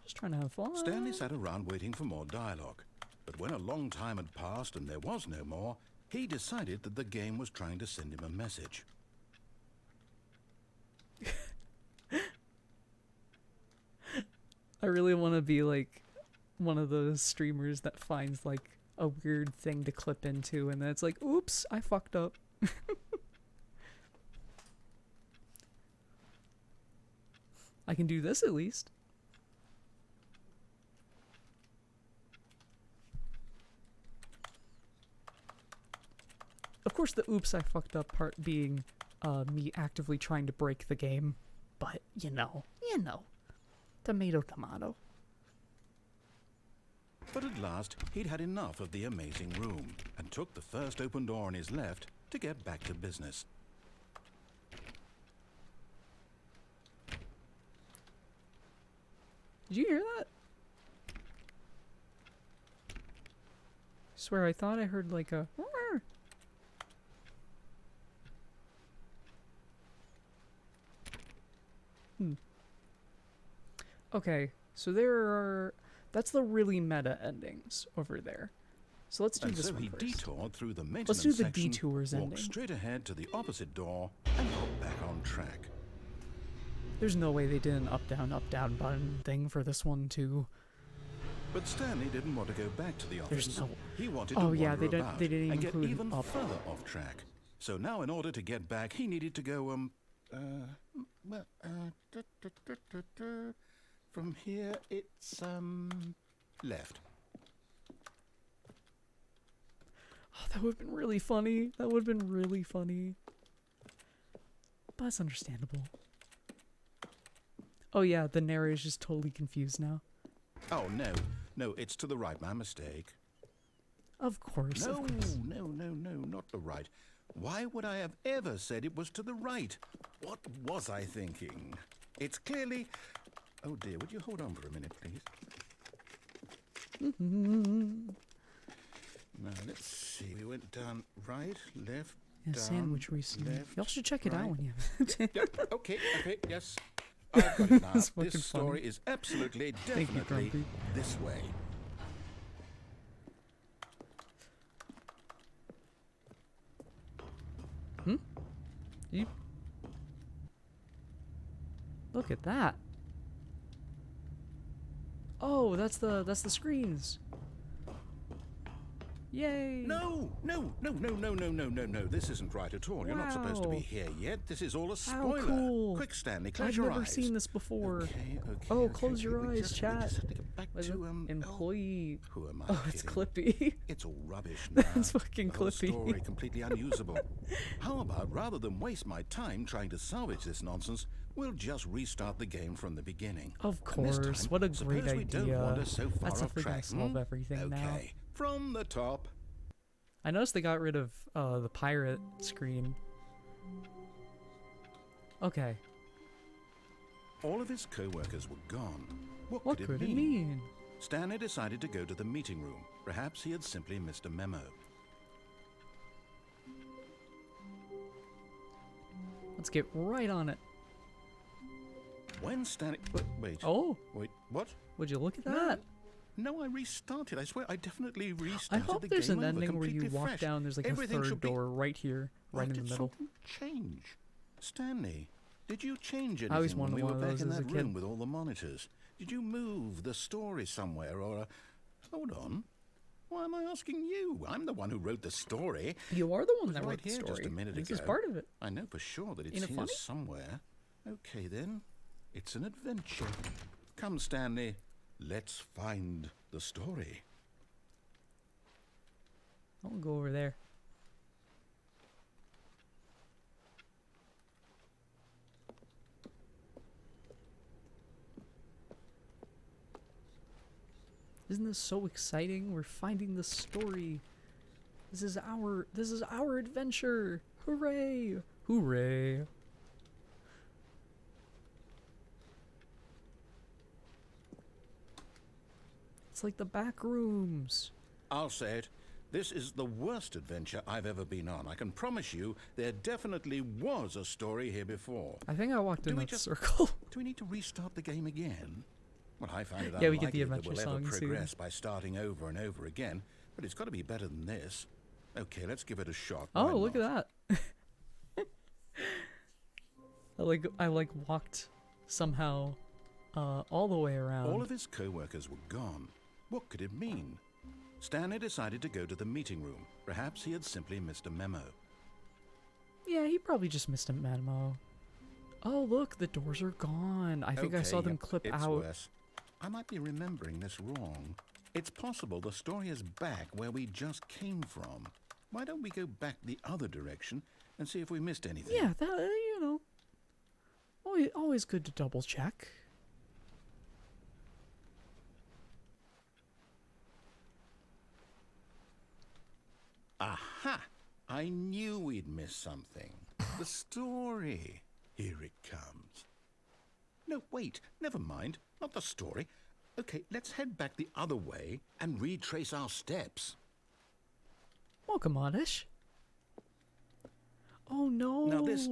Just trying to have fun. Stanley sat around waiting for more dialogue. But when a long time had passed and there was no more, he decided that the game was trying to send him a message. I really want to be like one of those streamers that finds like a weird thing to clip into and then it's like, oops, I fucked up. I can do this at least. Of course, the oops I fucked up part being me actively trying to break the game. But, you know. Tomato, tomato. But at last, he'd had enough of the amazing room and took the first open door on his left to get back to business. Did you hear that? I swear, I thought I heard like a... Okay, so there are... That's the really meta endings over there. So let's do And this so one he first. detoured through the maintenance Let's do the section, detours walked ending. straight ahead to the opposite door, and got back on track. There's no way they did an up, down button thing for this one, too. But Stanley didn't want to go back to the office. There's no... He wanted Oh, to yeah, wander they about didn't and get include even up. further off track. So now, in order to get back, he needed to go, from here, it's, left. That would have been really funny. That would have been really funny. But it's understandable. Oh yeah, the narrator's just totally confused now. Oh, no. No, it's to the right. My mistake. Of course, No, of course. no, not the right. Why would I have ever said it was to the right? What was I thinking? It's clearly... Oh dear, would you hold on for a minute, please? Now, let's see. We went down right, left, Yeah, down, sandwich recently. left, Y'all should check it out right. when you have it. Yep, okay, yes. I've got it now. That's fucking This story funny. is absolutely, Thank you, definitely Grumpy. this way. You... Look at that. Oh, that's the screens. Yay! No. This isn't right at all. You're not supposed to be Wow. here yet. This is all a How spoiler. cool. Quick, Stanley, close I've your never eyes. seen this before. Okay. Oh, close your We eyes, just chat. have to get back What is it? to, Employee. who am I Oh, it's kidding? Clippy. It's all rubbish now. That's fucking the whole Clippy. story completely unusable. How about, rather than waste my time trying to salvage this nonsense, we'll just restart the game from the beginning. Of And this course. time, What a suppose great we don't idea. wander so far That's off definitely gonna track. solve everything now. Okay, from the top. I noticed they got rid of the pirate screen. Okay. All of his co-workers were gone. What could it mean? Stanley decided to go to the meeting room. Perhaps he had simply missed a memo. Let's get right on it. When Stanley... Wait. Oh, Wait, what? would you look at No. that? No, I restarted. I swear, I definitely I restarted hope the there's game an over, ending where you completely walk fresh. down. There's like Everything a third should be- door right here, right in the Did middle. something change? Stanley, did you change anything I always when wanted we one were of back those in as a that kid. room with all the monitors? Did you move the story somewhere or... Hold on. Why am I asking you? I'm the one who wrote the story. You are the one was that right wrote the here story. just a minute This ago. is part of it. I know for sure that it's Ain't it here funny? somewhere. Okay, then. It's an adventure. Come, Stanley. Let's find the story. I'll go over there. Isn't this so exciting? We're finding the story. This is our adventure. Hooray! Hooray! It's like the back rooms. I'll say it. This is the worst adventure I've ever been on. I can promise you there definitely was a story here before. I think I walked in we that just- circle. Do we need to restart the game again? Well, I find it Yeah, we get the unlikely that adventure we'll ever song soon. progress by starting over and over again, but it's got to be better than this. Okay, let's give it a shot. Oh, Why look not? at that. I like walked somehow all the way around. All of his co-workers were gone. What could it mean? Stanley decided to go to the meeting room. Perhaps he had simply missed a memo. Yeah, he probably just missed a memo. Oh, look, the doors are gone. I think I Okay, saw them yep, clip it's out. worse. I might be remembering this wrong. It's possible the story is back where we just came from. Why don't we go back the other direction and see if we missed anything? Yeah, that you know. Always good to double check. Aha! I knew we'd missed something. The story. Here it comes. No, wait. Never mind. Not the story. Okay, let's head back the other way and retrace our steps. Welcome, Oddish. Oh no! Now this...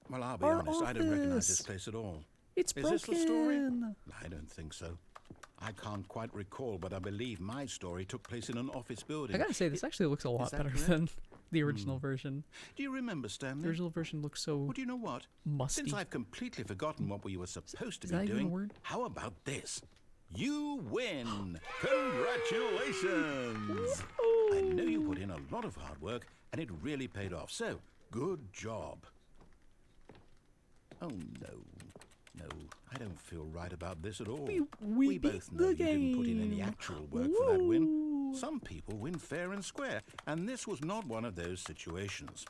Well, I'll be Our honest, I don't recognize this office. place at all. It's Is broken. this the story? I don't think so. I can't quite recall, but I believe my story took place in an office building. I gotta say, this actually looks a lot that better correct? than the original version. Do you remember, The Stanley? original version looks so Well, do you know what? musty. Since I've completely forgotten what we were supposed to is be that even a doing, word? how about this? You win! Congratulations! I know you put in a lot of hard work, and it really paid off. So, good job. Oh, no. No, I don't feel right about this at all. We both know beat the you didn't put in any game. actual work for that win. Some people win fair and square, and this was not one of those situations.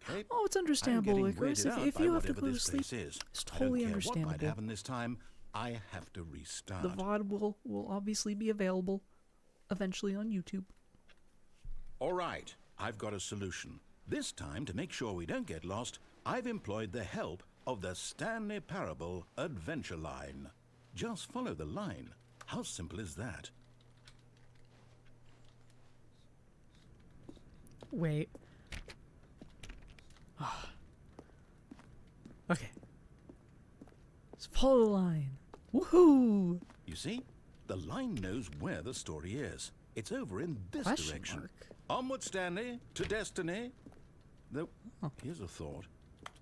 Okay? Oh, it's I'm understandable, getting Icarus. weirded out If by you have to whatever go to this sleep, place is. it's I don't totally care what understandable. might happen this time. I have to restart. The VOD will obviously be available eventually on YouTube. All right, I've got a solution. This time, to make sure we don't get lost, I've employed the help of the Stanley Parable Adventure Line. Just follow the line. How simple is that? Wait. Okay. Just follow the line. Woohoo! You see, the line knows where the story is. It's over in this Question direction. mark. Onward, Stanley, to destiny. Though, here's a thought.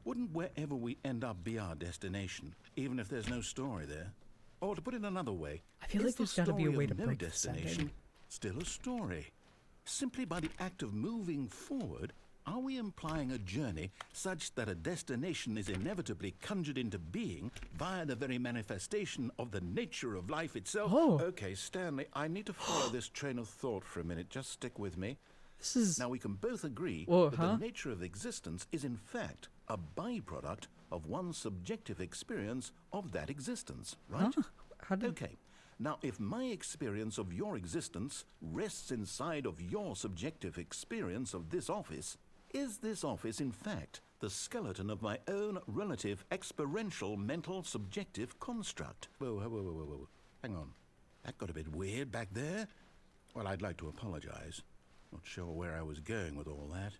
Wouldn't wherever we end up be our destination, even if there's no story there? Or to put it another way, I feel is like the there's gotta be a story way of to no break this destination ending. still a story? Simply by the act of moving forward, are we implying a journey such that a destination is inevitably conjured into being via the very manifestation of the nature of life itself? Oh. Okay, Stanley, I need to follow this train of thought for a minute. Just stick with me. This is... Now, we can both agree Whoa, that huh? the nature of existence is in fact a byproduct of one's subjective experience of that existence, right? Huh? How did... Okay. Now, if my experience of your existence rests inside of your subjective experience of this office, is this office, in fact, the skeleton of my own relative experiential mental subjective construct? Whoa, whoa, whoa, whoa, whoa, whoa. Hang on. That got a bit weird back there. Well, I'd like to apologize. Not sure where I was going with all that.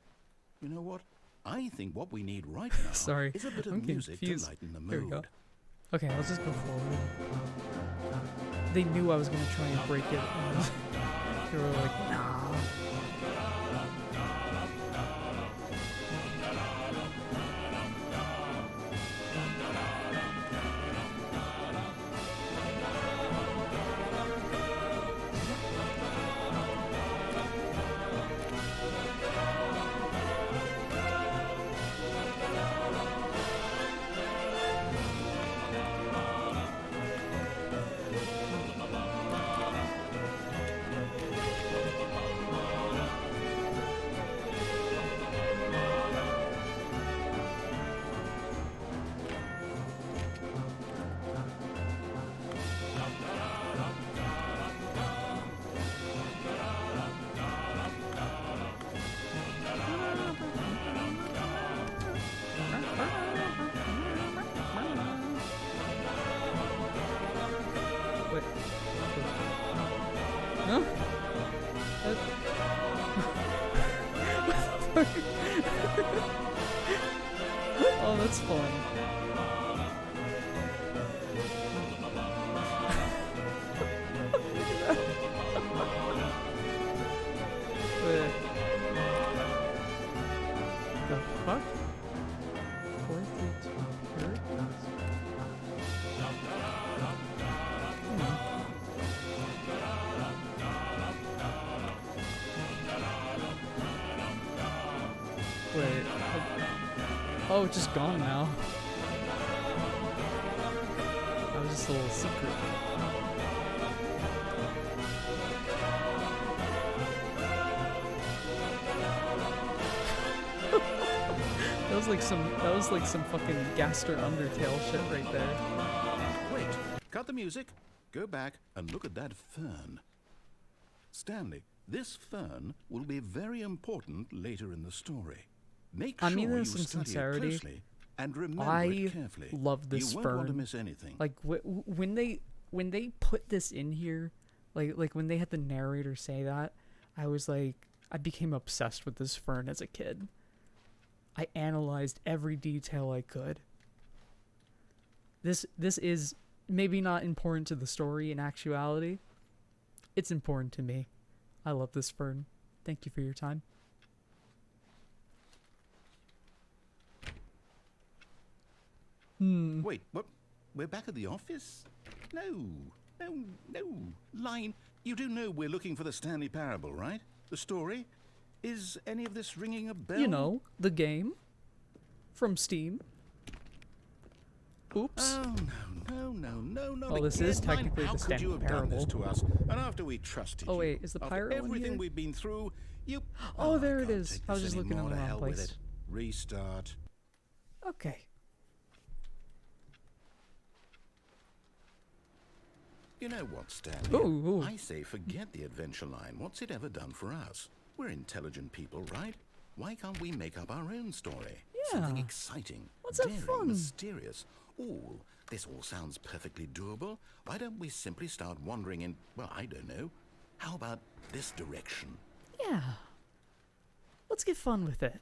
You know what? I think what we need right now Sorry, is a bit of I'm music confused. to lighten the Here we go. mood. Okay, let's just go forward. They knew I was gonna try and break it. And they were like, nah. Wait. Huh? Oh, that's fun. Wait. The fuck? 4, 3, 2, here? Wait. Oh, it's just gone now. That was just a little secret. That was like some fucking Gaster Undertale shit right there. Wait, cut the music. Go back and look at that fern. Stanley, this fern will be very important later in the story. Make I sure mean you this in study sincerity. it closely and remember I it carefully. love this You won't want to fern. miss anything. Like when they put this in here, like when they had the narrator say that, I was like, I became obsessed with this fern as a kid. I analyzed every detail I could. This is maybe not important to the story in actuality. It's important to me. I love this fern. Thank you for your time. Wait, what? We're back at the office? No. Line, you do know we're looking for the Stanley Parable, right? The story? Is any of this ringing a bell? You know, the game from Steam. Oops. Oh, no, not Well, this again. is technically How the could you Stanley have done this Parable. to us? And after we trusted Oh, you, wait, is the after pirate one everything here? we've been through, you... Oh, I there it can't is. take I was this just looking in anymore. the To wrong hell with place. it. Restart. Okay. You know what, Stanley? Ooh. I say forget the adventure line. What's it ever done for us? We're intelligent people, right? Why can't we make up our own story? Something Yeah. exciting, Let's have daring, fun. mysterious. Ooh, this all sounds perfectly doable. Why don't we simply start wandering in, well, I don't know. How about this direction? Yeah. Let's get fun with it.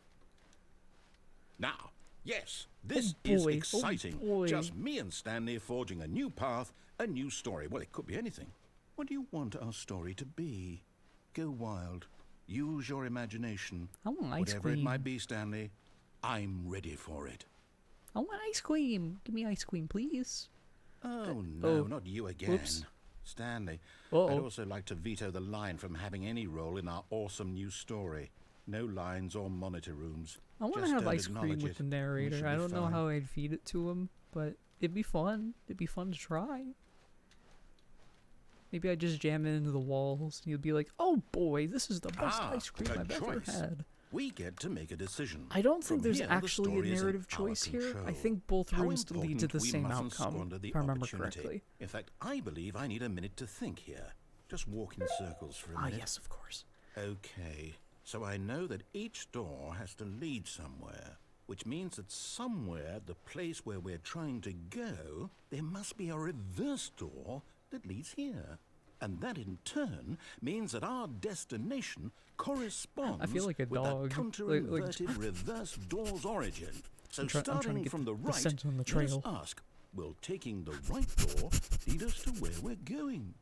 Now, yes, this Oh is boy, oh exciting. boy. Just me and Stanley forging a new path, a new story. Well, it could be anything. What do you want our story to be? Go wild. Use your imagination. I want ice Whatever it cream. might be, Stanley, I'm ready for it. I want ice cream. Give me ice cream, please. Oh, no, oh. not you again. Whoops. Stanley, Uh-oh. I'd also like to veto the line from having any role in our awesome new story. No lines or monitor rooms. I want to Just have don't ice cream acknowledge with it. the We narrator. should I be don't know fine. how I'd feed it to him, but it'd be fun. It'd be fun to try. Maybe I'd just jam it into the walls and he'd be like, oh boy, this is the best ice cream a I've ever choice. had. We get to make a decision. I don't think From there's here, the actually a story is in narrative our choice here. I control. think both How rooms lead to important the we same mustn't outcome, squander the if I remember opportunity. correctly. In fact, I believe I need a minute to think here. Just walk in circles for a Ah, minute. yes, of course. Okay, so I know that each door has to lead somewhere, which means that somewhere, the place where we're trying to go, there must be a reverse door that leads here. And that in turn means that our destination corresponds I feel like a with dog, that counter-inverted like- reverse door's origin. So I'm trying starting to from get the the right, scent on the let us trail. ask, will taking the right door lead us to where we're going?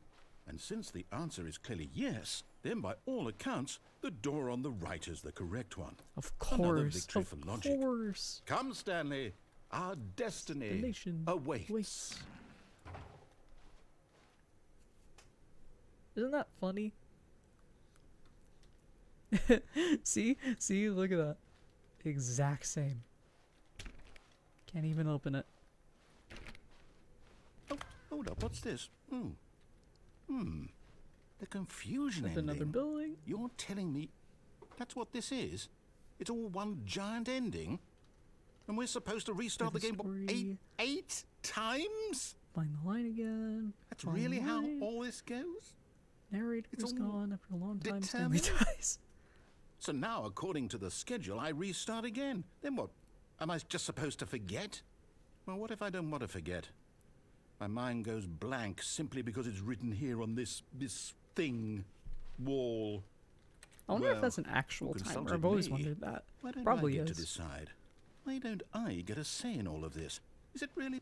And since the answer is clearly yes, then by all accounts, the door on the right is the correct one. Of Another course. victory Of for logic. course. Come, Stanley. Our destiny Destination awaits. waits. Isn't that funny? See? See? Look at that. Exact same. Can't even open it. Oh, hold up. What's this? The confusion With ending. another building. You're telling me that's what this is? It's all one giant ending? And we're supposed to restart the game what, Story. eight times? Find the line again. That's Find really the how line. all this goes? Narrator it's is all gone after a long time. Stanley determined? dies. So now, according to the schedule, I restart again. Then what? Am I just supposed to forget? Well, what if I don't want to forget? My mind goes blank simply because it's written here on this thing, wall. I wonder if Well, that's an actual who timer. consulted I've always me? wondered that. Why don't Probably I get is. to decide? Why don't I get a say in all of this? Is it really?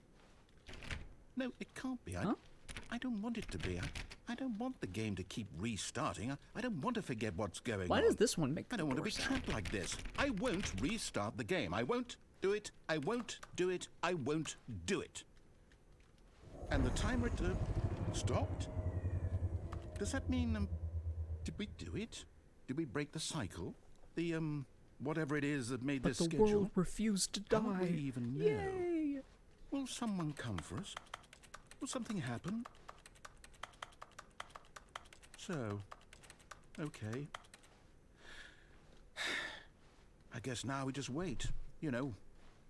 No, it can't be. Huh? I don't want it to be. I don't want the game to keep restarting. I don't want to forget what's going Why on. does this one make I the don't want to door be sound? trapped like this. I won't restart the game. I won't do it. I won't do it. I won't do it. And the timer stopped? Does that mean, did we do it? Did we break the cycle? The, whatever it is that made But this the schedule? world refused to How would we die. even know? Yay! Will someone come for us? Will something happen? So, okay. I guess now we just wait. You know,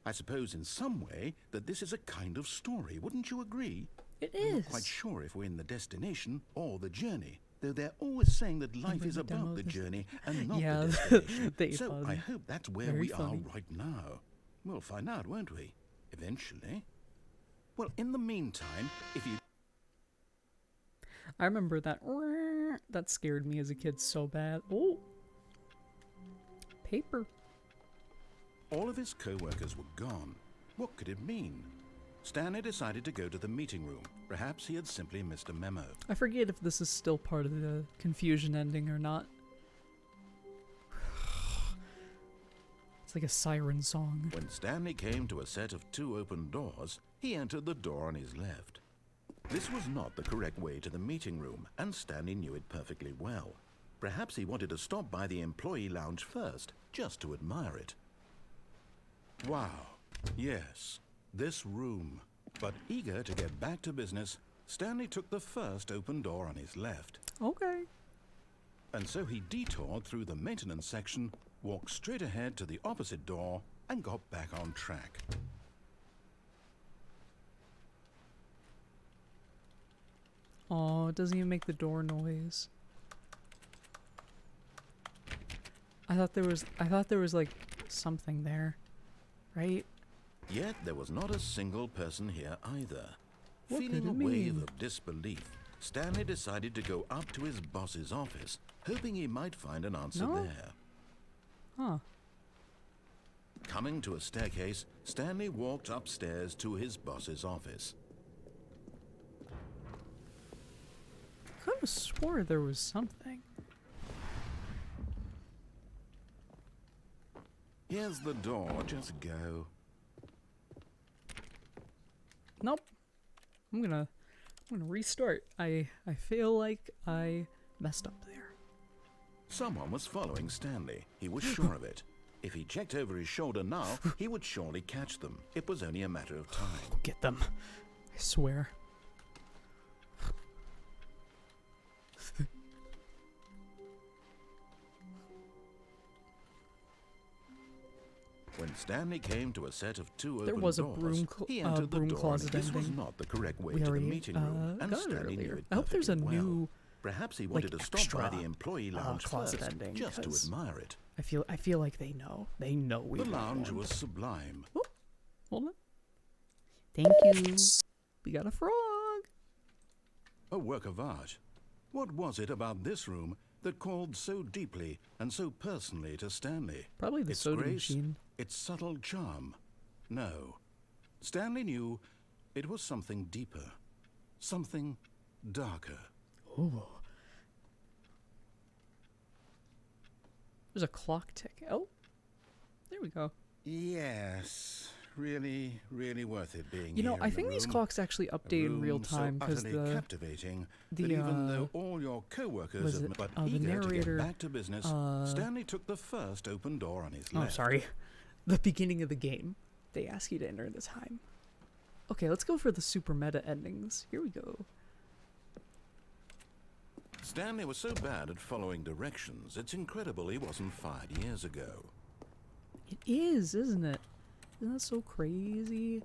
I suppose in some way that this is a kind of story. Wouldn't you agree? It I'm not is. quite sure if we're in the destination or the journey. Though they're always saying that life is to about download the this. journey and not Yeah, the destination. they So fun. I hope that's where Very we funny. are right now. We'll find out, won't we? Eventually. Well, in the meantime, if you... I remember that. That scared me as a kid so bad. Oh! Paper. All of his co-workers were gone. What could it mean? Stanley decided to go to the meeting room. Perhaps he had simply missed a memo. I forget if this is still part of the confusion ending or not. It's like a siren song. When Stanley came to a set of 2 open doors, he entered the door on his left. This was not the correct way to the meeting room, and Stanley knew it perfectly well. Perhaps he wanted to stop by the employee lounge first, just to admire it. Wow. Yes, this room. But eager to get back to business, Stanley took the first open door on his left. Okay. And so he detoured through the maintenance section, walked straight ahead to the opposite door, and got back on track. Oh, it doesn't even make the door noise. I thought there was like something there, right? Yet there was not a single person here either. What Feeling could a it wave mean? of disbelief, Stanley decided to go up to his boss's office, hoping he might find an answer No? there. Huh. Coming to a staircase, Stanley walked upstairs to his boss's office. Could have swore there was something. Here's the door, just go. Nope. I'm gonna restart. I feel like I messed up there. Someone was following Stanley. He was sure of it. If he checked over his shoulder now, he would surely catch them. It was only a matter of time. Get them. I swear. When Stanley came to a set of two There open was a doors, he entered the broom door. closet This was ending. not the correct way We to the already, meeting room, and got it Stanley knew earlier. it I hope there's a perfectly well. new, Perhaps he wanted to stop by extra, the employee lounge closet first, ending, just to 'cause admire it. I feel like they know. They know we The want lounge one. was sublime. Oh, hold on. Thank you. We got a frog. A work of art. What was it about this room that called so deeply and so personally to Stanley? Probably the Its soda grace, machine. its subtle charm. No. Stanley knew it was something deeper, something darker. Oh. There's a clock tick. Oh. There we go. Yes, really, really worth it being You know, here I in the think these room. clocks actually A update in real room time so because utterly the captivating the, that even uh, though all your co-workers was have it, but the eager to narrator, get back to business, Stanley took the first open door on his oh, left. sorry. The beginning of the game. They ask you to enter the time. Okay, let's go for the super meta endings. Here we go. Stanley was so bad at following directions, it's incredible he wasn't fired years ago. It is, isn't it? Isn't that so crazy?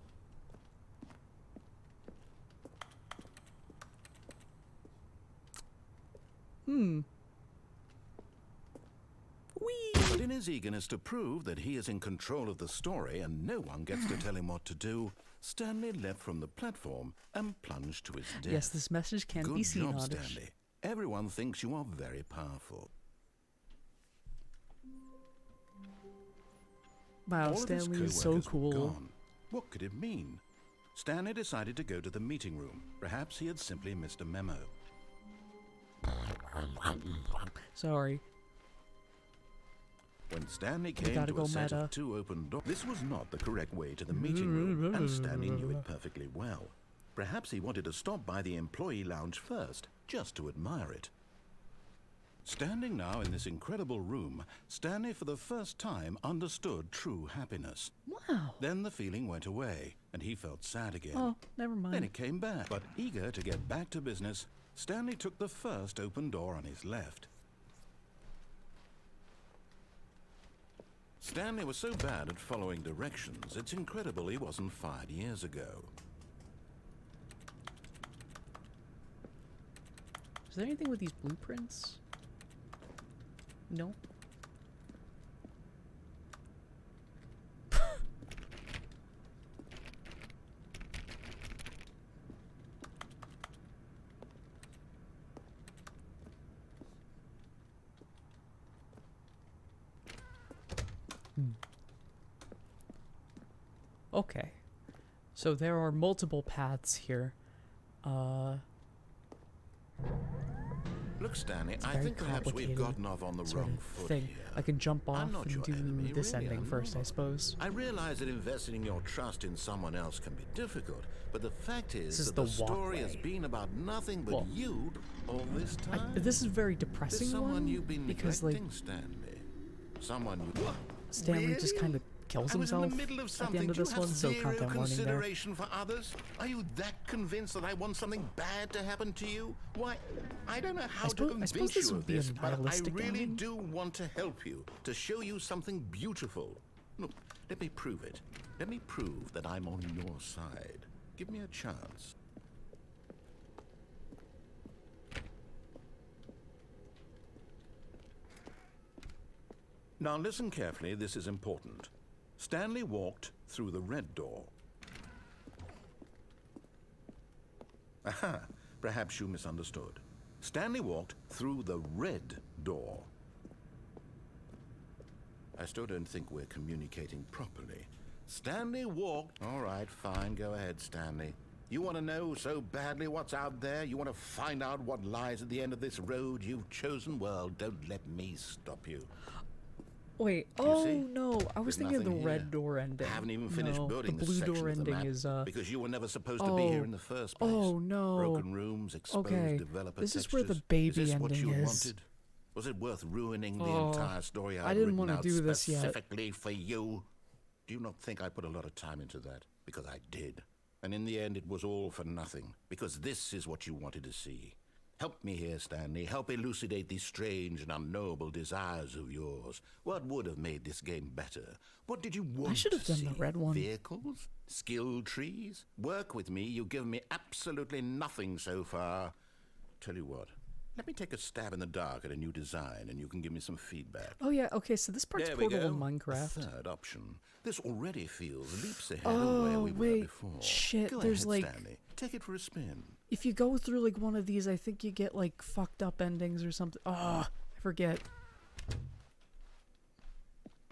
Whee! But in his eagerness to prove that he is in control of the story and no one gets to tell him what to do, Stanley leapt from the platform and plunged to his death. Yes, this message can Good be seen job, on Stanley. Everyone thinks you are very powerful. Wow, All of his Stanley is so co-workers were cool. gone. What could it mean? Stanley decided to go to the meeting room. Perhaps he had simply missed a memo. Sorry. When Stanley came gotta to go a set meta. of two open doors, this was not the correct way to the meeting room, and Stanley knew it perfectly well. Perhaps he wanted to stop by the employee lounge first, just to admire it. Standing now in this incredible room, Stanley for the first time understood true happiness. Wow. Then the feeling went away, and he felt sad again. Oh, never mind. Then it came back. But eager to get back to business, Stanley took the first open door on his left. Stanley was so bad at following directions, it's incredible he wasn't fired years ago. Is there anything with these blueprints? No. Okay. So there are multiple paths here. Look, Stanley, I very think perhaps we've complicated gotten off on the sort wrong of foot thing. here. I can jump off I'm not and your do enemy, this really, ending I'm first, I not. suppose. I realize that investing your trust in someone else can be difficult, but the fact is This is that the the story has walkway. been about nothing but Well, you all this time. This is a very There's depressing someone one you've been because like neglecting, Stanley. Someone you... Stanley just kind of kills I was in himself the middle of at something. the end of Do you this have one, so zero content warning there. consideration for others? Are you that convinced that I want something bad to happen to you? Why, I don't know how to suppose convince this you would of be a this, but I nihilistic really ending. do want to help you, to show you something beautiful. Look, let me prove it. Let me prove that I'm on your side. Give me a chance. Now listen carefully, this is important. Stanley walked through the red door. Aha, perhaps you misunderstood. Stanley walked through the red door. I still don't think we're communicating properly. Stanley walked... All right, fine, go ahead, Stanley. You want to know so badly what's out there? You want to find out what lies at the end of this road you've chosen? Well, don't let me stop you. Wait, You oh see? no, I was There's thinking of the nothing red here. door ending. I haven't even finished No, building the this blue section door of the ending map is because you were never supposed to be here in the first place. Oh no. Broken rooms, exposed Okay, developer this is textures. where the baby is this what ending you is. wanted? Was it worth ruining the Oh, entire story I I'd didn't written wanna out do this yet. specifically for you? Do you not think I put a lot of time into that? Because I did. And in the end, it was all for nothing. Because this is what you wanted to see. Help me here, Stanley. Help elucidate these strange and unknowable desires of yours. What would have made this game better? What did you want should have to done the see? red one. Vehicles? Skill trees? Work with me. You've given me absolutely nothing so far. Tell you what. Let me take a stab in the dark at a new design, and you can give me some feedback. Oh yeah, okay, so this part's There we Portal go. in A Minecraft. third option. This already feels leaps ahead of where we were wait, before. shit, Go there's ahead, like... Stanley. Take it for a spin. If you go through like one of these, I think you get like fucked up endings or something. I forget.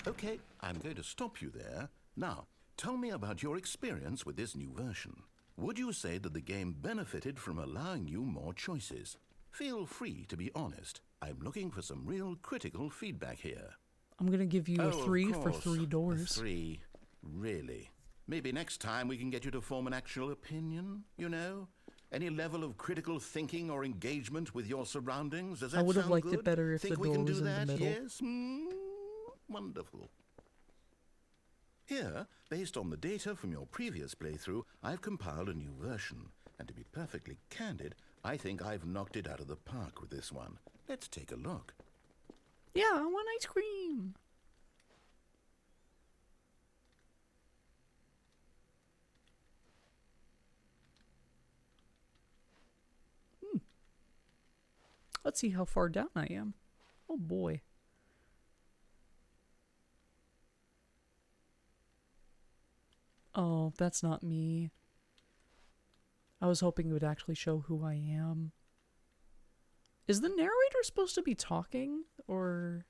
Okay, I'm going to stop you there. Now, tell me about your experience with this new version. Would you say that the game benefited from allowing you more choices? Feel free to be honest. I'm looking for some real critical feedback here. I'm gonna give you a of 3 for course, 3 a doors. 3, really? Maybe next time we can get you to form an actual opinion, you know? Any level of critical thinking or engagement with your surroundings? Does that I would have sound liked it good? better if Think the we door can was do in the that? middle. Yes? Wonderful. Here, based on the data from your previous playthrough, I've compiled a new version. And to be perfectly candid, I think I've knocked it out of the park with this one. Let's take a look. Yeah, I want ice cream. Let's see how far down I am. Oh boy. Oh, that's not me. I was hoping it would actually show who I am. Is the narrator supposed to be talking? Or...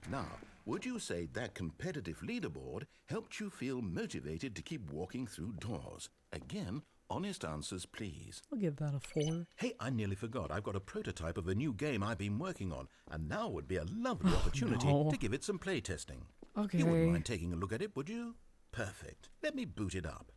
Now, would you say that competitive leaderboard helped you feel motivated to keep walking through doors? Again, honest answers, please. I'll give that a 4. Hey, I nearly forgot. I've got a prototype of a new game I've been working on, and now would be a lovely opportunity no. to give it some playtesting. Okay. You wouldn't mind taking a look at it, would you? Perfect. Let me boot it up.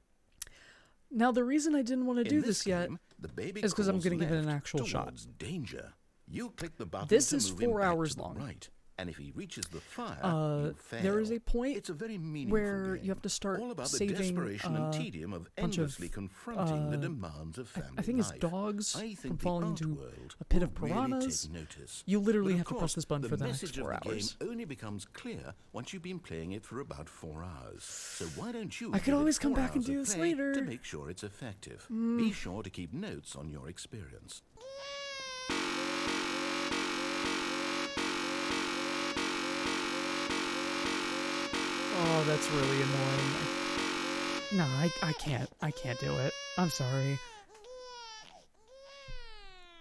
Now, the reason I didn't want to do In this yet game, the baby is 'cause I'm crawls gonna give it an left actual shot. towards danger. You click the button This to is move him 4 back hours to the long. right. And if he reaches the fire, you fail. there is a point it's a very meaningful where game, you have to start all about saving the desperation and tedium of bunch of, endlessly confronting the demands of family I think it's life. dogs I from think falling the into art world a pit will of piranhas. Really take notice. You literally But have of to press course, this button for the next message 4 of the hours. game only becomes clear once you've been playing it for about 4 hours. So why don't you I could give it always come 4 back and hours do of this play later. to make sure it's effective. Be sure to keep notes on your experience. Oh, that's really annoying. No, I can't do it. I'm sorry.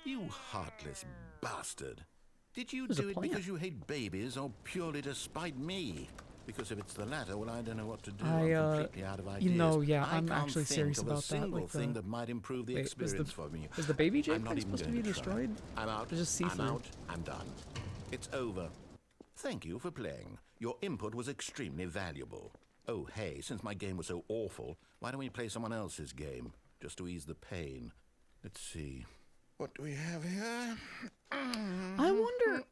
You heartless bastard. Did you There's a do it plant. because you hate babies or purely to spite me? Because if it's the latter, well, I don't know what to do. I, I'm completely out of ideas. you know, yeah, I I'm can't actually think serious of about a that, single like thing the- that might improve the Wait, is experience for me. is the baby Jake I'm not thing even supposed to going be try. destroyed? I'm out. Or just I'm see-through? out. I'm done. It's over. Thank you for playing. Your input was extremely valuable. Oh, hey, since my game was so awful, why don't we play someone else's game? Just to ease the pain. Let's see. What do we have here? I wonder,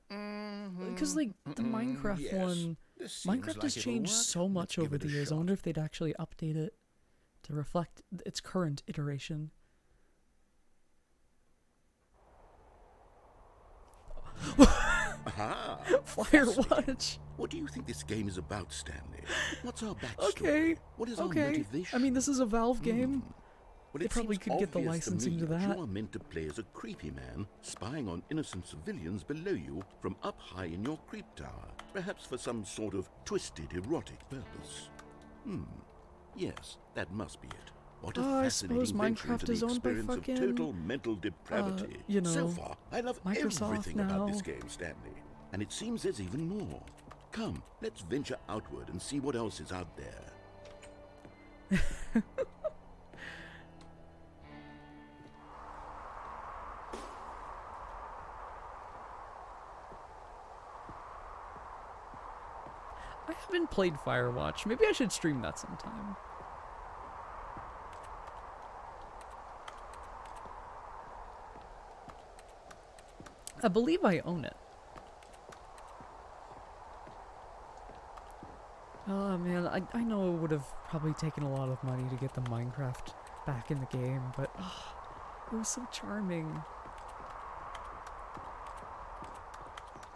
because like the Minecraft yes. one, This seems Minecraft like has it'll changed work. so much Let's over give it the a years. I shot. wonder if they'd actually update it to reflect its current iteration. Aha! Firewatch. What do you think this game is about, Stanley? What's our backstory? Okay. What is our Okay. motivation? I mean, this is a Valve game. Well, They it probably seems could get the obvious licensing to to me that. You are meant to play as a creepy man, spying on innocent civilians below you from up high in your creep tower, perhaps for some sort of twisted, erotic purpose. Yes, that must be it. What a Oh, I fascinating suppose venture Minecraft into the is owned by experience of fucking, total mental depravity. you So know, far, I love Microsoft everything about this now. game, Stanley. And it seems there's even more. Come, let's venture outward and see what else is out there. I haven't played Firewatch. Maybe I should stream that sometime. I believe I own it. Oh man, I know it would have probably taken a lot of money to get the Minecraft back in the game, but it was so charming.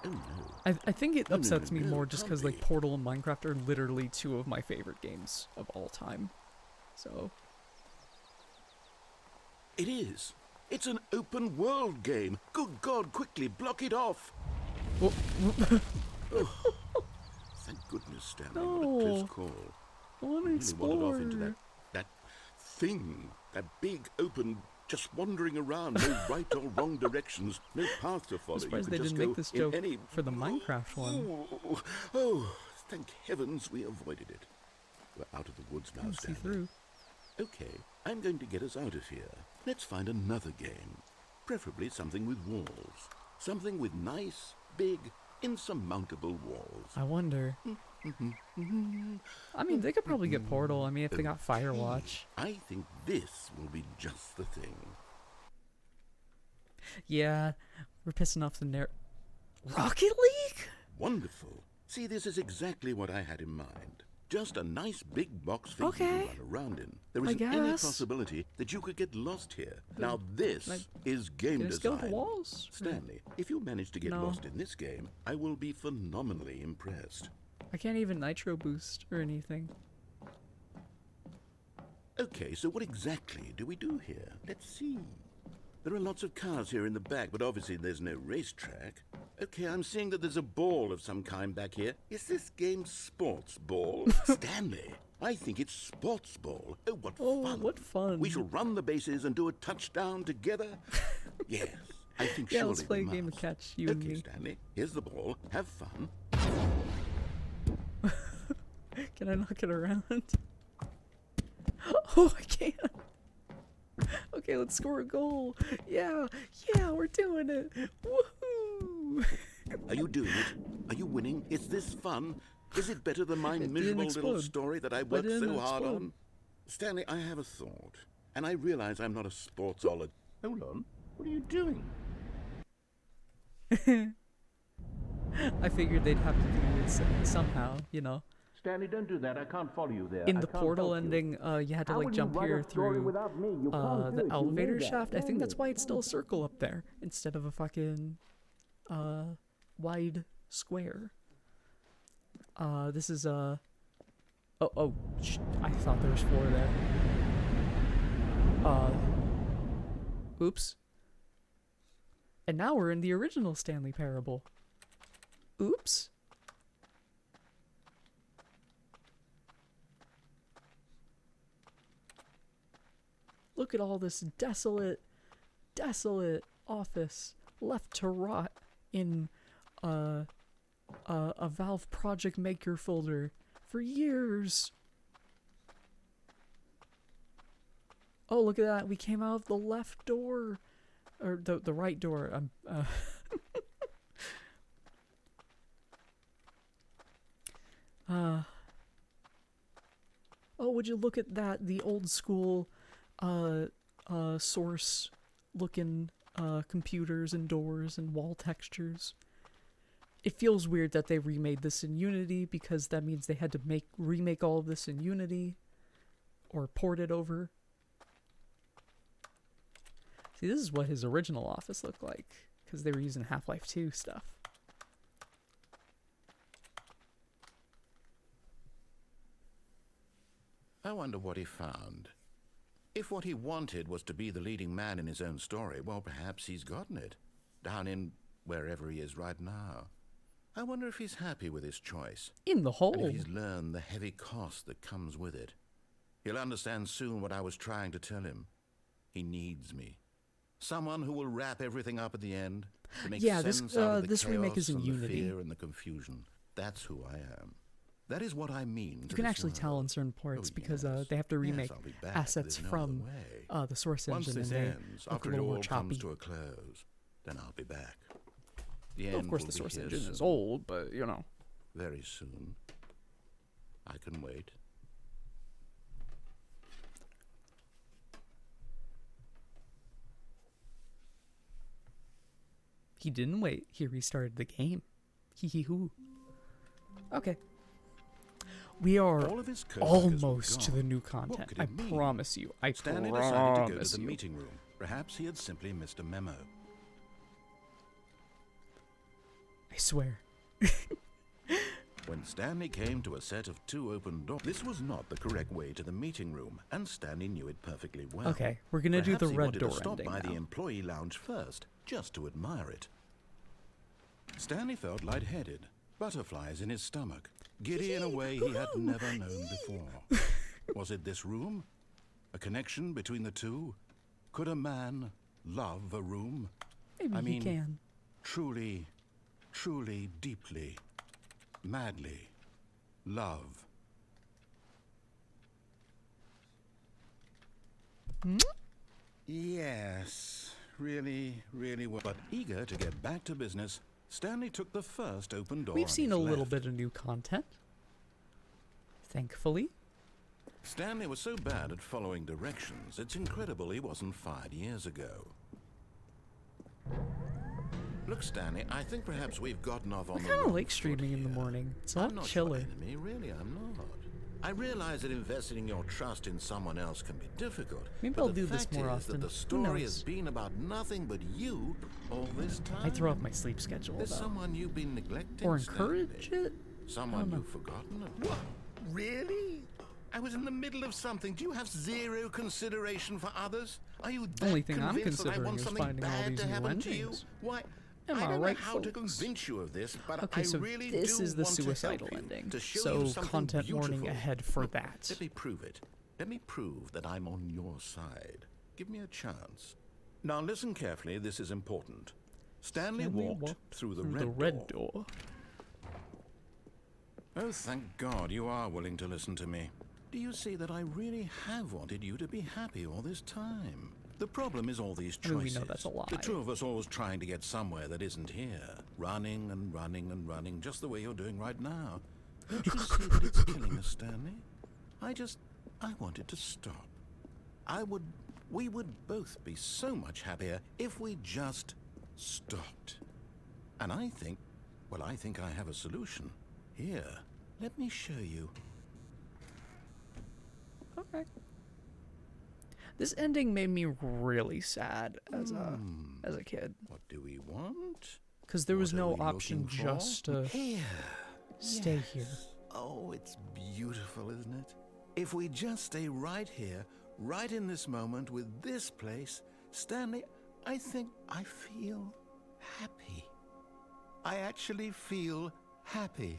Oh no. I think it No, no, upsets me no, more just can't because like be. Portal and Minecraft are literally two of my favorite games of all time. So It is. It's an open world game. Good God, quickly block it off. oh, Thank goodness, Stanley. What a close No. call. I want to Really explore. wandered off into that thing. That big open, just wandering around, no right or wrong directions, no path to follow. I'm surprised You they could just didn't make go this in joke any... for the Minecraft one. Oh, thank heavens we avoided it. We're out of the woods now, I can see Stanley. through. Okay, I'm going to get us out of here. Let's find another game. Preferably something with walls. Something with nice, big, insurmountable walls. I wonder. I mean, they could probably get Portal. I mean, if they got Firewatch. I think this will be just the thing. Yeah, we're pissing off the Rocket League? Wonderful. See, this is exactly what I had in mind. Just a nice big box for you Okay. to run around in. There I isn't any guess. possibility that you could get lost here. Now this Can is game Can I just go design. to walls? Stanley, if you manage to get No. lost in this game, I will be phenomenally impressed. I can't even nitro boost or anything. Okay, so what exactly do we do here? Let's see. There are lots of cars here in the back, but obviously there's no racetrack. Okay, I'm seeing that there's a ball of some kind back here. Is this game sports ball? Stanley, I think it's sports ball. Oh, what Oh, fun. what fun. We shall run the bases and do a touchdown together? Yes, I think Yeah, surely let's play we a game of must. catch, you and Okay, me. Stanley, here's the ball. Have fun. Can I knock it around? Oh, I can't. Okay, let's score a goal. Yeah, we're doing it. Woohoo! Are you doing it? Are you winning? Is this fun? Is it better than my It didn't miserable little explode. story that I Why worked didn't so it hard explode? on? Stanley, I have a thought. And I realize I'm not a sportsologist. Hold on. What are you doing? I figured they'd have to do it somehow, you know. Stanley, don't do that. I can't follow you there. In I the can't Portal help you. ending, you had to How like will you jump write here a story through without me? You can't do the it. You know elevator that, shaft. I think that's Stanley. why it's still a circle up there instead of a fucking wide square. This is I thought there was 4 there. Oops. And now we're in the original Stanley Parable. Oops. Look at all this desolate office left to rot in a Valve Project Maker folder for years. Oh, look at that. We came out of the left door. Or the right door. Oh, would you look at that? The old school, source looking, computers and doors and wall textures. It feels weird that they remade this in Unity because that means they had to remake all of this in Unity or port it over. See, this is what his original office looked like because they were using Half-Life 2 stuff. I wonder what he found. If what he wanted was to be the leading man in his own story, well, perhaps he's gotten it. Down in wherever he is right now. I wonder if he's happy with his choice. In the hole. And if he's learned the heavy cost that comes with it. He'll understand soon what I was trying to tell him. He needs me. Someone who will wrap everything up at the end. To make sense out of the this remake chaos is in and Unity. the fear and the confusion. That's who I am. That is what I mean. You can actually tell in certain ports because they have to remake I'll be back. assets There's no from other way. the source Once engine, this and they ends, look after a it little more all choppy. comes to a close, then I'll be back. The Well, of end course, will the be source here engine is soon. old, but you know. Very soon. I can wait. He didn't wait. He restarted the game. Hee hee hoo. Okay. We are All of his co-workers were almost to gone. the new What content. could I it mean? promise you. I Stanley decided to go to promise the you. meeting room. Perhaps he had simply missed a memo. I swear. When Stanley came to a set of 2 open doors, this was not the correct way to the meeting room, and Stanley knew it perfectly well. Okay, we're gonna do the Perhaps he red wanted door to stop ending by the now. employee lounge first, just to admire it. Stanley felt lightheaded, butterflies in his stomach, giddy in a way he had never known before. Was it this room? A connection between the two? Could a man love a room? Maybe I he mean, can. Truly, truly, deeply, madly, love. Yes, really, really well. But eager to get back to business, Stanley took the first open door. We've on seen his a little left. bit of new content. Thankfully. Stanley was so bad at following directions, it's incredible he wasn't fired years ago. Look, Stanley, I think perhaps we've gotten off on I the kind of wrong like foot streaming in the here. morning. It's a I'm lot not chiller. your enemy, really, I'm not. I realize that investing your trust in someone else can be difficult. Maybe but I'll the do this fact more is often. that the Who story has knows? been about nothing but you all this time. I throw off my sleep schedule, There's though. someone you've been neglecting, Or encourage Stanley. it? Someone know. you've forgotten. What? Really? I was in the middle of something. Do you have zero consideration for others? Are you that Only thing I'm convinced that I considering want is something finding all bad these to new happen to you? endings. Why? Am I I don't right, know how to folks? convince you of this, but Okay, I so really this do is the want to suicidal help you, ending. to show So you something content warning beautiful. ahead for Look, that. Let me prove it. Let me prove that I'm on your side. Give me a chance. Now listen carefully. This is important. Stanley walked through the red door. Oh, thank God you are willing to listen to me. Do you see that I really have wanted you to be happy all this time? The problem is all these I mean, choices. we know that's a lie. The two of us always trying to get somewhere that isn't here. Running and running and running, just the way you're doing right now. Don't you see that it's killing us, Stanley? I wanted to stop. We would both be so much happier if we just stopped. And I think I have a solution. Here, let me show you. Okay. This ending made me really sad as a kid. What do we want? Because there was What are no we option looking for? just to Here. stay here. Oh, it's beautiful, isn't it? If we just stay right here, right in this moment with this place, Stanley, I think I feel happy. I actually feel happy.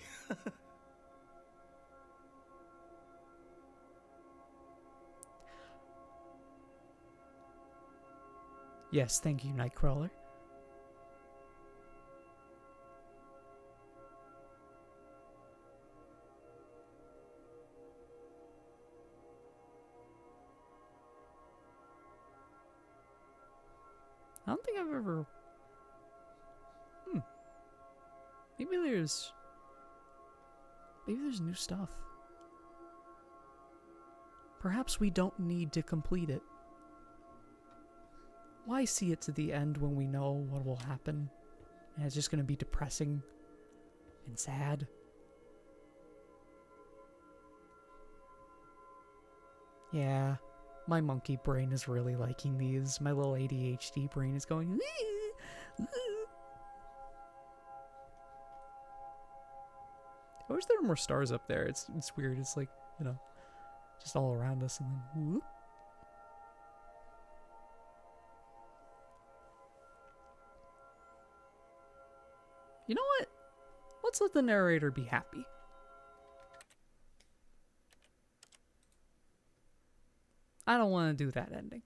Yes, thank you, Nightcrawler. I don't think I've ever... Maybe there's new stuff. Perhaps we don't need to complete it. Why see it to the end when we know what will happen? And it's just gonna be depressing and sad. Yeah, my monkey brain is really liking these. My little ADHD brain is going. I wish there were more stars up there. It's weird. It's like, you know, just all around us and then whoop. You know what? Let's let the narrator be happy. I don't want to do that ending.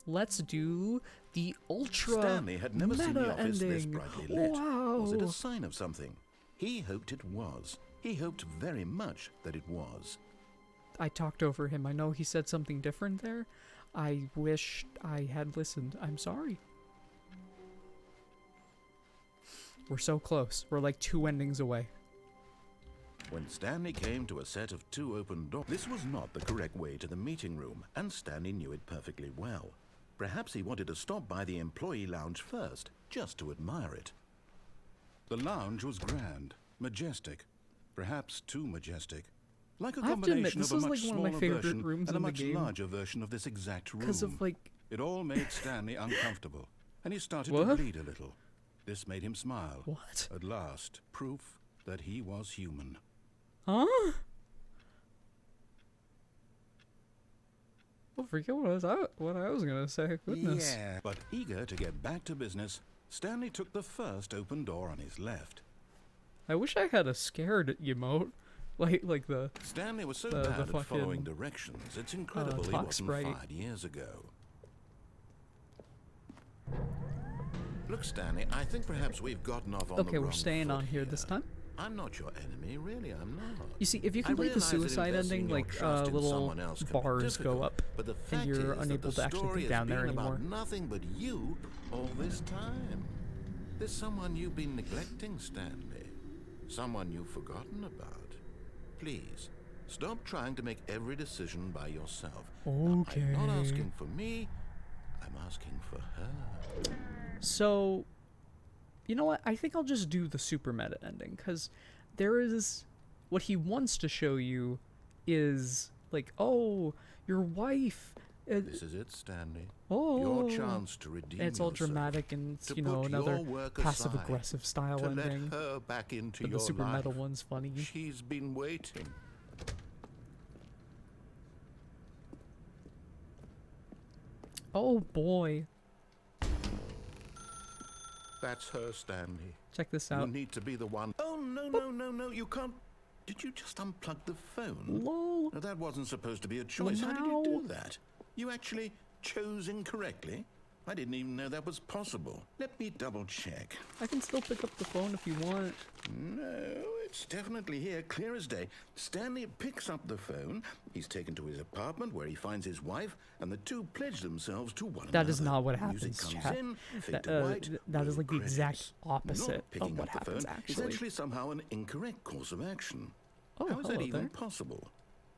Let's do the ultra Stanley had never seen the office this ending. brightly lit. Wow. Was it a sign of something? He hoped it was. He hoped very much that it was. I talked over him. I know he said something different there. I wish I had listened. I'm sorry. We're so close. We're like 2 endings away. When Stanley came to a set of 2 open doors, this was not the correct way to the meeting room, and Stanley knew it perfectly well. Perhaps he wanted to stop by the employee lounge first, just to admire it. The lounge was grand, majestic, perhaps too majestic. Like a I have to admit, combination this of a was much like one of my smaller favorite version rooms and a in the much game. larger version of this exact room. Because of like... It all made Stanley uncomfortable, and he started What? to bleed a little. This made him smile. What? At last, proof that he was human. Huh? I forget what I was gonna say. Goodness. Yeah, but eager to get back to business, Stanley took the first open door on his left. I wish I had a scared emote. Like the... Stanley was so The bad at fucking, following directions, it's incredible he talk wasn't sprite. 5 years ago. Look, Stanley, I think perhaps we've gotten off on the Okay, wrong we're staying foot on here this time. I'm not your enemy, really, I'm not. You see, if you I complete the realize that suicide investing ending, your like trust in little someone else can be bars go difficult, up, but the and fact you're is that unable the to actually story dig has down there been about anymore. nothing but you all this time. There's someone you've been neglecting, Stanley. Someone you've forgotten about. Please, stop trying to make every decision by yourself. Now, Okay. I'm not asking for me, I'm asking for her. So, you know what? I think I'll just do the super meta ending, because there is... What he wants to show you is, like, oh, your wife... This is it, Stanley. oh, Your chance to redeem and it's all yourself, dramatic, and it's, to you know, put another your work passive-aggressive style to let ending. her back into But your the super life. meta one's funny. She's been waiting. Oh, boy. That's her, Stanley. Check this You out. need to be the one. Oh, no, you can't. Did you just unplug the phone? Lol. Now, that wasn't supposed to be a choice. How did you Wow. do that? You actually chose incorrectly? I didn't even know that was possible. Let me double check. I can still pick up the phone if you want. No, it's definitely here, clear as day. Stanley picks up the phone. He's taken to his apartment where he finds his wife, and the two pledge themselves to one another. That is not what Music happens, comes chat. in, fade That, to white, that is roll like the exact credits. opposite Not of picking what up the happens, phone actually. is actually somehow an incorrect course of action. Oh, How is that hello even there. possible?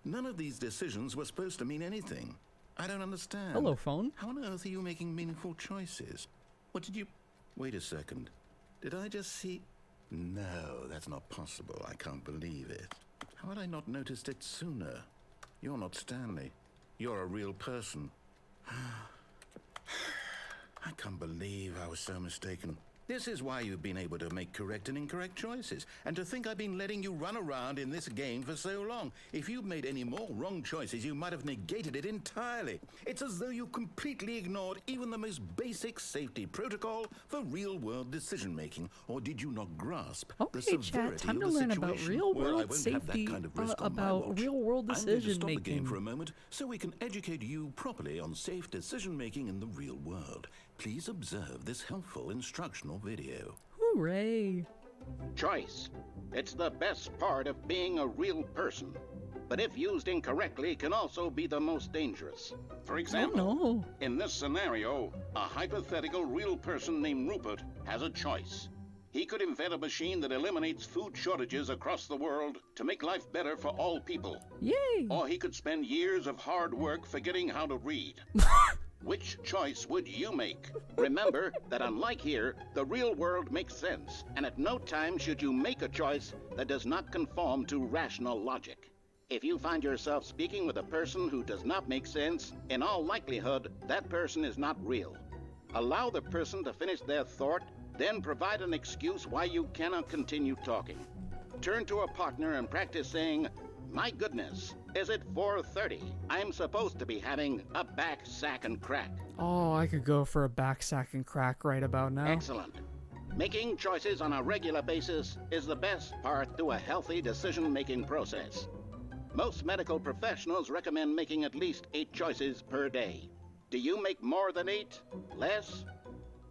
None of these decisions were supposed to mean anything. I don't understand. Hello, phone. How on earth are you making meaningful choices? What did you... Wait a second. Did I just see... No, that's not possible. I can't believe it. How had I not noticed it sooner? You're not Stanley. You're a real person. I can't believe I was so mistaken. This is why you've been able to make correct and incorrect choices. And to think I've been letting you run around in this game for so long. If you'd made any more wrong choices, you might have negated it entirely. It's as though you completely ignored even the most basic safety protocol for real-world decision-making. Or did you not grasp the Okay, chat, severity time of to the learn about situation? real-world Well, I won't have that safety, kind of risk on my about watch. real-world I'm going to stop the game decision-making. for a moment so we can educate you properly on safe decision-making in the real world. Please observe this helpful instructional video. Hooray. Choice. It's the best part of being a real person. But if used incorrectly, can also be the most dangerous. For example, Oh, no. in this scenario, a hypothetical real person named Rupert has a choice. He could invent a machine that eliminates food shortages across the world to make life better for all people. Yay! Or he could spend years of hard work forgetting how to read. Which choice would you make? Remember that unlike here, the real world makes sense, and at no time should you make a choice that does not conform to rational logic. If you find yourself speaking with a person who does not make sense, in all likelihood, that person is not real. Allow the person to finish their thought, then provide an excuse why you cannot continue talking. Turn to a partner and practice saying, "My goodness, is it 4:30? I'm supposed to be having a back sack and crack." Oh, I could go for a back sack and crack right about now. Excellent. Making choices on a regular basis is the best part to a healthy decision-making process. Most medical professionals recommend making at least 8 choices per day. Do you make more than 8? Less?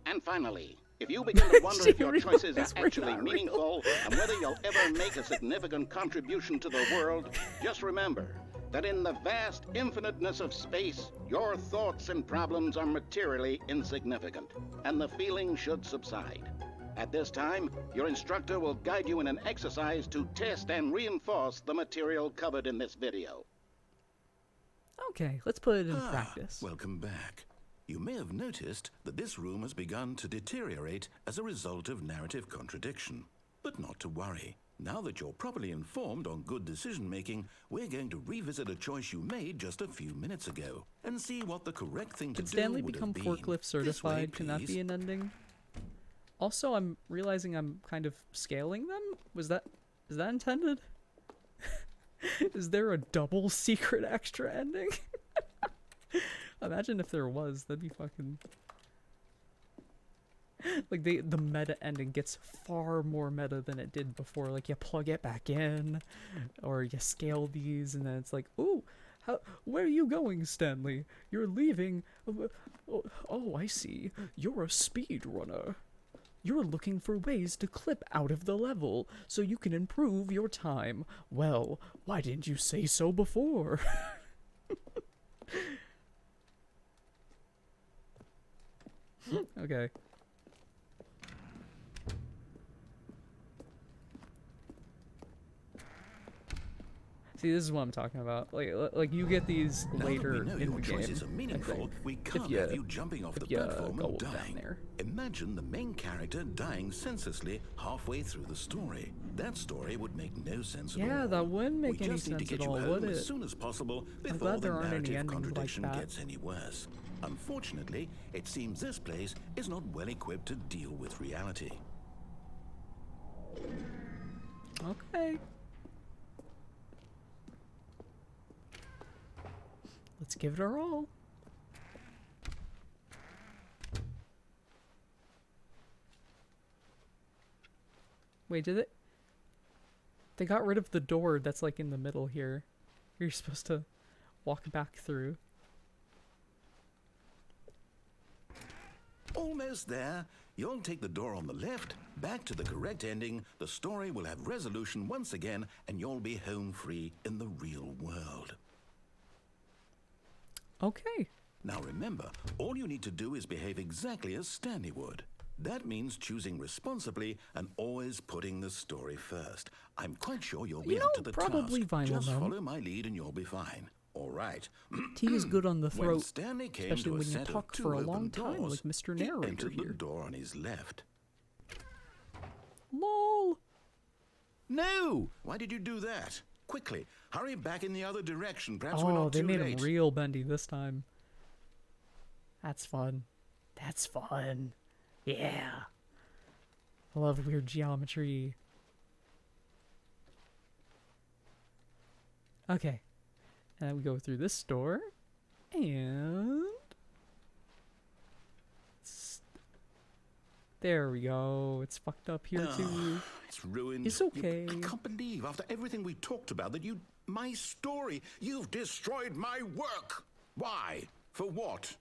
And finally, if you begin to wonder if your choices are actually meaningful and whether you'll ever make a significant contribution to the world, just remember that in the vast infiniteness of space, your thoughts and problems are materially insignificant, and the feeling should subside. At this time, your instructor will guide you in an exercise to test and reinforce the material covered in this video. Okay, let's put it in practice. Welcome back. You may have noticed that this room has begun to deteriorate as a result of narrative contradiction. But not to worry. Now that you're properly informed on good decision-making, we're going to revisit a choice you made just a few minutes ago and see what the correct thing to Did do Stanley would become have been. forklift This way, certified? Can that please. be an ending? Also, I'm realizing I'm kind of scaling them. Is that intended? Is there a double secret extra ending? Imagine if there was. That'd be fucking... Like, the meta ending gets far more meta than it did before. Like, you plug it back in, or you scale these, and then it's like, ooh, where are you going, Stanley? You're leaving... Oh, I see. You're a speedrunner. You're looking for ways to clip out of the level so you can improve your time. Well, why didn't you say so before? Okay. See, this is what I'm talking about. Like you get these later Now that we know in your the choices game. are meaningful, we can't have you jumping off the platform and dying. Imagine the main character dying senselessly halfway through the story. That story would make no sense at all. Yeah, that wouldn't make any We just need to sense get at you all, home would as it? soon as possible I'm before glad the there aren't any narrative endings like contradiction that. gets any worse. Unfortunately, it seems this place is not well equipped to deal with reality. Okay. Let's give it our all. Wait, did it? They got rid of the door that's like in the middle here. You're supposed to walk back through. Almost there. You'll take the door on the left, back to the correct ending, the story will have resolution once again, and you'll be home free in the real world. Okay. Now remember, all you need to do is behave exactly as Stanley would. That means choosing responsibly and always putting the story first. I'm quite sure you'll be up to the probably task. Vinyl Just Man. follow my lead and you'll be fine. All right. Tea is good on the When throat, Stanley came especially to a when you set of talk 2 for a open long time, doors, like Mr. he Narrator entered here. the door on his left. LOL. No! Why did you do that? Quickly, hurry back in the other direction. Perhaps we're Oh, not they too made late. him real bendy this time. That's fun. That's fun. Yeah. I love weird geometry. Okay. And we go through this door. And... There we go. It's fucked up here too. It's ruined. It's okay. I can't believe, after everything we talked about, that you... My story. You've destroyed my work. Why? For what?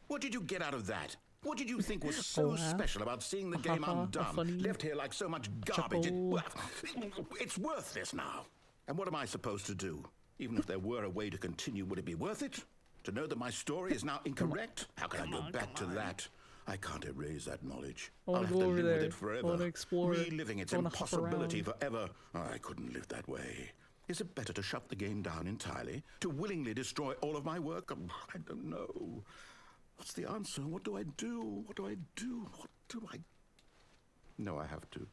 What did you get out of that? What did you think was so special about seeing the game undone? Left here like so much garbage. It's worthless now. And what am I supposed to do? Even if there were a way to continue, would it be worth it? To know that my story is now incorrect? How can I go back to that? I can't erase that knowledge. I wanna I'll have go to over live there. with it forever. I wanna explore it. Reliving its I wanna hop impossibility around. forever. I couldn't live that way. Is it better to shut the game down entirely? To willingly destroy all of my work? I don't know. What's the answer? What do I do? What do I do? What do I... No, I have to.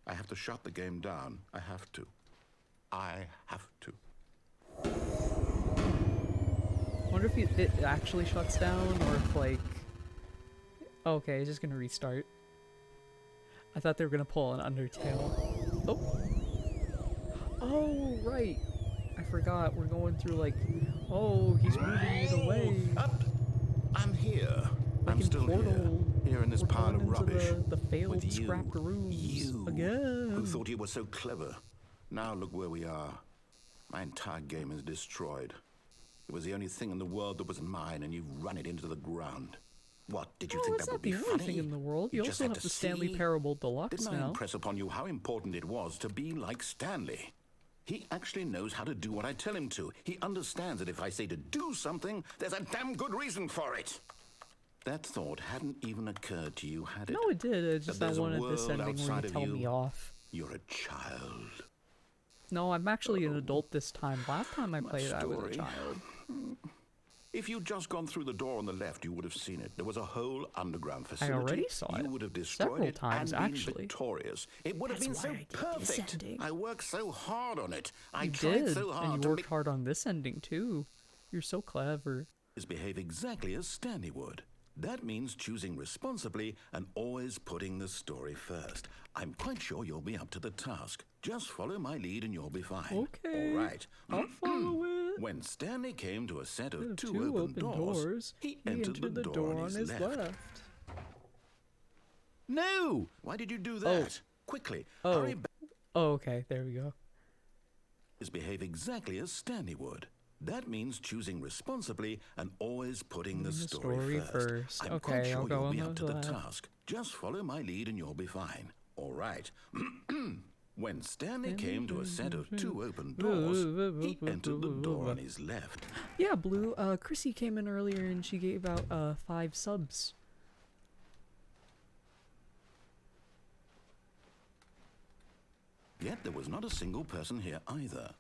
I have to shut the game down. I have to. I have to. I wonder if it actually shuts down, or if, like... Okay, it's just gonna restart. I thought they were gonna pull an Undertale. Oh! Oh, right! I forgot, we're going through, like... Oh, he's moving it away! Up! I'm here. I'm in still Portal, here in this we're pile going of into rubbish. the failed with you, scrapped rooms you, again. who thought you were so clever. Now look where we are. My entire game is destroyed. It was the only thing in the world that was mine, and you've run it into the ground. What, did you think That's that would not be the funny? only thing in the world. You just also had have to the Stanley see? Parable Deluxe Didn't I now. impress upon you how important it was to be like Stanley? He actually knows how to do what I tell him to. He understands that if I say to do something, there's a damn good reason for it. That thought hadn't even occurred to you, had it? No, it did. It's just That I there's a wanted this world ending where outside you of tell you. me off. You're a child. No, I'm actually an adult this time. Last time I played, I was a story. child. If you'd just gone through the door on the left, you would have seen it. There was a whole underground facility. already saw it. You would have destroyed Several it times, and been actually. victorious. It would have That's been why so I did this perfect. ending. I worked so hard on it. I You tried did, so hard and you to worked make hard on this ending too. You're so clever. behave exactly as Stanley would. That means choosing responsibly and always putting the story first. I'm quite sure you'll be up to the task. Just follow my lead and you'll be fine. Okay. All right. I'll follow it. When Stanley came to a set of two Two open doors, he entered the door on his left. No! Why did you do that? Quickly, hurry back. Oh, okay. There we go. Behave exactly as Stanley would. That means choosing responsibly and always putting the story first. I'm quite Okay, sure I'll go you'll on be up to the left. task. Just follow my lead and you'll be fine. All right. When Stanley came to a set of two open doors, he entered the door on his left. Yeah, Blue. Chrissy came in earlier and she gave out 5 subs. Yet there was not a single person here either.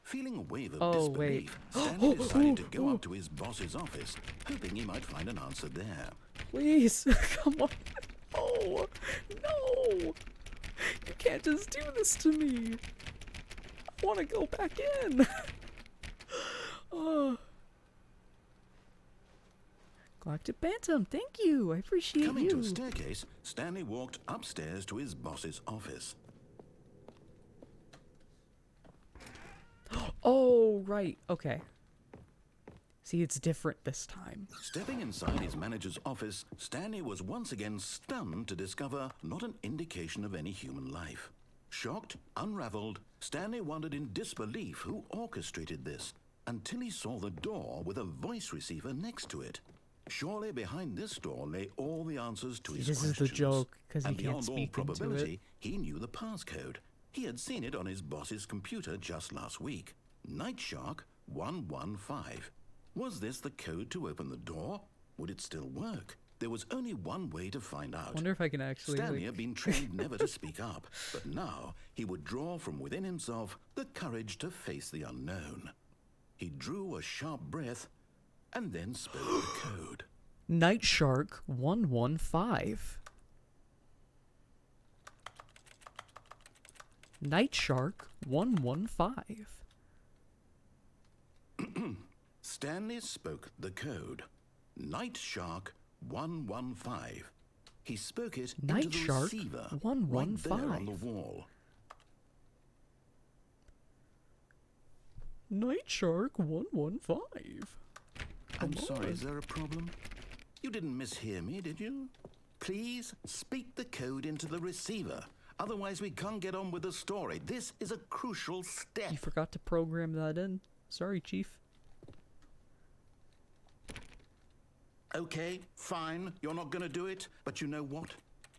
Feeling a wave of Oh, wait. disbelief, Stanley decided to go up to his boss's office, hoping he might find an answer there. Please, come on. Oh, no. You can't just do this to me. I want to go back in. Oh. Galactic Bantam, thank you. I appreciate Coming you. to a staircase, Stanley walked upstairs to his boss's office. Oh, right. Okay. See, it's different this time. Stepping inside his manager's office, Stanley was once again stunned to discover not an indication of any human life. Shocked, unraveled, Stanley wondered in disbelief who orchestrated this, until he saw the door with a voice receiver next to it. Surely behind this door lay all the answers to his This is questions. the joke, because he And can't beyond all speak into it. probability, he knew the passcode. He had seen it on his boss's computer just last week. Night Shark 115. Was this the code to open the door? Would it still work? There was only one way to find out. Wonder if I can actually. Stanley like- had been trained never to speak up, but now he would draw from within himself the courage to face the unknown. He drew a sharp breath and then spoke the code. Night Shark 115. Night Shark 115. Stanley spoke the code. Night Shark 115. He spoke it Night into the Shark receiver 115. right there on the wall. Night Shark 115. I'm sorry, is there a problem? You didn't mishear me, did you? Please speak the code into the receiver. Otherwise, we can't get on with the story. This is a crucial step. You forgot to program that in. Sorry, Chief. Okay, fine. You're not going to do it. But you know what?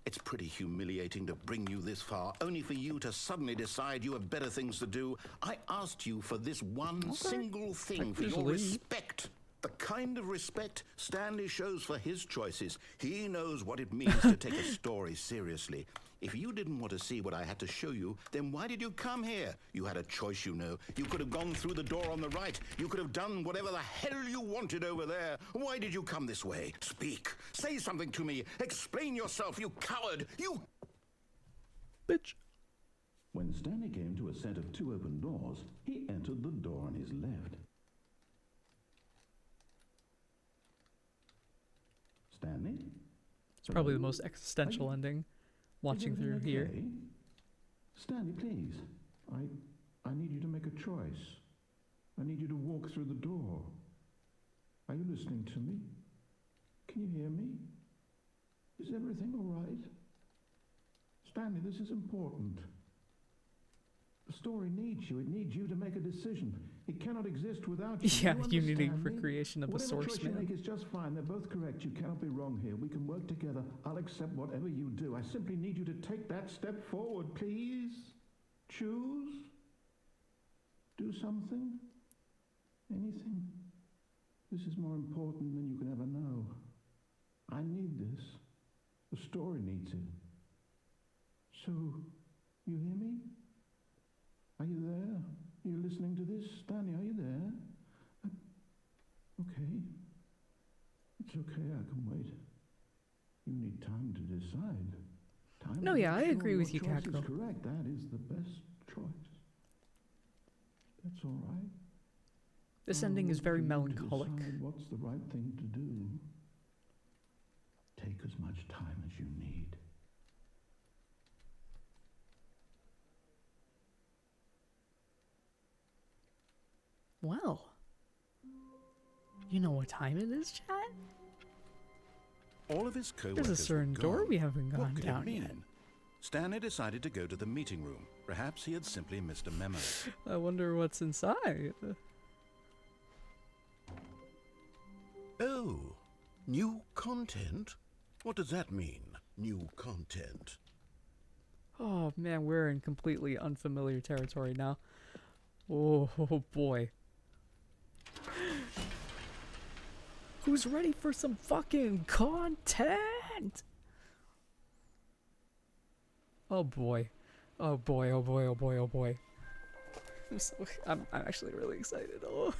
It's pretty humiliating to bring you this far, only for you to suddenly decide you have better things to do. I asked you for this one single thing, for your Usually. respect. The kind of respect Stanley shows for his choices. He knows what it means to take a story seriously. If you didn't want to see what I had to show you, then why did you come here? You had a choice, you know. You could have gone through the door on the right. You could have done whatever the hell you wanted over there. Why did you come this way? Speak. Say something to me. Explain yourself, you coward. You... Bitch. When Stanley came to a set of 2 open doors, he entered the door on his left. Stanley? It's probably the most existential ending. Watching through here. Stanley, please. I need you to make a choice. I need you to walk through the door. Are you listening to me? Can you hear me? Is everything all right? Stanley, this is important. The story needs you. It needs you to make a decision. It cannot exist without you. Yeah, You unity understand for me? creation of the Whatever source choice you man. make is just fine. They're both correct. You cannot be wrong here. We can work together. I'll accept whatever you do. I simply need you to take that step forward, please. Choose. Do something. Anything. This is more important than you can ever know. I need this. The story needs it. So, you hear me? Are you there? Are you listening to this? Stanley, are you there? Okay. It's okay, I can wait. You need time to decide. Time No, to yeah, make I sure agree your with you, choice is Catgirl. correct. That is the best choice. That's all right. This I'll ending is look very for you to melancholic. decide what's the right thing to do. Take as much time as you need. Well, you know what time it is, chat? All of his co-workers There's a certain were door gone. we haven't What gone could down it mean? yet. Stanley decided to go to the meeting room. Perhaps he had simply missed a memo. I wonder what's inside. Oh, new content? What does that mean, new content? Oh man, we're in completely unfamiliar territory now. Oh boy. Who's ready for some fucking content? Oh boy. Oh boy, oh boy, oh boy, oh boy. I'm actually really excited. Oh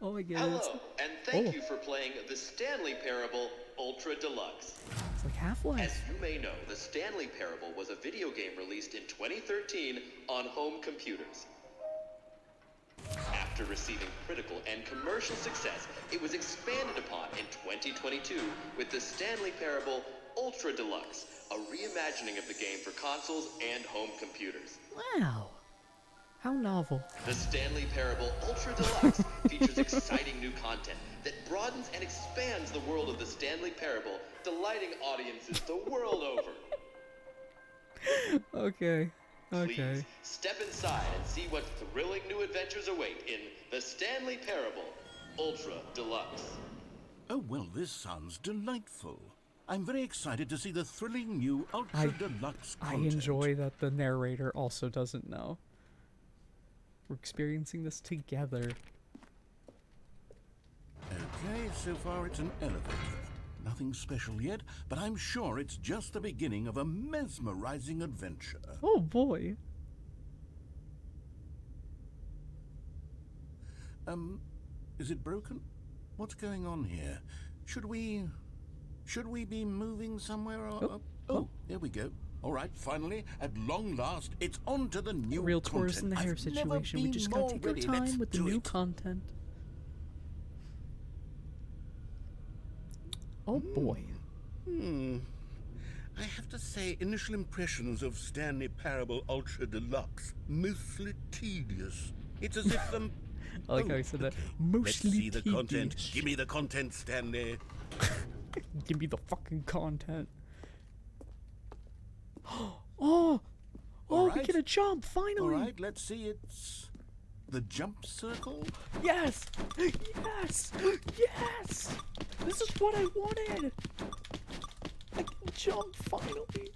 my goodness. Hello, and thank you for playing the Stanley Parable Ultra Deluxe. It's like Half-Life. As you may know, the Stanley Parable was a video game released in 2013 on home computers. After receiving critical and commercial success, it was expanded upon in 2022 with the Stanley Parable Ultra Deluxe, a reimagining of the game for consoles and home computers. Wow. How novel. The Stanley Parable Ultra Deluxe features exciting new content that broadens and expands the world of the Stanley Parable, delighting audiences the world over. Okay. Please step inside and see what thrilling new adventures await in the Stanley Parable Ultra Deluxe. Oh, well, this sounds delightful. I'm very excited to see the thrilling new Ultra Deluxe I content. enjoy that the narrator also doesn't know. We're experiencing this together. Okay, so far it's an elevator. Nothing special yet, but I'm sure it's just the beginning of a mesmerizing adventure. Oh boy. Is it broken? What's going on here? Should we be moving somewhere? Or, there we go. All right, finally, at long last, it's on to the new Real content. tourist in the hair I've never situation. We been just more gotta take our ready. Let's time with the do new it. content. Oh boy. I have to say, initial impressions of Stanley Parable Ultra Deluxe, mostly tedious. It's as if them... I like how he said that. okay. Mostly Let's see the content. tedious. Give me the content, Stanley. Give me the fucking content. Oh! Oh, we right. get a jump, All finally! right, let's see. It's the jump circle. Yes! Yes! Yes! This is what I wanted! I can jump, finally!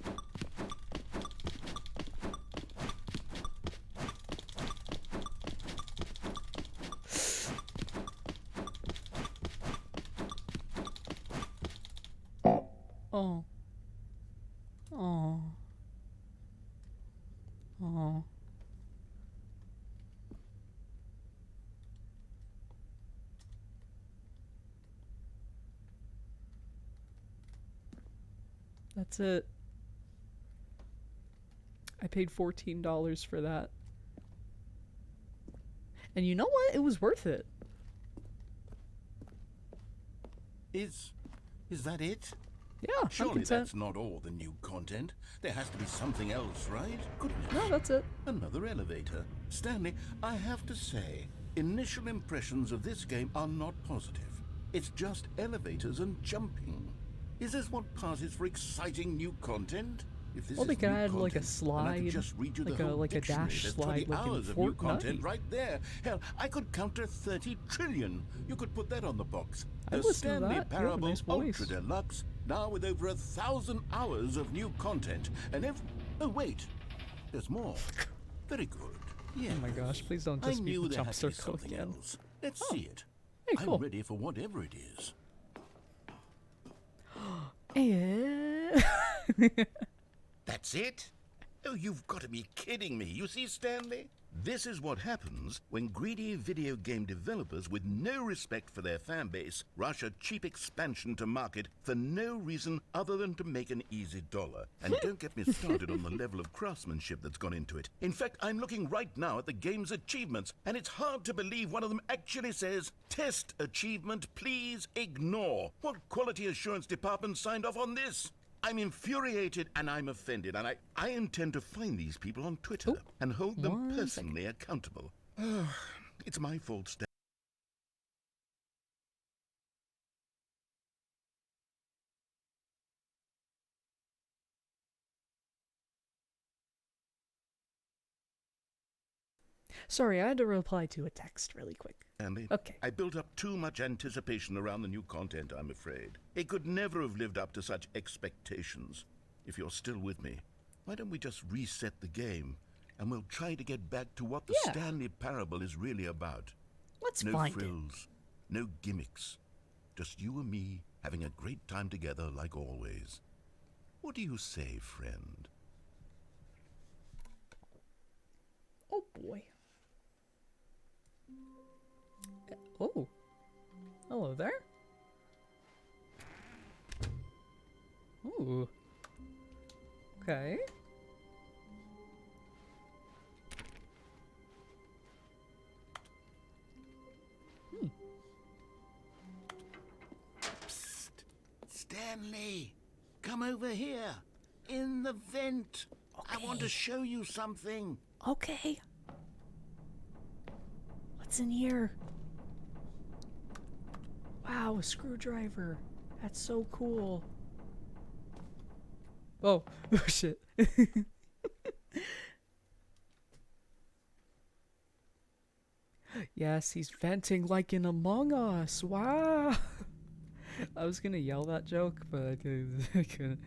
Oh. Oh. Oh. That's it. I paid $14 for that. And you know what? It was worth it. Is that it? Yeah, I'm Surely content. that's not all the new content. There has to be something else, right? Goodness. No, that's it. Another elevator. Stanley, I have to say, initial impressions of this game are not positive. It's just elevators and jumping. Is this what passes for exciting new content? If this Well, they is could new add like a content, then I could slide, just read you like the a whole like a dictionary. dash There's slide, 20 like in hours of new content Fortnite. right there. Hell, I could count to 30 trillion. You could put that on the box. I'd The listen to Stanley that. You have a Parable nice voice. Ultra Deluxe, now with over 1,000 hours of new content, and oh wait, there's more. Very good. Yeah. Oh my gosh, please don't I just be knew the there jump had to be circle something again. else. Let's see it. Hey, cool. I'm ready for whatever it is. Yeah. That's it? Oh, you've got to be kidding me. You see, Stanley? This is what happens when greedy video game developers with no respect for their fan base rush a cheap expansion to market for no reason other than to make an easy dollar. And don't get me started on the level of craftsmanship that's gone into it. In fact, I'm looking right now at the game's achievements, and it's hard to believe one of them actually says, "Test achievement, please ignore." What quality assurance department signed off on this? I'm infuriated and I'm offended, and I intend to find these people on Twitter and hold them personally accountable. It's my fault, Stan. Sorry, I had to reply to a text really quick. Andy, Okay. I built up too much anticipation around the new content, I'm afraid. It could never have lived up to such expectations. If you're still with me, why don't we just reset the game, and we'll try to get back to what the Yeah. Stanley Parable is really about. Let's No find it. frills, no gimmicks. Just you and me having a great time together like always. What do you say, friend? Oh boy. Oh. Hello there. Ooh. Okay. Psst. Stanley, come over here. In the vent. I want to show you something. Okay. What's in here? Wow, a screwdriver. That's so cool. Oh, oh shit. Yes, he's venting like in Among Us. Wow. I was gonna yell that joke, but I couldn't.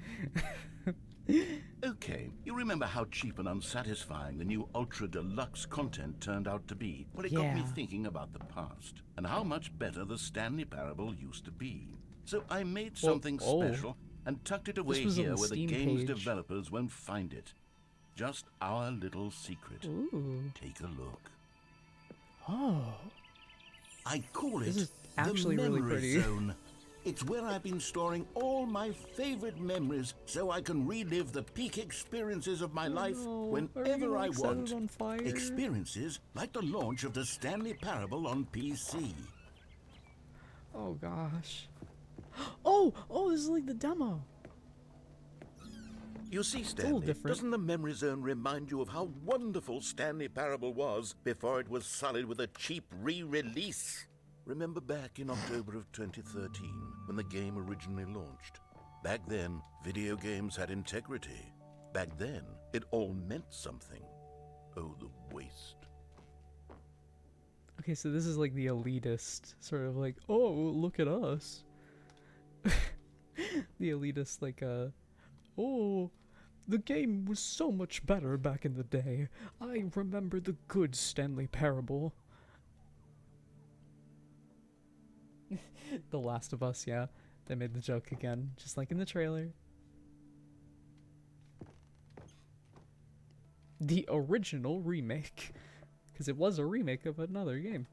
Okay, you remember how cheap and unsatisfying the new Ultra Deluxe content turned out to be? Well, it got me Yeah. thinking about the past and how much better the Stanley Parable used to be. So I made Well, something oh. special and tucked it away was on here the where the Steam game's page. developers won't find it. Just our little secret. Ooh. Take a look. Oh. I call it This is actually the really memory pretty. zone. It's where I've been storing all my favorite memories so I can relive the peak experiences of my life no. Are you whenever gonna I set it want. on fire? Experiences like the launch of the Stanley Parable on PC. Oh gosh. Oh, this is like the demo. You see, little Stanley, different. doesn't the memory zone remind you of how wonderful Stanley Parable was before it was sullied with a cheap re-release? Remember back in October of 2013, when the game originally launched? Back then, video games had integrity. Back then, it all meant something. Oh, the waste. Okay, so this is like the elitist, sort of like, oh, look at us. The elitist, like, oh, the game was so much better back in the day. I remember the good Stanley Parable. The Last of Us, yeah. They made the joke again, just like in the trailer. The original remake. Because it was a remake of another game.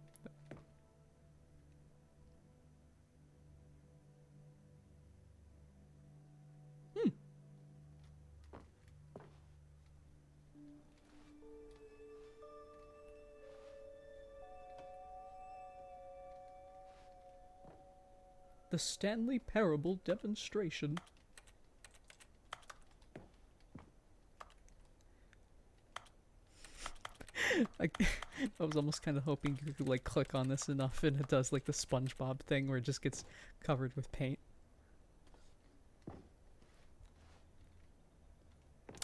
The Stanley Parable demonstration. I was almost kind of hoping you could like click on this enough and it does like the SpongeBob thing where it just gets covered with paint.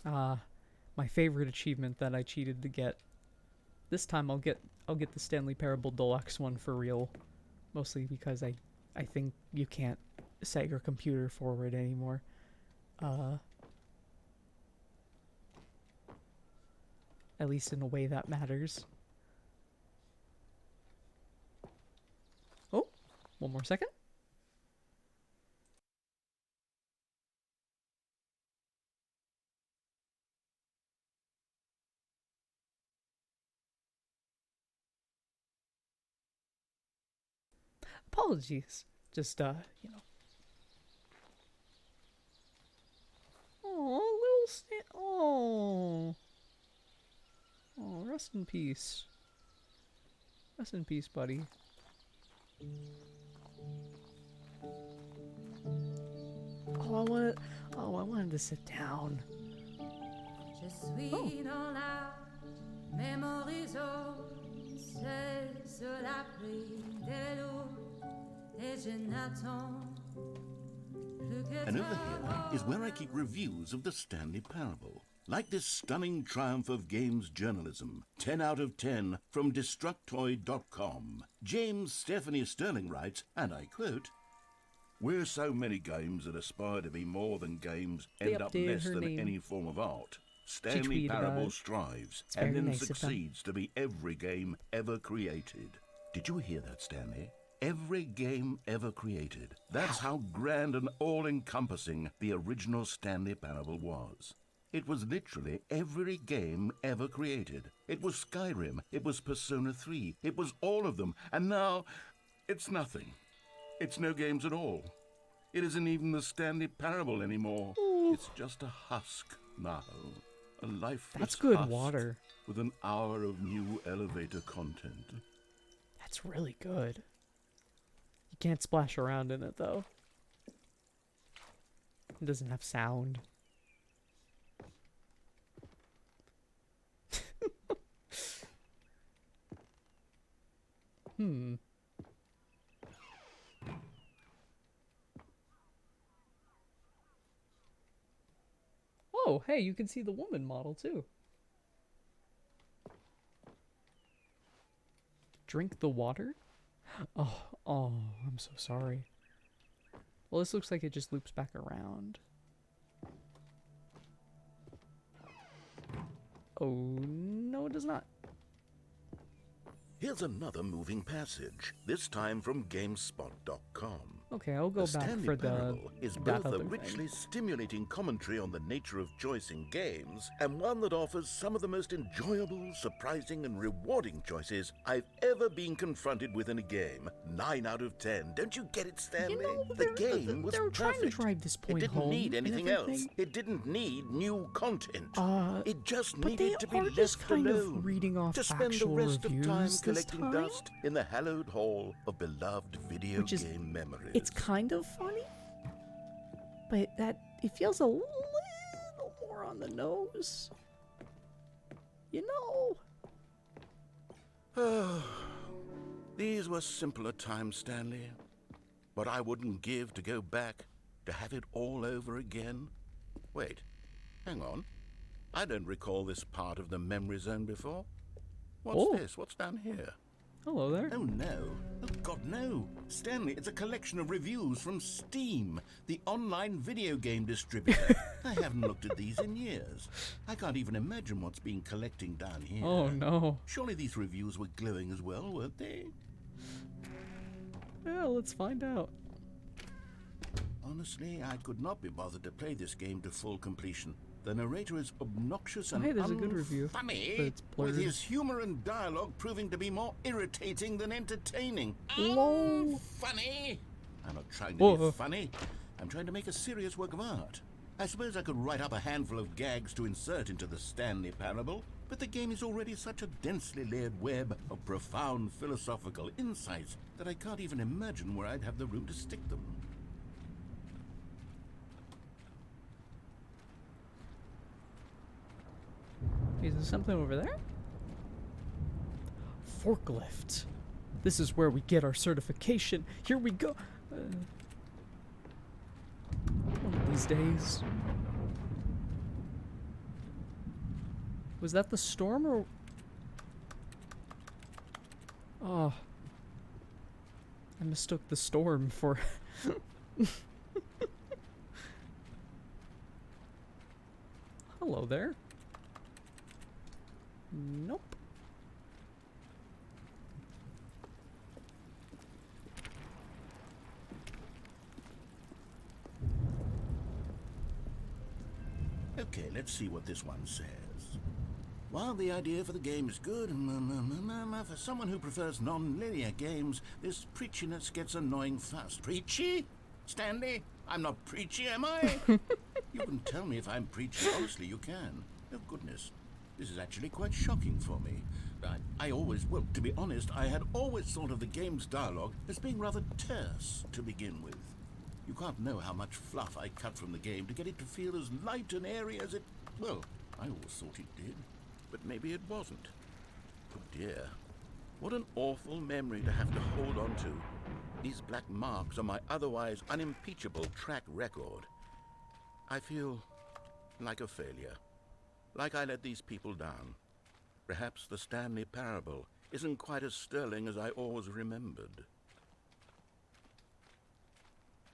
My favorite achievement that I cheated to get. This time I'll get the Stanley Parable Deluxe one for real. Mostly because I think you can't set your computer forward anymore. At least in a way that matters. Oh, one more second. Apologies. Just, you know. Oh, little Stan. Oh. Oh, rest in peace. Rest in peace, buddy. Oh, I wanted to sit down. Je suis dans la mémorisation, c'est sur la pluie des loups, et je n'attends plus que And over here is where I keep reviews of the Stanley Parable. Like this stunning triumph of games journalism, 10 out of 10 from Destructoid.com. James Stephanie Sterling writes, and I quote, "Where so many games that aspire to be more than games end up less than any form of art, Stanley Parable strives and then succeeds to be every game ever created." Did you hear that, Stanley? Every game ever created. That's how grand and all-encompassing the original Stanley Parable was. It was literally every game ever created. It was Skyrim, it was Persona 3, it was all of them, and now it's nothing. It's no games at all. It isn't even the Stanley Parable anymore. Ooh. It's just a husk now. A lifeless That's good husk water. with an hour of new elevator content. That's really good. You can't splash around in it, though. It doesn't have sound. Oh, hey, you can see the woman model, too. Drink the water? Oh, I'm so sorry. Well, this looks like it just loops back around. Oh, no, it does not. Here's another moving passage, this time from GameSpot.com. Okay, I'll go The back Stanley for the Parable is that both other a richly thing. stimulating commentary on the nature of choice in games, and one that offers some of the most enjoyable, surprising, and rewarding choices I've ever been confronted with in a game. 9 out of 10. Don't you get it, Stanley? You know, the game was they're trying to perfect. drive this point It didn't home need and anything else. everything. It didn't need new content. It just but needed they to be are left just kind alone. of reading off to spend the actual rest of time reviews this collecting time? dust in the hallowed hall of beloved video Which is- game memories. It's kind of funny, but it feels a little more on the nose. You know. These were simpler times, Stanley. But I wouldn't give to go back, to have it all over again. Wait, hang on. I don't recall this part of the memory zone before. What's this? What's down here? Hello there. Oh, no. Oh, God, no. Stanley, it's a collection of reviews from Steam, the online video game distributor. I haven't looked at these in years. I can't even imagine what's been collecting down here. Oh, no. Surely these reviews were glowing as well, weren't they? Yeah, let's find out. Honestly, I could not be bothered to play this game to full completion. The narrator is obnoxious and hey, there's a good review. But funny, it's blurred. with his humor and dialogue proving to be more irritating than entertaining. Lol. Funny? I'm not trying to be funny. I'm trying to make a serious work of art. I suppose I could write up a handful of gags to insert into the Stanley Parable, but the game is already such a densely layered web of profound philosophical insights that I can't even imagine where I'd have the room to stick them. Is there something over there? Forklift. This is where we get our certification. Here we go. One of these days. Was that the storm or? Oh. I mistook the storm for. Hello there. Nope. Okay, let's see what this one says. While the idea for the game is good, for someone who prefers non-linear games, this preachiness gets annoying fast. Preachy? Stanley? I'm not preachy, am I? You can tell me if I'm preachy. Honestly, you can. Oh, goodness. This is actually quite shocking for me. Well, to be honest, I had always thought of the game's dialogue as being rather terse to begin with. You can't know how much fluff I cut from the game to get it to feel as light and airy as it... Well, I always thought it did, but maybe it wasn't. Oh dear. What an awful memory to have to hold on to. These black marks on my otherwise unimpeachable track record. I feel like a failure. Like I let these people down. Perhaps the Stanley Parable isn't quite as sterling as I always remembered.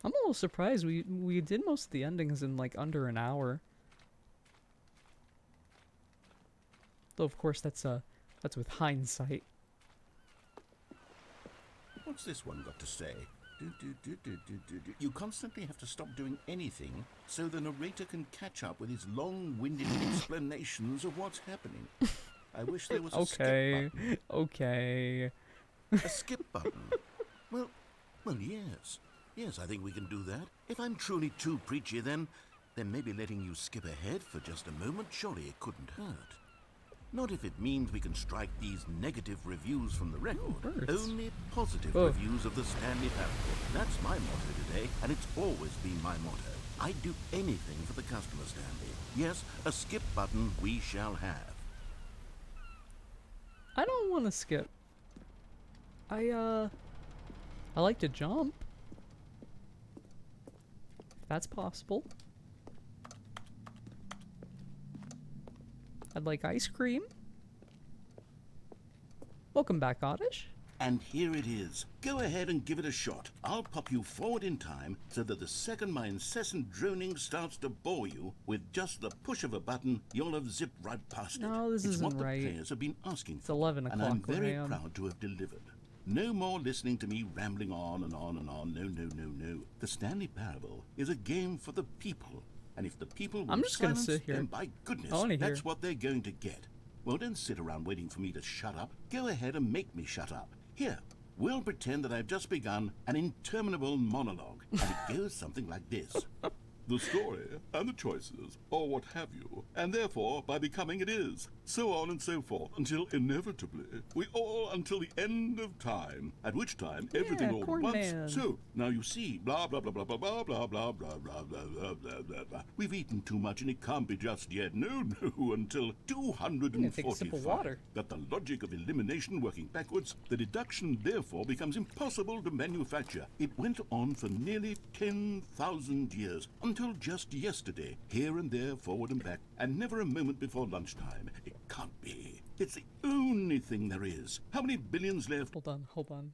I'm a little surprised. We did most of the endings in like under an hour. Though of course that's with hindsight. What's this one got to say? You constantly have to stop doing anything so the narrator can catch up with his long-winded explanations of what's happening. I wish there was a skip button. Okay. A skip button? Well, yes. Yes, I think we can do that. If I'm truly too preachy, then maybe letting you skip ahead for just a moment, surely it couldn't hurt. Not if it means we can strike these negative reviews from the record. Only positive reviews of the Stanley Parable. That's my motto today, and it's always been my motto. I'd do anything for the customer, Stanley. Yes, a skip button we shall have. I don't want to skip. I like to jump. If that's possible. I'd like ice cream. Welcome back, Oddish. And here it is. Go ahead and give it a shot. I'll pop you forward in time so that the second my incessant droning starts to bore you, with just the push of a button, you'll have zipped right past it. No, this isn't what the right. players have been asking It's for. 11 o'clock and I'm very where I am. proud to have delivered. No more listening to me rambling on and on and on. No. The Stanley Parable is a game for the people. And if the people I'm will just gonna silence, sit here. then by goodness, I wanna hear. that's what they're going to get. Well, don't sit around waiting for me to shut up. Go ahead and make me shut up. Here, we'll pretend that I've just begun an interminable monologue, and it goes something like this. The story and the choices, or what have you, and therefore, by becoming it is, so on and so forth, until inevitably, we all until the end of time, at which time everything all at once. Man. So, now you see, blah, blah, blah, blah, blah, blah, blah, blah, blah, blah, blah, blah, blah, blah, blah. We've eaten too much and it can't be just yet. No, until Take a sip of 245. water. That the logic of elimination working backwards, the deduction therefore becomes impossible to manufacture. It went on for nearly 10,000 years, until just yesterday, here and there, forward and back, and never a moment before lunchtime. It can't be. It's the only thing there is. How many billions left? Hold on. Hold on.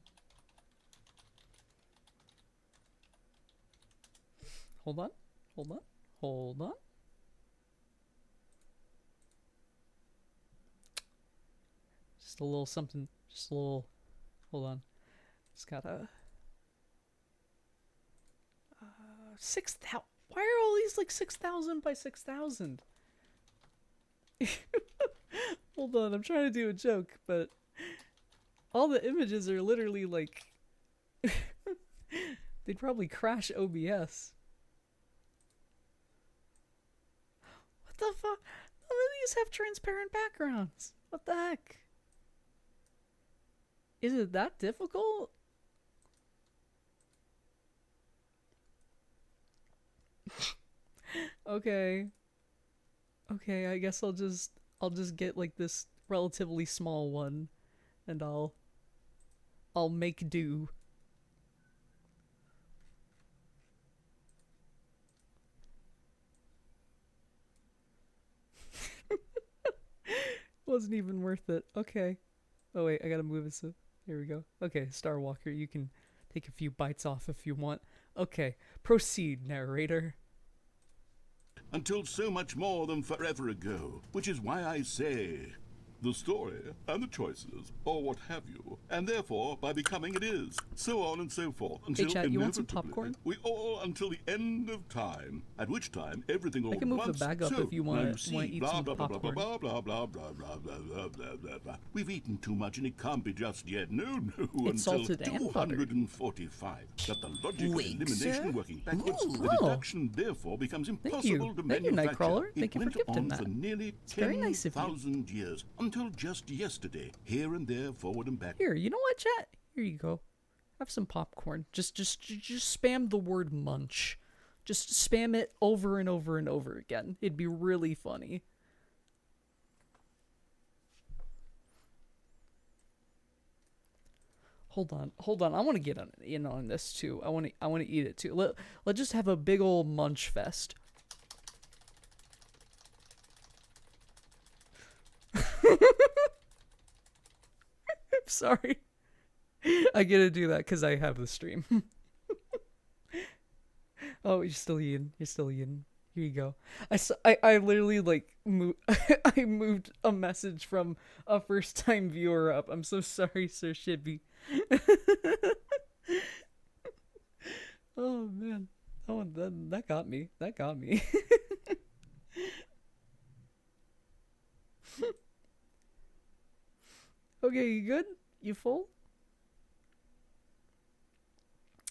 Just a little something. Just a little. Hold on. Just gotta. 6,000. Why are all these like 6,000 by 6,000? Hold on, I'm trying to do a joke, but all the images are literally like they'd probably crash OBS. What the fuck? None of these have transparent backgrounds. What the heck? Is it that difficult? Okay. Okay, I guess I'll just get like this relatively small one and I'll make do. Wasn't even worth it. Okay. Oh wait, I gotta move it so here we go. Okay, Star Walker, you can take a few bites off if you want. Okay, proceed, narrator. Until so much more than forever ago, which is why I say, the story and the choices, or what have you, and therefore by becoming it is, so on and so forth, until Hey chat, you want some inevitably popcorn? we all until the end of time, at which time everything all I can at move the once, bag up so, if you now wanna see, eat blah, some blah, blah, blah, popcorn. blah, blah, blah, blah, blah, blah, blah, blah, blah, blah. We've eaten too much and it can't be just yet. No, until salted and buttered. 245. That the logic of Wigs, elimination sir? working backwards, Ooh. the Oh. deduction therefore becomes you. impossible to Thank you, manufacture. Nightcrawler. It Thank you for went gifting on that. for nearly It's very nice of you. 10,000 years, until just yesterday, here and there, forward and back. Here, you know what, chat? Here you go. Have some popcorn. Just spam the word munch. Just spam it over and over and over again. It'd be really funny. Hold on. I want to get in on this too. I want to eat it too. Let's just have a big old munch fest. Sorry. I gotta do that because I have the stream. Oh, you're still eating. Here you go. I literally like I moved a message from a first time viewer up. I'm so sorry, Sir Shibby. Oh man. Oh, that got me. That got me. Okay, you good? You full?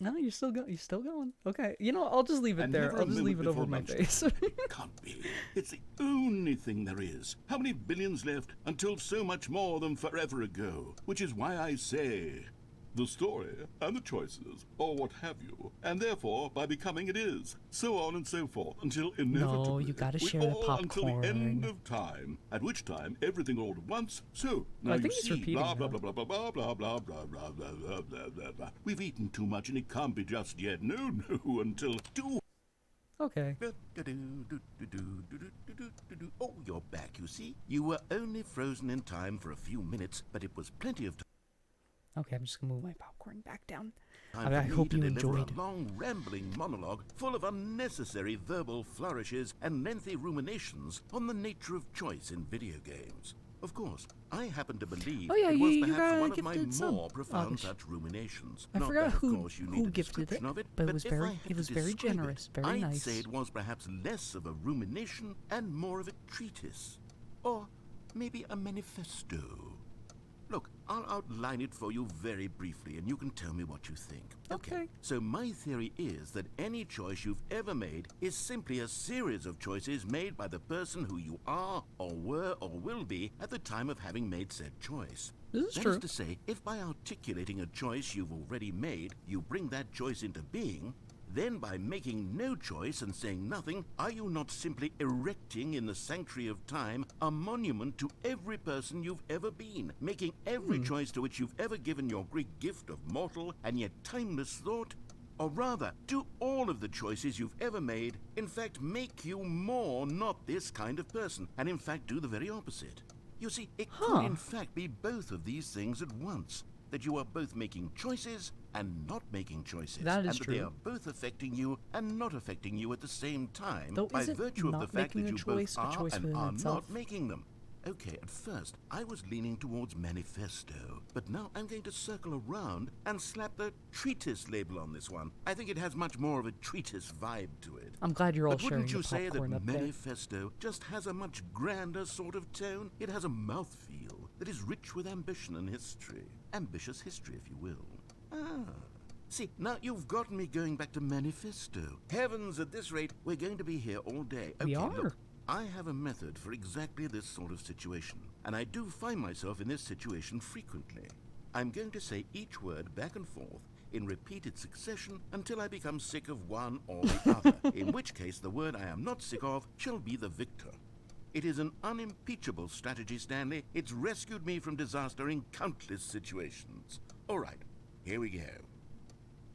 No, you're still going. Okay, you know, I'll just leave it And there. never I'll a just leave it moment over before my lunchtime. face. It can't be. It's the only thing there is. How many billions left until so much more than forever ago? Which is why I say, the story and the choices, or what have you, and therefore by becoming it is, so on and so forth, until inevitably you gotta we share the all until the end popcorn. of time, at which time everything all at once. So now I you think he's see, repeating blah blah now. blah blah blah blah blah blah blah blah blah blah blah blah. We've eaten too much and it can't be just yet. No, until two. Okay. Oh, you're back, you see. You were only frozen in time for a few minutes, but it was plenty of Okay, I'm just gonna move my popcorn back down. time I for me hope to you deliver enjoyed. a long, rambling monologue full of unnecessary verbal flourishes and lengthy ruminations on the nature of choice in video games. Of course, I happen to believe Oh, yeah, it was you perhaps got a one of my gifted sub. more profound Oddish. such ruminations. I Not forgot that, of who- course, you who need a gifted it, description of it, but it was if very- I had it was to very describe generous, it, very I'd nice. say it was perhaps less of a rumination and more of a treatise, or maybe a manifesto. Look, I'll outline it for you very briefly, and you can tell me what you think. Okay. So my theory is that any choice you've ever made is simply a series of choices made by the person who you are, or were, or will be at the time of having made said choice. This is That true. is to say, if by articulating a choice you've already made, you bring that choice into being, then by making no choice and saying nothing, are you not simply erecting in the sanctuary of time a monument to every person you've ever been, making every choice to which you've ever given your great gift of mortal and yet timeless thought? Or rather, do all of the choices you've ever made, in fact, make you more not this kind of person, and in fact do the very opposite? You see, it could in fact be both of these things at once. That you are both making choices and not making choices. That is and that they true. are both affecting you and not affecting you at the same time Though by isn't virtue of the not fact making that a you choice both a are choice and within are itself? not making them. Okay, at first, I was leaning towards manifesto, but now I'm going to circle around and slap the treatise label on this one. I think it has much more of a treatise vibe to it. I'm glad you're all But sharing wouldn't you the say that popcorn up there. manifesto just has a much grander sort of tone? It has a mouthfeel that is rich with ambition and history. Ambitious history, if you will. Ah. See, now you've gotten me going back to manifesto. Heavens, at this rate, we're going to be here all day. Okay, We are. Look, I have a method for exactly this sort of situation, and I do find myself in this situation frequently. I'm going to say each word back and forth in repeated succession until I become sick of one or the other, in which case the word I am not sick of shall be the victor. It is an unimpeachable strategy, Stanley. It's rescued me from disaster in countless situations. All right, here we go.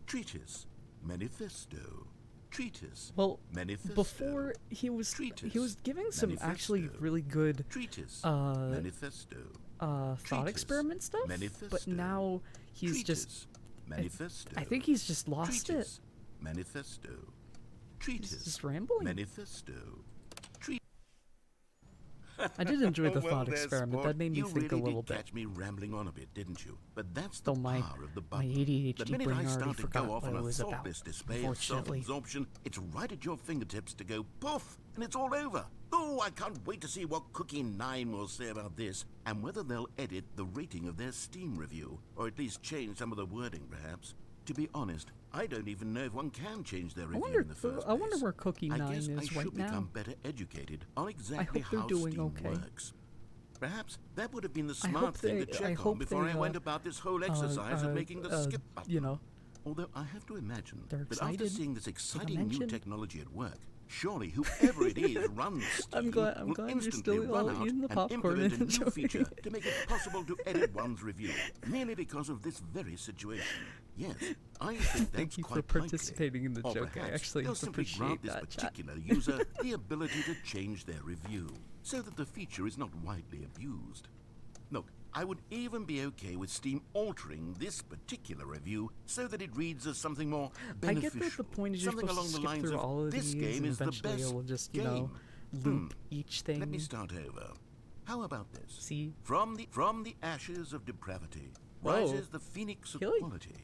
Treatise, manifesto. Treatise. Well, manifesto. before he was giving some manifesto, actually really good treatise, manifesto, thought treatise, experiment stuff, manifesto, but now he's treatise, just manifesto, I think he's just lost treatise, it. Manifesto, treatise, He's just rambling. manifesto. I did enjoy the Well, thought there's experiment. sport. That made me You think really a little did bit. catch me rambling on a bit, didn't you? But that's the Though my power of the button. ADHD The minute brain I already start to forgot go off what on it a was about, thoughtless display of unfortunately. self-absorption, it's right at your fingertips to go poof, and it's all over. Oh, I can't wait to see what Cookie 9 will say about this, and whether they'll edit the rating of their Steam review, or at least change some of the wording, perhaps. To be honest, I don't even know if one can change their review in the first I wonder place. where Cookie 9 I guess is I should right become now. better educated on exactly hope they're how doing Steam okay. works. Perhaps that would have been the I smart hope thing to they- I check on hope before they, I went about this whole exercise of making the skip button. You know, Although I have to imagine They're that after excited. seeing this Did I exciting new mention? technology at work, surely whoever it is runs Steam glad will you're instantly still run all out eating the and popcorn implement and a new enjoying feature it. to make it possible to edit one's review, merely because of this very situation. Yes, I think Thank that's you for quite likely. participating in the Or joke. I perhaps actually they'll simply appreciate grant this that, chat. particular user the ability to change their review, so that the feature is not widely abused. Look, I would even be okay with Steam altering this particular review so that it reads as something more I get beneficial. that the point is you're something supposed to along the skip lines through of all of this these game and is the eventually best it'll just, game. you know, loop each thing. Let me start over. How about this? See? From the ashes of depravity Whoa. rises the phoenix of He, like- quality.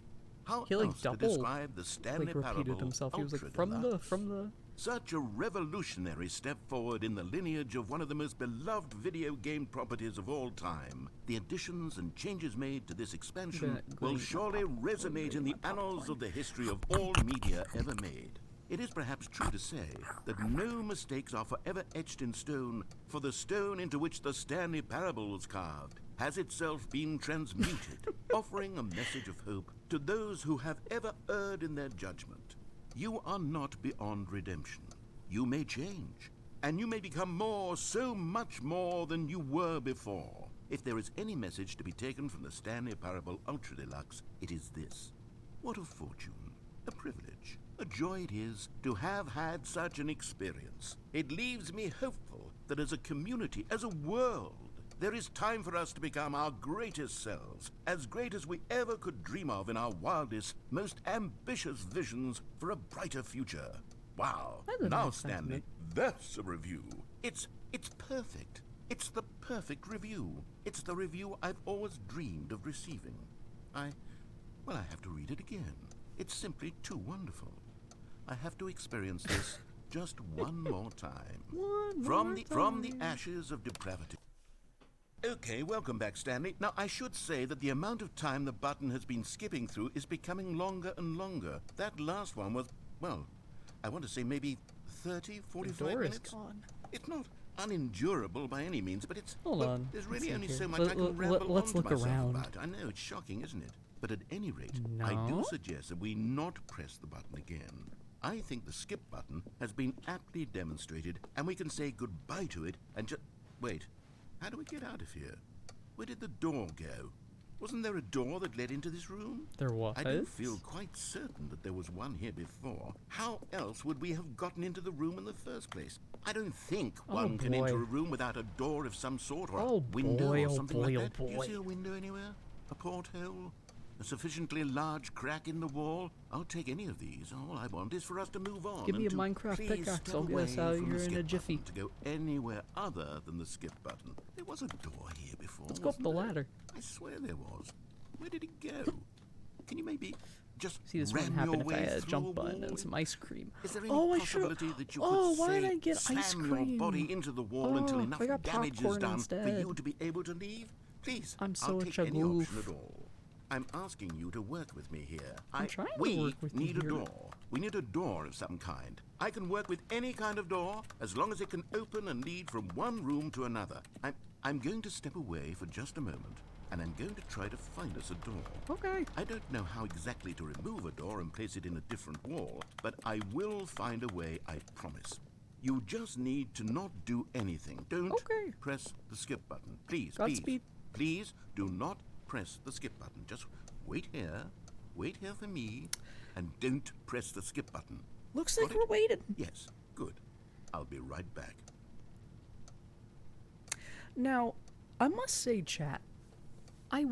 How he, like, else to double, describe the Stanley like, repeated Parable himself. He was like, Ultra from Deluxe? the... Such a revolutionary step forward in the lineage of one of the most beloved video game properties of all time. The additions and changes made to this expansion will surely resonate in the annals of the history of all media ever made. It is perhaps true to say that no mistakes are forever etched in stone, for the stone into which the Stanley Parable was carved has itself been transmuted, offering a message of hope to those who have ever erred in their judgment. You are not beyond redemption. You may change, and you may become more, so much more than you were before. If there is any message to be taken from the Stanley Parable Ultra Deluxe, it is this. What a fortune, a privilege, a joy it is to have had such an experience. It leaves me hopeful that as a community, as a world, there is time for us to become our greatest selves, as great as we ever could dream of in our wildest, most ambitious visions for a brighter future. Wow. That's a Now, nice Stanley, sentiment. that's a review. It's perfect. It's the perfect review. It's the review I've always dreamed of receiving. I have to read it again. It's simply too wonderful. I have to experience this just one more time. From the ashes of depravity. Okay, welcome back, Stanley. Now, I should say that the amount of time the button has been skipping through is becoming longer and longer. That last one was, well, I want to say maybe 30, 45 door is minutes. gone. It's not unendurable by any means, but it's... Hold well, on. There's Let's really see only here. so much I can ramble let's on to look myself around. about. I know, it's shocking, isn't it? But at any rate, I do No? suggest that we not press the button again. I think the skip button has been aptly demonstrated, and we can say goodbye to it and just... Wait, how do we get out of here? Where did the door go? Wasn't there a door that led into this room? There was. I do feel quite certain that there was one here before. How else would we have gotten into the room in the first place? I don't think one can enter a room without a door of some sort or a window or something like that. Do you see a window anywhere? A porthole? A sufficiently large crack in the wall? I'll take any of these. All I want is for us to move on. Give me and a to Minecraft please pickaxe. step I'll get us away out of from the here in a skip jiffy. button to go anywhere other than the skip button. There was a door here before. Let's go up the ladder. I swear there was. Where did it go? Can you maybe just See, this ram wouldn't happen your if I way had a through jump button wall? and some ice cream. Is there any Oh, I should. possibility that you Oh, could why say, did I get ice slam cream? your body into the wall until Oh, enough I got damage is popcorn done instead. for you to be able to leave? Please, I'm I'll such take a any goof. option at all. I'm asking you to work with me here. I'm trying to we work with you need a here. door. We need a door of some kind. I can work with any kind of door as long as it can open and lead from one room to another. I'm going to step away for just a moment, and I'm going to try to find us a door. Okay. I don't know how exactly to remove a door and place it in a different wall, but I will find a way, I promise. You just need to not do anything. Don't press the skip button. Please, Godspeed. please do not press the skip button. Just wait here for me, and don't press the skip button. Looks like we're waiting. Yes, good. I'll be right back. Now, I must say, chat, I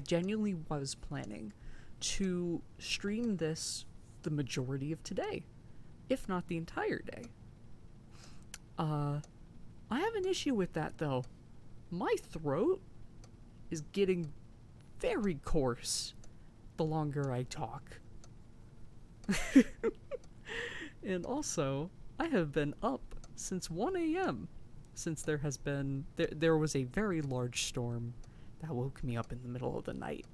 genuinely was planning to stream this the majority of today, if not the entire day. I have an issue with that, though. My throat is getting very coarse the longer I talk. And also, I have been up since 1 a.m. since there was a very large storm that woke me up in the middle of the night.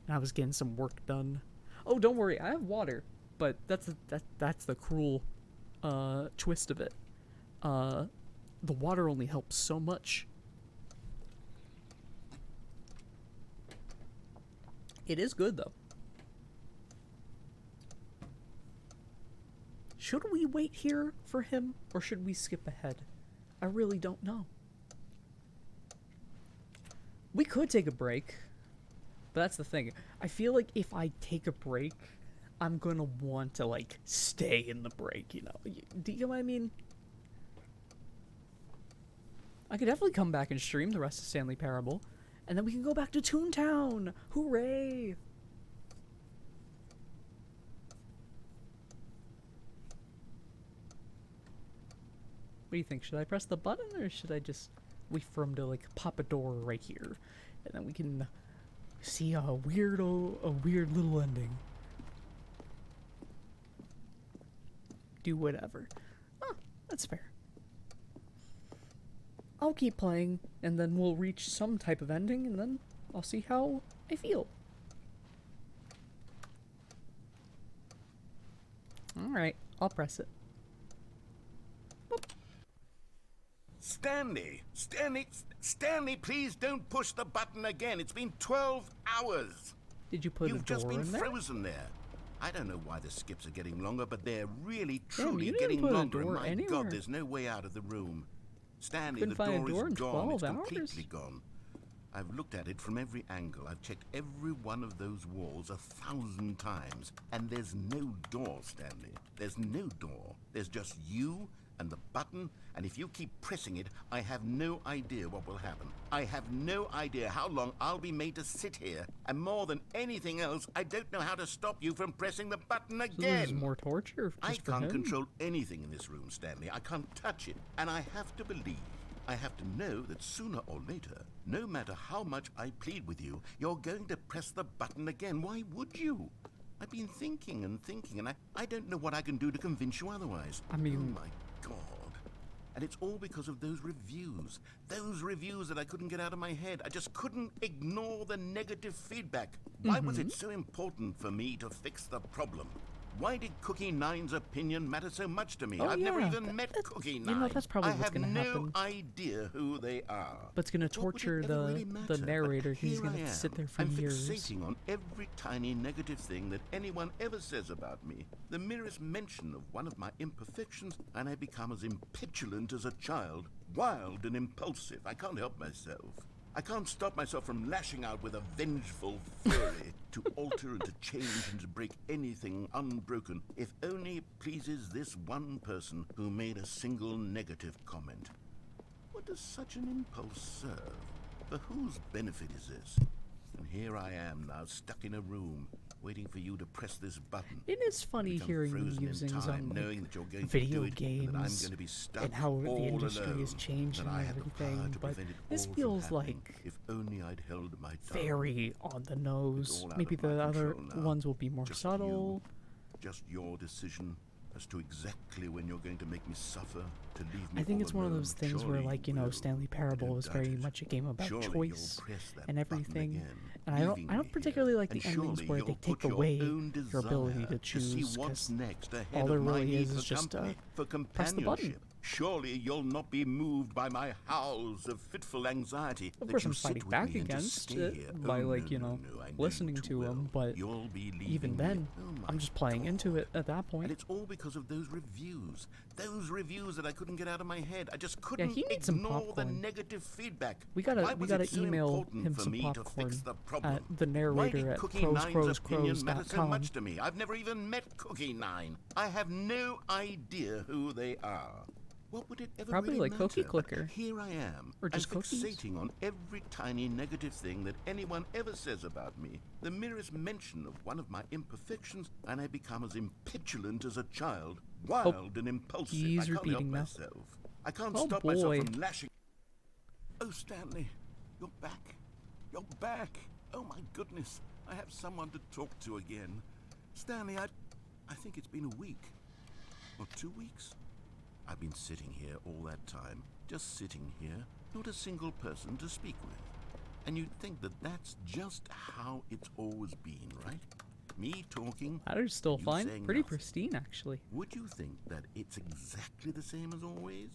And I was getting some work done. Oh, don't worry, I have water, but that's the cruel twist of it. The water only helps so much. It is good, though. Should we wait here for him, or should we skip ahead? I really don't know. We could take a break, but that's the thing. I feel like if I take a break, I'm gonna want to, like, stay in the break, you know? Do you know what I mean? I could definitely come back and stream the rest of Stanley Parable, and then we can go back to Toontown! Hooray! What do you think? Should I press the button, or should I just wait for him to, like, pop a door right here, and then we can see a weird little ending? Do whatever. Oh, that's fair. I'll keep playing, and then we'll reach some type of ending, and then I'll see how I feel. Alright, I'll press it. Stanley, please don't push the button again. It's been 12 hours. Did you put a door in there? You've just been frozen there. I don't know why the skips are getting longer, but they're really, Damn, truly you didn't getting put a longer. And door my anywhere. God, there's no way out of the room. Stanley, Couldn't the find a door door in is gone. 12 It's hours? completely gone. I've looked at it from every angle. I've checked every one of those walls 1,000 times. And there's no door, Stanley. There's no door. There's just you and the button, and if you keep pressing it, I have no idea what will happen. I have no idea how long I'll be made to sit here, and more than anything else, I don't know how to stop you from pressing the button again. So this is more torture just I for can't him? control anything in this room, Stanley. I can't touch it, and I have to believe. I have to know that sooner or later, no matter how much I plead with you, you're going to press the button again. Why would you? I've been thinking, and I don't know what I can do to convince you otherwise. I mean... Oh my God. And it's all because of those reviews. Those reviews that I couldn't get out of my head. I just couldn't ignore the negative feedback. Why was it so important for me to fix the problem? Why did Cookie Nine's opinion matter so much to me? Oh, I've never yeah, even met Cookie Nine. You know, that's probably what's gonna I have happen. no idea who they are. But it's gonna What would it torture ever really matter? the narrator. But He's here gonna I am. sit there for I'm years. fixating on every tiny negative thing that anyone ever says about me. The merest mention of one of my imperfections, and I become as impetulant as a child, wild and impulsive. I can't help myself. I can't stop myself from lashing out with a vengeful fury to alter and to change and to break anything unbroken, if only it pleases this one person who made a single negative comment. What does such an impulse serve? For whose benefit is this? And here I am now, stuck in a room, waiting for you to press this button. It is funny Become hearing you frozen in using time, some knowing like, that you're going video to do it, and that I'm games going to be stuck and how the all industry alone, has changed that and I had the power everything, to but prevent it this all from feels happening, like if only I'd held my tongue. very on the nose. all out Maybe of my the other control now. ones will be more Just subtle. Just your decision as to exactly when you're going to make me suffer, to leave me I think all it's one of alone. those things Surely where, you like, you know, will. Stanley Parable don't is doubt very it. much a game about Surely choice you'll press that and button everything. again, And leaving I me don't particularly here. like the And endings surely where you'll they take put away your own your ability desire to see choose, what's because next ahead all of there my really need is for just company, for press the button. companionship. Surely you'll not be moved by my howls of fitful anxiety. Of that course, you I'm sit fighting with back me and to against stay it here. by, Oh, like, no, you no, know, no, I know listening you to well. him, but You'll be even leaving then, me. Oh my I'm just playing into it at that point. And it's all because of those reviews. Those reviews that I couldn't get out of my head. I just couldn't he needs some ignore the popcorn. negative feedback. We Why gotta was it so email important him for some me to popcorn fix the problem? at the Why narrator did at Cookie Nine's opinion matter so crowscrowscrows.com. much to me? I've never even met Cookie Nine. I have no idea who they are. What would it ever Probably really like Cookie matter? Clicker. But here I am. Or just I'm cookies. fixating on every tiny negative thing that anyone ever says about me. The merest mention of one of my imperfections, and I become as impetulant as a child, wild and impulsive. he's I can't help repeating now. myself. I can't Oh, stop myself boy. from lashing. Oh, Stanley, you're back. You're back. Oh, my goodness. I have someone to talk to again. Stanley, I think it's been a week. Or 2 weeks. I've been sitting here all that time. Just sitting here. Not a single person to speak with. And you'd think that that's just how it's always been, right? Me talking. Matter's still you fine. saying Pretty nothing. pristine, actually. Would you think that it's exactly the same as always?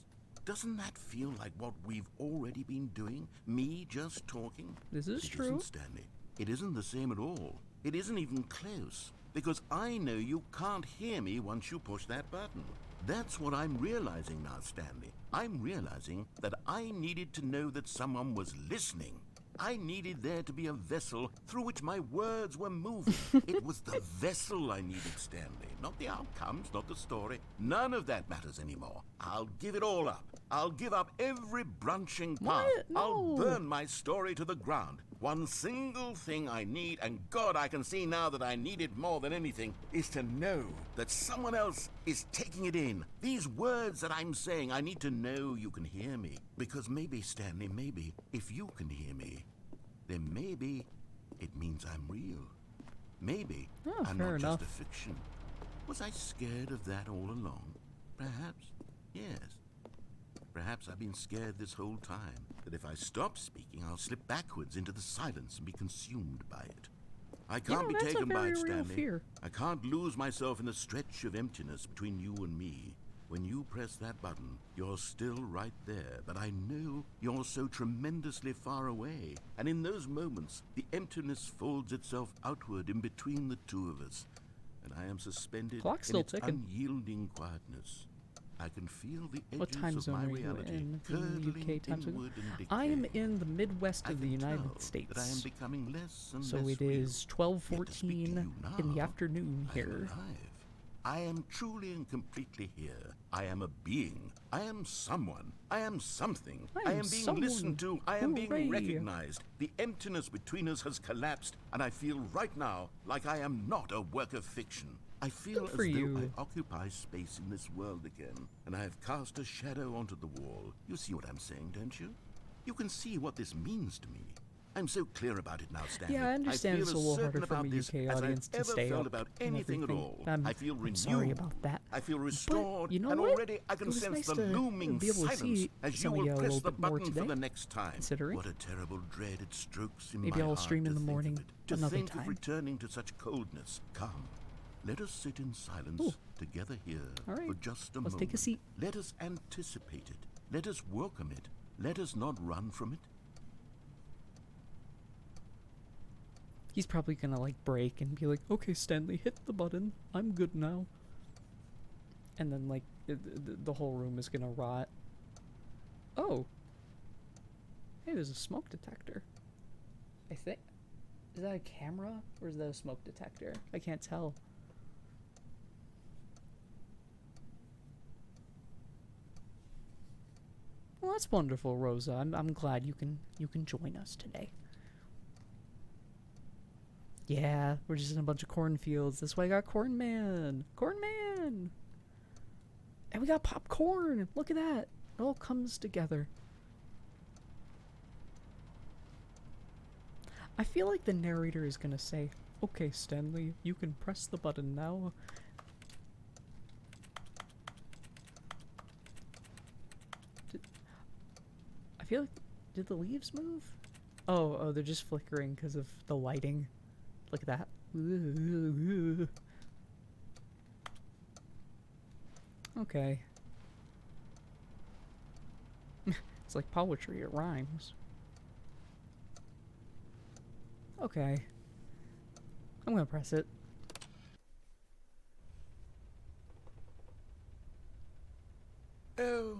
Doesn't that feel like what we've already been doing? Me just talking? This is It true. isn't, Stanley. It isn't the same at all. It isn't even close. Because I know you can't hear me once you push that button. That's what I'm realizing now, Stanley. I'm realizing that I needed to know that someone was listening. I needed there to be a vessel through which my words were moving. It was the vessel I needed, Stanley. Not the outcomes, not the story. None of that matters anymore. I'll give it all up. I'll give up every branching path. What? I'll No. burn my story to the ground. One single thing I need, and God, I can see now that I need it more than anything, is to know that someone else is taking it in. These words that I'm saying, I need to know you can hear me. Because maybe, Stanley, maybe, if you can hear me, then maybe it means I'm real. Maybe I'm fair not enough. just a fiction. Was I scared of that all along? Perhaps, yes. Perhaps I've been scared this whole time, that if I stop speaking, I'll slip backwards into the silence and be consumed by it. I can't be that's a taken by very it, real Stanley. fear. I can't lose myself in the stretch of emptiness between you and me. When you press that button, you're still right there, but I know you're so tremendously far away. And in those moments, the emptiness folds itself outward in between the two of us, and I am suspended Clock's in still its ticking. unyielding quietness. I can feel the edges What time of zone my are you reality in? curdling The UK time zone? inward and I am decaying. in the Midwest I of the can United tell States. that I am becoming less and So less it real. is Yet to speak to 12:14 you in the now, afternoon I am here. alive. I am truly and completely here. I am a being. I am someone. I am something. I am being someone. listened to. I am Hooray. being recognized. The emptiness between us has collapsed, and I feel right now like I am not a work of fiction. I feel Good as for though you. I occupy space in this world again, and I have cast a shadow onto the wall. You see what I'm saying, don't you? You can see what this means to me. I'm so clear about it now, Stanley. Yeah, I understand feel it's a as little certain harder from about a this UK as I've audience to ever stay felt up about and anything at everything. all. I'm I feel renewed. sorry about that. I feel restored, you know and what? already I can It was sense nice the to looming be able to silence see as you some of will you a press little the bit more button for today, the next time. considering. What a terrible dread it strokes in Maybe my I'll heart stream in to the think morning of it. To another think time. of returning to such coldness. Come, let us sit in silence Ooh. together here All right, for just a let's moment. take a seat. Let us anticipate it. Let us welcome it. Let us not run from it. He's probably gonna like break and be like, "Okay, Stanley, hit the button. I'm good now." And then like the whole room is gonna rot. Oh. Hey, there's a smoke detector. I think. Is that a camera or is that a smoke detector? I can't tell. Well, that's wonderful, Rosa. I'm glad you can join us today. Yeah, we're just in a bunch of cornfields. That's why I got Corn Man. Corn Man! And we got popcorn! Look at that! It all comes together. I feel like the narrator is gonna say, "Okay, Stanley, you can press the button now." I feel like... Did the leaves move? Oh, they're just flickering because of the lighting. Look at that. Okay. It's like poetry, it rhymes. Okay. I'm gonna press it. Oh,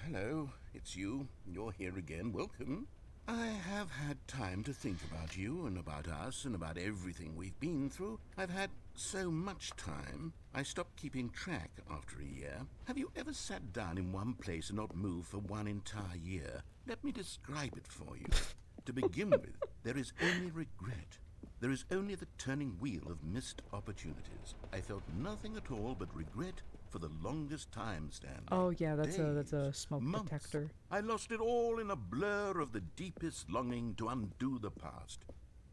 hello. It's you. You're here again. Welcome. I have had time to think about you and about us and about everything we've been through. I've had so much time. I stopped keeping track after a year. Have you ever sat down in one place and not moved for one entire year? Let me describe it for you. To begin with, there is only regret. There is only the turning wheel of missed opportunities. I felt nothing at all but regret for the longest time, Stanley. Oh yeah, that's Days, a smoke months. detector. I lost it all in a blur of the deepest longing to undo the past.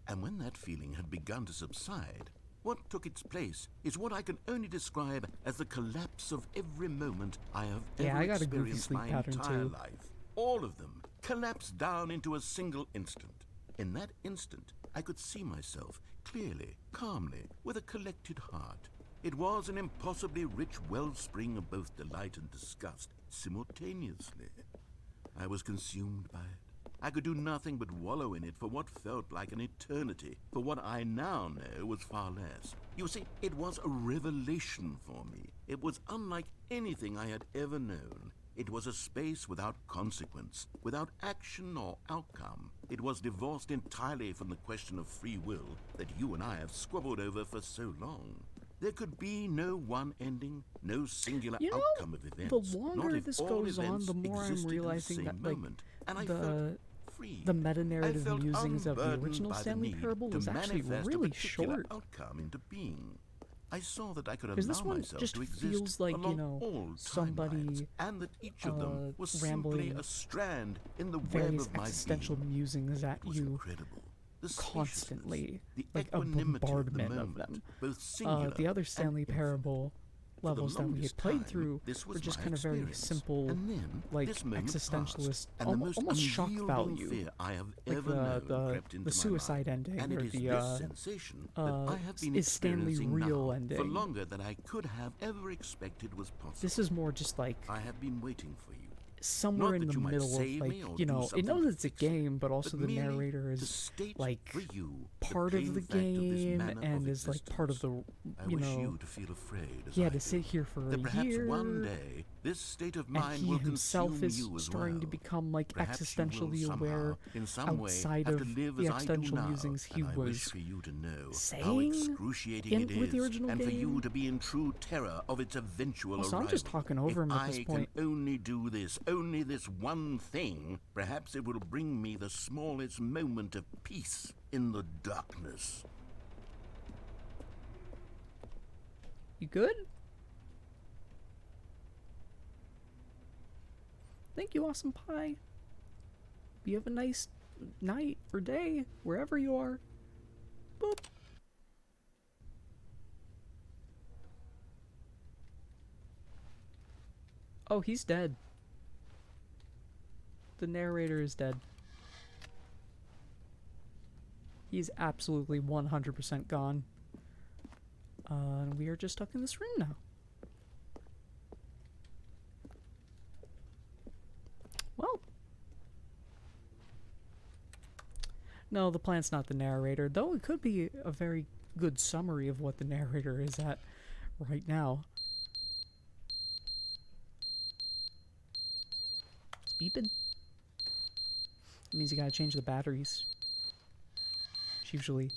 And when that feeling had begun to subside, what took its place is what I can only describe as the collapse of every moment I have ever I got a goofy experienced sleep my pattern entire too. life. All of them collapsed down into a single instant. In that instant, I could see myself clearly, calmly, with a collected heart. It was an impossibly rich wellspring of both delight and disgust simultaneously. I was consumed by it. I could do nothing but wallow in it for what felt like an eternity, for what I now know was far less. You see, it was a revelation for me. It was unlike anything I had ever known. It was a space without consequence, without action or outcome. It was divorced entirely from the question of free will that you and I have squabbled over for so long. There could be no one ending, no singular outcome of events. The not longer if this all goes on, events the more I'm existed in the realizing same that like moment, and I felt free. the meta-narrative I felt musings of the unburdened original by the Stanley need Parable to was actually manifest a really particular short. outcome into being. I saw that I could Because allow this one myself just to exist feels like, along you know, all somebody timelines, and that each of them was simply rambling a strand in the web various of my existential being. musings at It was you incredible. The constantly, the like a equanimity of the bombardment of moment, them. both singular The other and Stanley infinite. Parable For the levels that we had longest played time, through this were was just my kind of very experience. simple, And then, like this moment existentialist, passed, and the most almost shock unyielding value, fear I have like ever known crept into the suicide my mind. ending, And it or is the this sensation that I have been is Stanley experiencing real now ending. for longer than I could have ever expected was possible. This is more just like I have been waiting for you. somewhere Not in that the you might middle of save like, me or you do know, it something knows to it's a fix it, game, but also but the merely narrator to is state like for you part of the plain fact of this game manner and of is like part of the, I you wish know, you to feel afraid as he had I to sit here for that a perhaps year. one day this state of And mind he will himself consume is you as starting to well. become like Perhaps you will existentially somehow, aware in some way, outside have of to live the as I do existential now, musings he and I was wish for you to know how saying excruciating it with the is, original and for you game. to be in true terror of its eventual Also, arrival. I'm just talking over if him at this I point. can only do this, only this one thing, perhaps it will bring me the smallest moment of peace in the darkness. You good? Thank you, Awesome Pie. You have a nice night or day, wherever you are. Boop. Oh, he's dead. The narrator is dead. He's absolutely 100% gone. And we are just stuck in this room now. Well. No, the plant's not the narrator, though it could be a very good summary of what the narrator is at right now. It's beeping. It means you gotta change the batteries. Which usually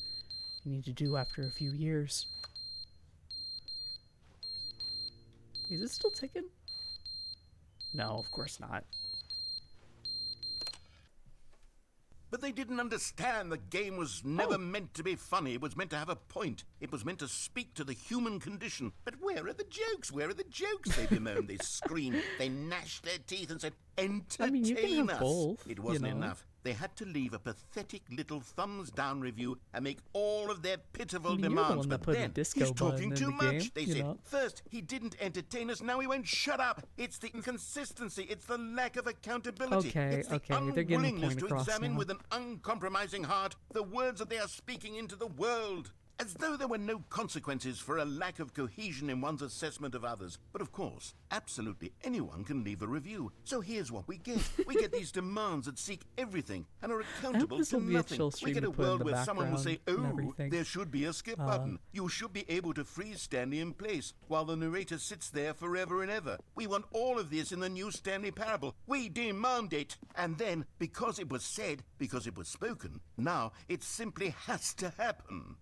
you need to do after a few years. Is it still ticking? No, of course not. But they didn't understand the game was never meant to be funny. It was meant to have a point. It was meant to speak to the human condition. But where are the jokes? Where are the jokes? They bemoaned, they screamed, they gnashed their teeth and said, entertain I mean, you can have us. both, It wasn't you know. enough. They had to leave a pathetic little thumbs-down review and make all of their pitiful I mean, you're the demands. one that But put a then, disco he's talking button in too the much. game, They you said, know. first, he didn't entertain us, now he won't shut up. It's the inconsistency, it's the lack of accountability. Okay, it's the okay, they're getting the unwillingness point to across examine now. with an uncompromising heart the words that they are speaking into the world. As though there were no consequences for a lack of cohesion in one's assessment of others. But of course, absolutely anyone can leave a review. So here's what we get. We get these demands that seek everything and are accountable this to will be a nothing. chill We stream get to a put in world the where someone will say, background and oh, everything. there should be a skip button. You should be able to freeze Stanley in place while the narrator sits there forever and ever. We want all of this in the new Stanley Parable. We demand it. And then, because it was said, because it was spoken, now it simply has to happen.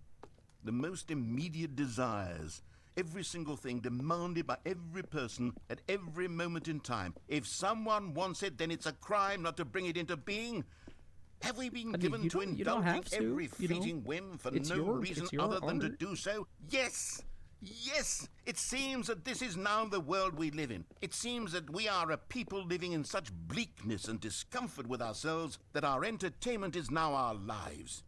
The most immediate desires, every single thing demanded by every person at every moment in time. If someone wants it, then it's a crime not to bring it into being. Have we been I mean, given you to don't- you don't indulging have to, every you know. fleeting whim for It's no your- reason it's your other than to art. do so? Yes! Yes! It seems that this is now the world we live in. It seems that we are a people living in such bleakness and discomfort with ourselves that our entertainment is now our lives.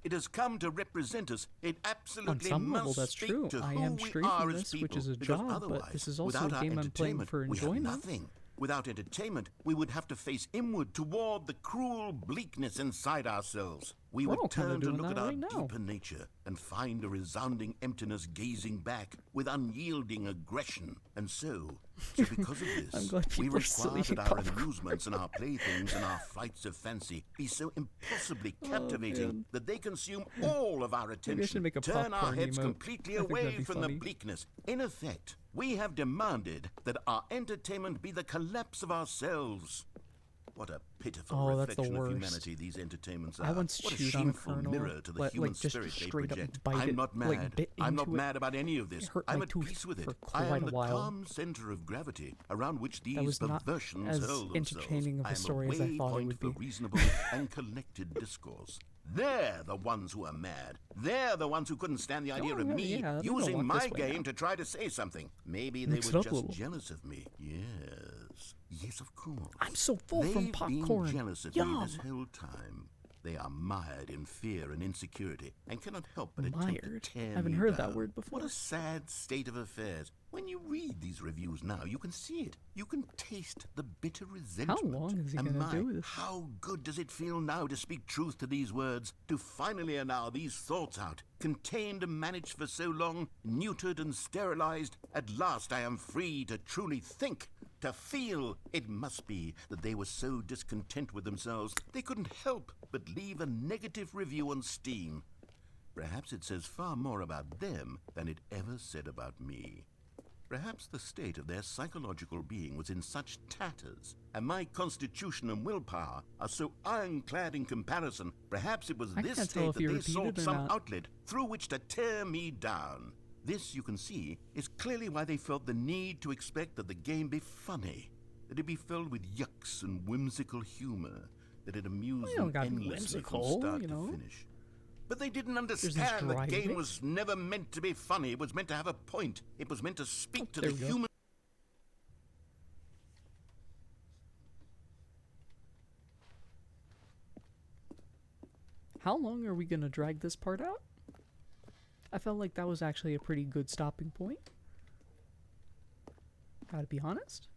It has come to represent us. It absolutely On some must level, that's speak true. to I who am we streaming are as this, people. which is a because job, but otherwise, this is also without a our game I'm playing entertainment, for we have enjoyment. nothing. Without entertainment, we would have to face inward toward the cruel bleakness inside ourselves. We We're would all kinda turn to doing look that at our right now. deeper nature and find a resounding emptiness gazing back with unyielding aggression. And so because of I'm this, glad we people are still require that eating our popcorn. amusements and our playthings and our flights of fancy be so impossibly captivating man. that they consume all of our Maybe I attention, should make a turn our popcorn heads emote. completely I think away that'd be from funny. the bleakness. In effect, we have demanded that our entertainment be the collapse of ourselves. What a pitiful Oh, that's the reflection of worst. humanity these entertainments are. I once What a chewed on a shameful kernel, mirror to the like human just spirit they straight up project. bite I'm it, not like, mad. bit I'm not into it. mad about any of this. It hurt I'm my at tooth peace with it. for I quite am a the while. calm center of gravity around which these was not perversions as hurl themselves. entertaining of a I am story as I thought it waypoint would for be. reasonable and collected discourse. They're the ones who are mad. They're the ones who couldn't stand the idea Oh, of yeah, me yeah, they're gonna using walk my this way game now. to try to say something. Maybe they Mix it were up a just little. jealous of me. Yes. Yes, of course. I'm so full from They've popcorn. been jealous of me Yum. this whole time. They are mired in fear and insecurity and cannot help but attempt Mired? to tear I haven't me heard that down. word before. What a sad state of affairs. When you read these reviews now, you can see it. You can taste the bitter resentment. How long is he And gonna my, do this? how good does it feel now to speak truth to these words, to finally allow these thoughts out, contained and managed for so long, neutered and sterilized. At last I am free to truly think, to feel. It must be that they were so discontent with themselves, they couldn't help but leave a negative review on Steam. Perhaps it says far more about them than it ever said about me. Perhaps the state of their psychological being was in such tatters, and my constitution and willpower are so ironclad in comparison. Perhaps it was I this can't tell state if that you they repeated sought or some not. outlet through which to tear me down. This, you can see, is clearly why they felt the need to expect that the game be funny, that it be filled with yucks and whimsical humor, that it amuse Well, you don't them gotta be endlessly whimsical, from start you know. to finish. But they didn't this understand the dry game wit. was never meant to be funny. It was meant to have a point. It was meant to speak to there the we go. human. How long are we gonna drag this part out? I felt like that was actually a pretty good stopping point. Gotta be honest.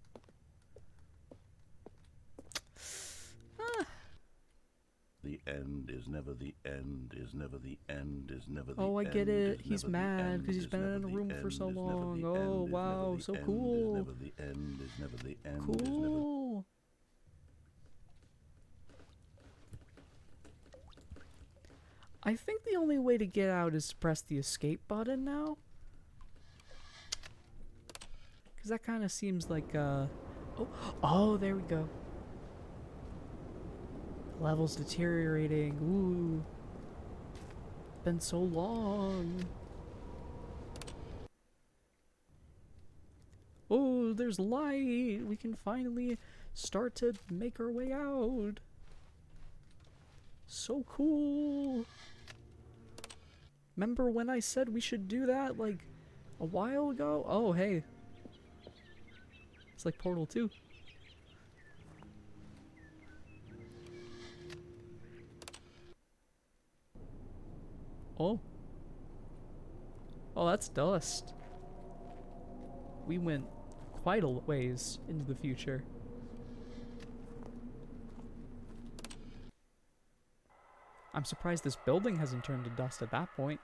The end is never the end, is never the end, is never the end. Oh, I get it. is He's never the mad end, because he's is been never in a the room end, for so is never long. the Oh, end, is wow, never the so end, cool. Is never the end, is never the end, is never. Cool. I think the only way to get out is to press the escape button now. Because that kind of seems like, oh, there we go. Level's deteriorating. Ooh. Been so long. Oh, there's light. We can finally start to make our way out. So cool. Remember when I said we should do that like a while ago? Oh, hey. It's like Portal 2. Oh. Oh, that's dust. We went quite a ways into the future. I'm surprised this building hasn't turned to dust at that point.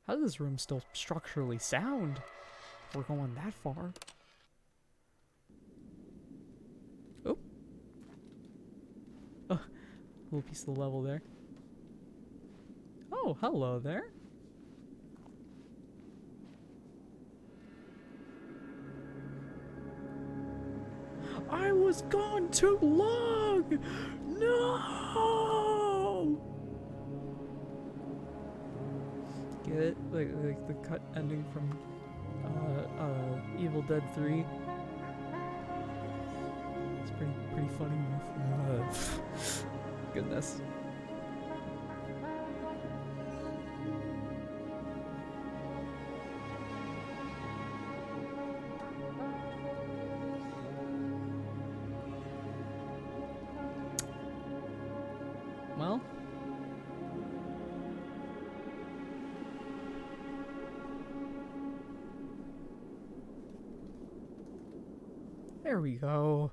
How does this room still structurally sound if we're going that far? Oh. Oh, little piece of the level there. Oh, hello there. I was gone too long! No! Get it? Like the cut ending from Evil Dead 3. It's pretty funny. Goodness. Well, there we go.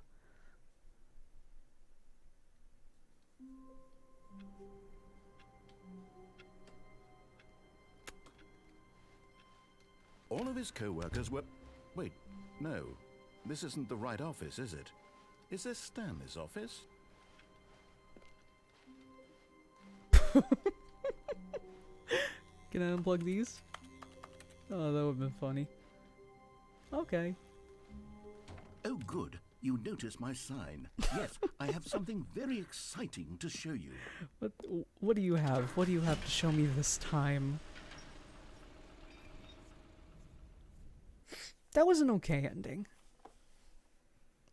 All of his co-workers were... Wait, no. This isn't the right office, is it? Is this Stanley's office? Can I unplug these? Oh, that would have been funny. Okay. Oh, good. You notice my sign. Yes, I have something very exciting to show you. What do you have? What do you have to show me this time? That was an okay ending.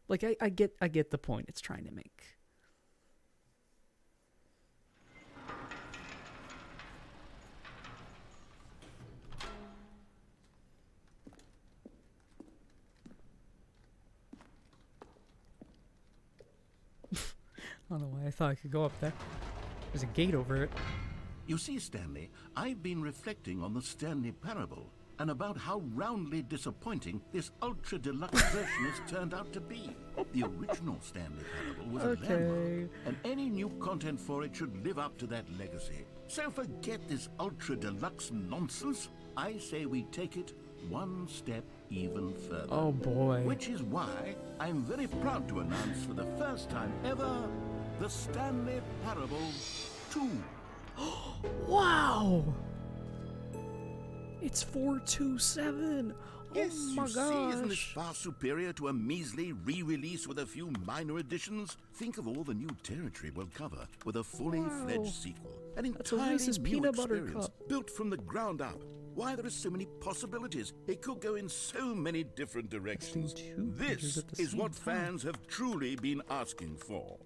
Like I get the point it's trying to make. I don't know why I thought I could go up there. There's a gate over it. You see, Stanley, I've been reflecting on the Stanley Parable and about how roundly disappointing this ultra deluxe version has turned out to be. The original Stanley Parable was a landmark, and any new content for it should live up to that legacy. So forget this ultra deluxe nonsense. I say we take it one step even further. Oh boy. Which is why I'm very proud to announce for the first time ever the Stanley Parable 2. Wow! It's 427. Yes, oh my you gosh. see, isn't this far superior to a measly re-release with a few minor additions? Think of all the new territory we'll cover with a fully fledged sequel. An That's a entirely Reese's new peanut butter experience, cup. built from the ground up. Why, there are so many possibilities. It could go in so many different directions. This is what fans have truly been asking for.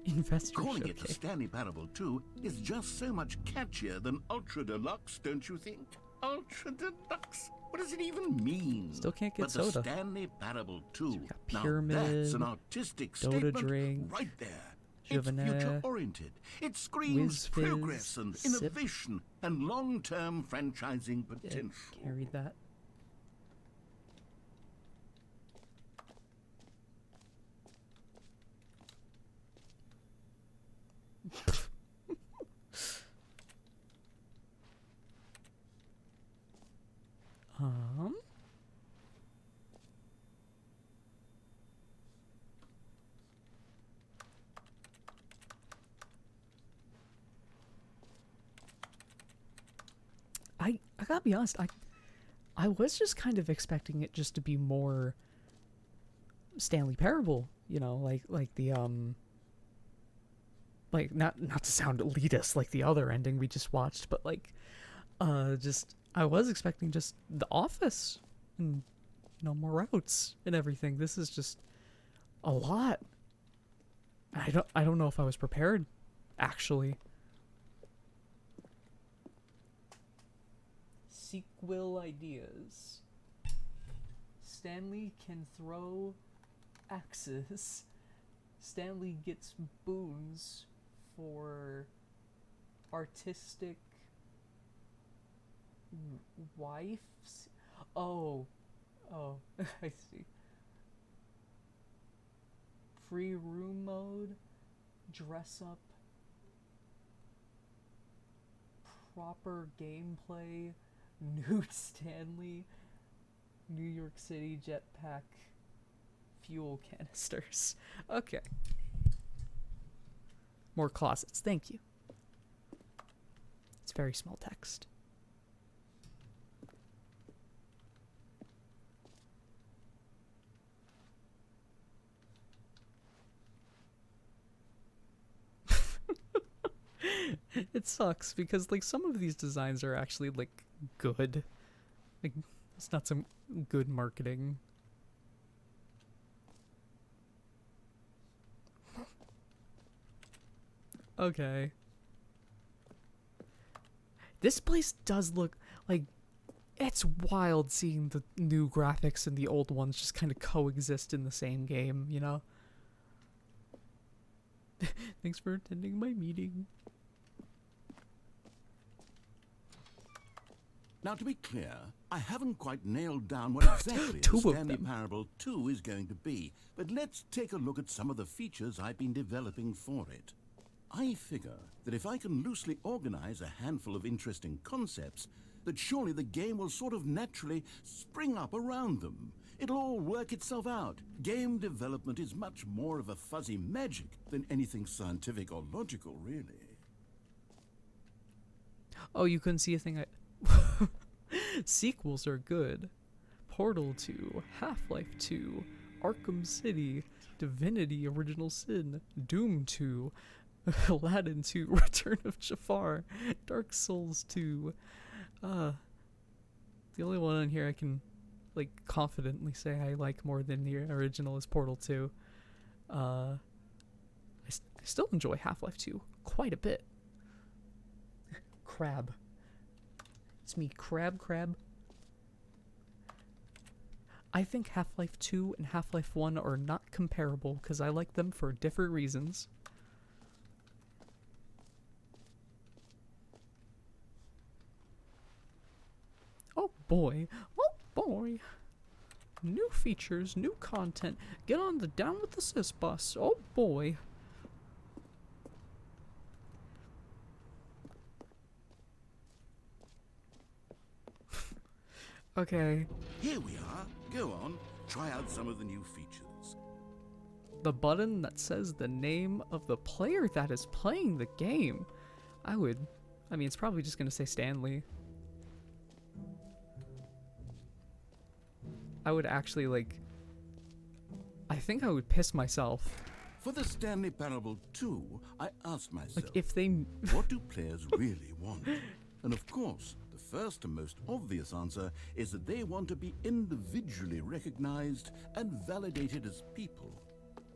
Investor Calling it the Showcase. Stanley Parable 2 is just so much catchier than Ultra Deluxe, don't you think? Ultra Deluxe? What does it even mean? Still can't get but soda. The Stanley Parable 2. Pyramid, now that's an artistic Dota statement drink, right there. Juvenet, It's future-oriented. It screams Whiz Fizz, progress and Sip. innovation and long-term franchising potential. Can't read that. I gotta be honest, I was just kind of expecting it just to be more Stanley Parable, you know, like the like not to sound elitist like the other ending we just watched, but like just I was expecting just The Office and more routes and everything. This is just a lot. I don't know if I was prepared, actually. Sequel ideas. Stanley can throw axes. Stanley gets boons for artistic wives. Oh, I see. Free room mode, dress up, proper gameplay, nude Stanley, New York City jetpack, fuel canisters. Okay. More closets, thank you. It's very small text. It sucks because like some of these designs are actually like good. Like it's not some good marketing. Okay. This place does look like it's wild seeing the new graphics and the old ones just kind of coexist in the same game, you know? Thanks for attending my meeting. Now, to be clear, I haven't quite nailed down what exactly the Stanley Parable 2 is going to be, but let's take a look at some of the features I've been developing for it. I figure that if I can loosely organize a handful of interesting concepts, that surely the game will sort of naturally spring up around them. It'll all work itself out. Game development is much more of a fuzzy magic than anything scientific or logical, really. Oh, you couldn't see a thing I... Sequels are good. Portal 2, Half-Life 2, Arkham City, Divinity Original Sin, Doom 2, Aladdin 2, Return of Jafar, Dark Souls 2. The only one on here I can like confidently say I like more than the original is Portal 2. I still enjoy Half-Life 2 quite a bit. Crab. It's me, Crab. I think Half-Life 2 and Half-Life 1 are not comparable because I like them for different reasons. Oh boy. New features, new content. Get on the Down with the Sis bus. Oh boy. Okay. Here we are. Go on. Try out some of the new features. The button that says the name of the player that is playing the game. I mean, it's probably just going to say Stanley. I would actually, like... I think I would piss myself. For the Stanley Parable 2, I asked myself, like, if they... what do players really want? And of course, the first and most obvious answer is that they want to be individually recognized and validated as people.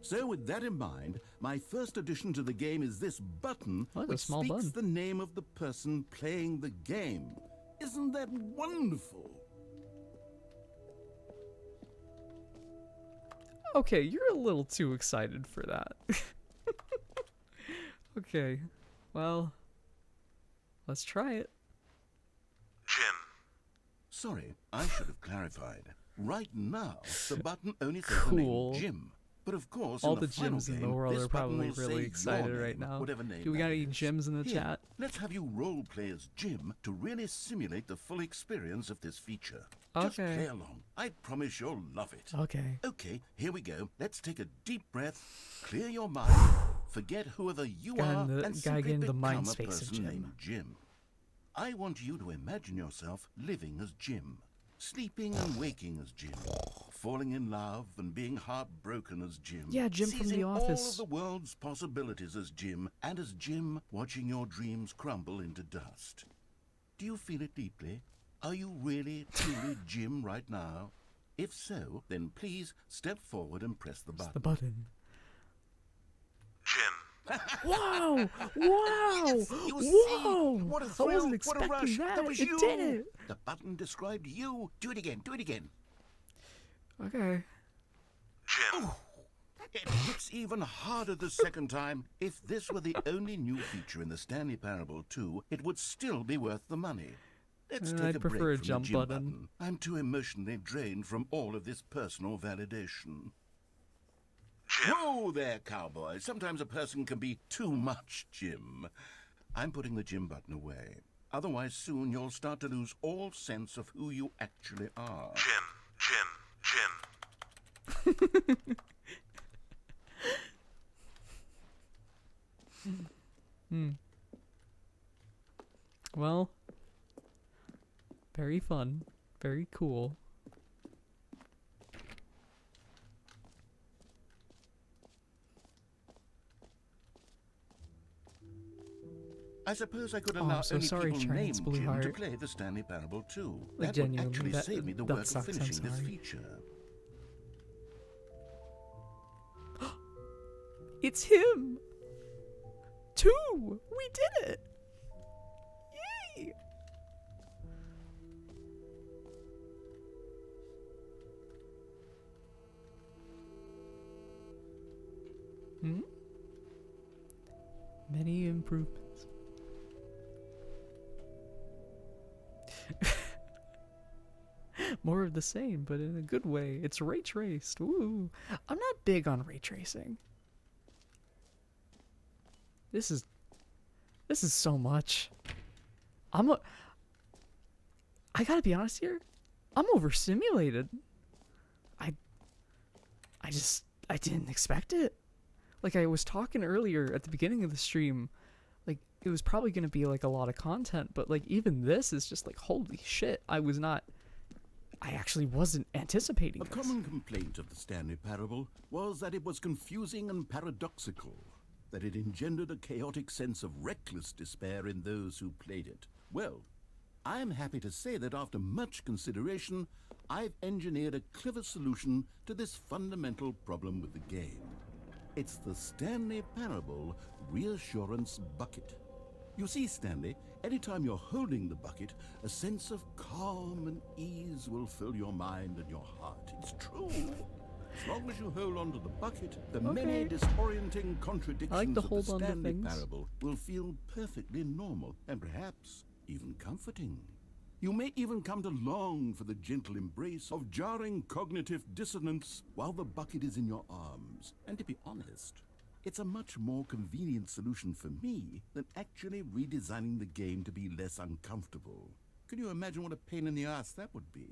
So with that in mind, my first addition to the game is this button, which speaks the name of the person playing the game. Isn't that wonderful? Okay, you're a little too excited for that. Okay, well, let's try it. Jim. Sorry, I should have clarified. Right now, the button only says the name Jim. But of course, all in the final gyms in the game, world this are probably button will really say excited your right name, now. whatever name Do we got that any is. gyms in the Here, chat? Let's have you role play as Jim to really simulate the full experience of this feature. Okay. Just play along. I promise you'll love it. Okay. Okay, here we go. Let's take a deep breath, clear your mind, forget whoever you are, and simply the become mind a space of person Jim. named Jim. I want you to imagine yourself living as Jim, sleeping and waking as Jim, falling in love and being heartbroken as Jim. Yeah, Jim from seizing The all Office. of the world's possibilities as Jim, and as Jim watching your dreams crumble into dust. Do you feel it deeply? Are you really, truly Jim right now? If so, then please step forward and press the button. The button. Jim. Wow! Wow! Yes, you Whoa! see? What a I thrill, wasn't what a expecting rush. that. Was It you. did it. The button described you. Do it again, do it again. Okay. Jim. It hits even harder the second time. If this were the only new feature in the Stanley Parable 2, it would still be worth the money. Let's take I'd a prefer break a from jump the Jim button. I'm too emotionally drained from all of this personal validation. Jim. Whoa there, cowboy. Sometimes a person can be too much Jim. I'm putting the Jim button away. Otherwise, soon you'll start to lose all sense of who you actually are. Jim. Well, very fun. Very cool. I suppose I could Oh, allow I'm so only sorry, people Trans named Jim to Blueheart. play the Stanley Parable 2. Like, That would genuinely, actually that- save me the that work sucks, of I'm finishing this sorry. feature. It's him! 2! We did it! Yay! Hmm? Many improvements. More of the same, but in a good way. It's ray traced. Woo! I'm not big on ray tracing. This is so much. I gotta be honest here. I'm overstimulated. I didn't expect it. Like I was talking earlier at the beginning of the stream, like it was probably gonna be like a lot of content, but like even this is just like holy shit. I actually wasn't anticipating A this. common complaint of the Stanley Parable was that it was confusing and paradoxical, that it engendered a chaotic sense of reckless despair in those who played it. Well, I am happy to say that after much consideration, I've engineered a clever solution to this fundamental problem with the game. It's the Stanley Parable Reassurance Bucket. You see, Stanley, anytime you're holding the bucket, a sense of calm and ease will fill your mind and your heart. It's true. As long as you hold on to the bucket, the many disorienting contradictions of the Stanley Parable will feel perfectly normal and perhaps even comforting. You may even come to long for the gentle embrace of jarring cognitive dissonance while the bucket is in your arms. And to be honest, it's a much more convenient solution for me than actually redesigning the game to be less uncomfortable. Can you imagine what a pain in the ass that would be?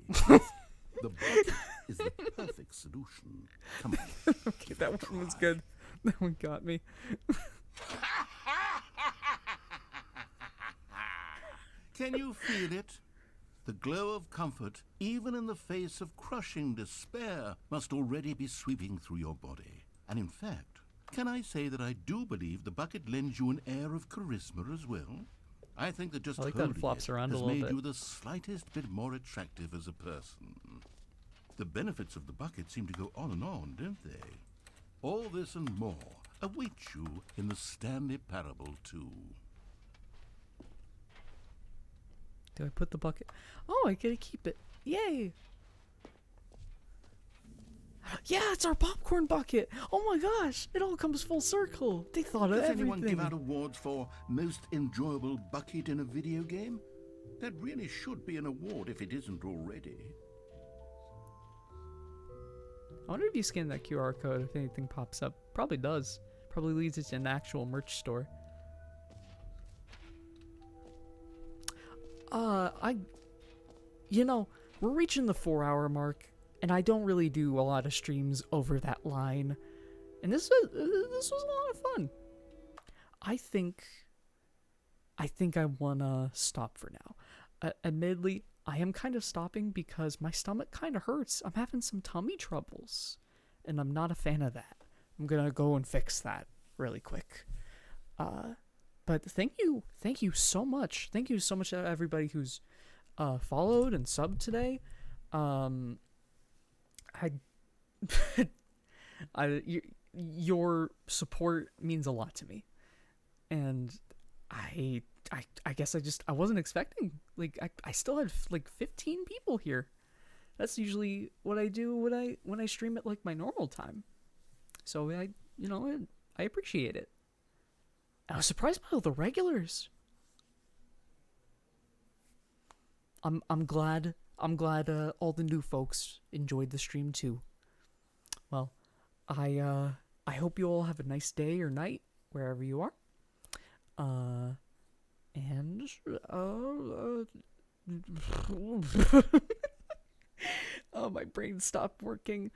The bucket is the perfect solution. Come on. Okay, that one was good. That one got me. Can you feel it? The glow of comfort, even in the face of crushing despair, must already be sweeping through your body. And in fact, can I say that I do believe the bucket lends you an air of charisma as well? I think that just I like that it holding flops around a has little made bit. you the slightest bit more attractive as a person. The benefits of the bucket seem to go on and on, don't they? All this and more await you in the Stanley Parable 2. Do I put the bucket? Oh, I get to keep it. Yay! Yeah, it's our popcorn bucket. Oh my gosh, it all comes full circle. They thought of Does everything. anyone give out awards for most enjoyable bucket in a video game? That really should be an award if it isn't already. I wonder if you scan that QR code, if anything pops up. Probably does. Probably leads it to an actual merch store. We're reaching the 4-hour mark, and I don't really do a lot of streams over that line. And this was a lot of fun. I think I wanna stop for now. Admittedly, I am kind of stopping because my stomach kind of hurts. I'm having some tummy troubles, and I'm not a fan of that. I'm gonna go and fix that really quick. But thank you so much. Thank you so much to everybody who's followed and subbed today. Your support means a lot to me, and I guess I wasn't expecting, like, I still had like 15 people here. That's usually what I do when I stream at like my normal time. So I appreciate it. I was surprised by all the regulars. I'm glad all the new folks enjoyed the stream too. Well, I hope you all have a nice day or night wherever you are. And oh, my brain stopped working.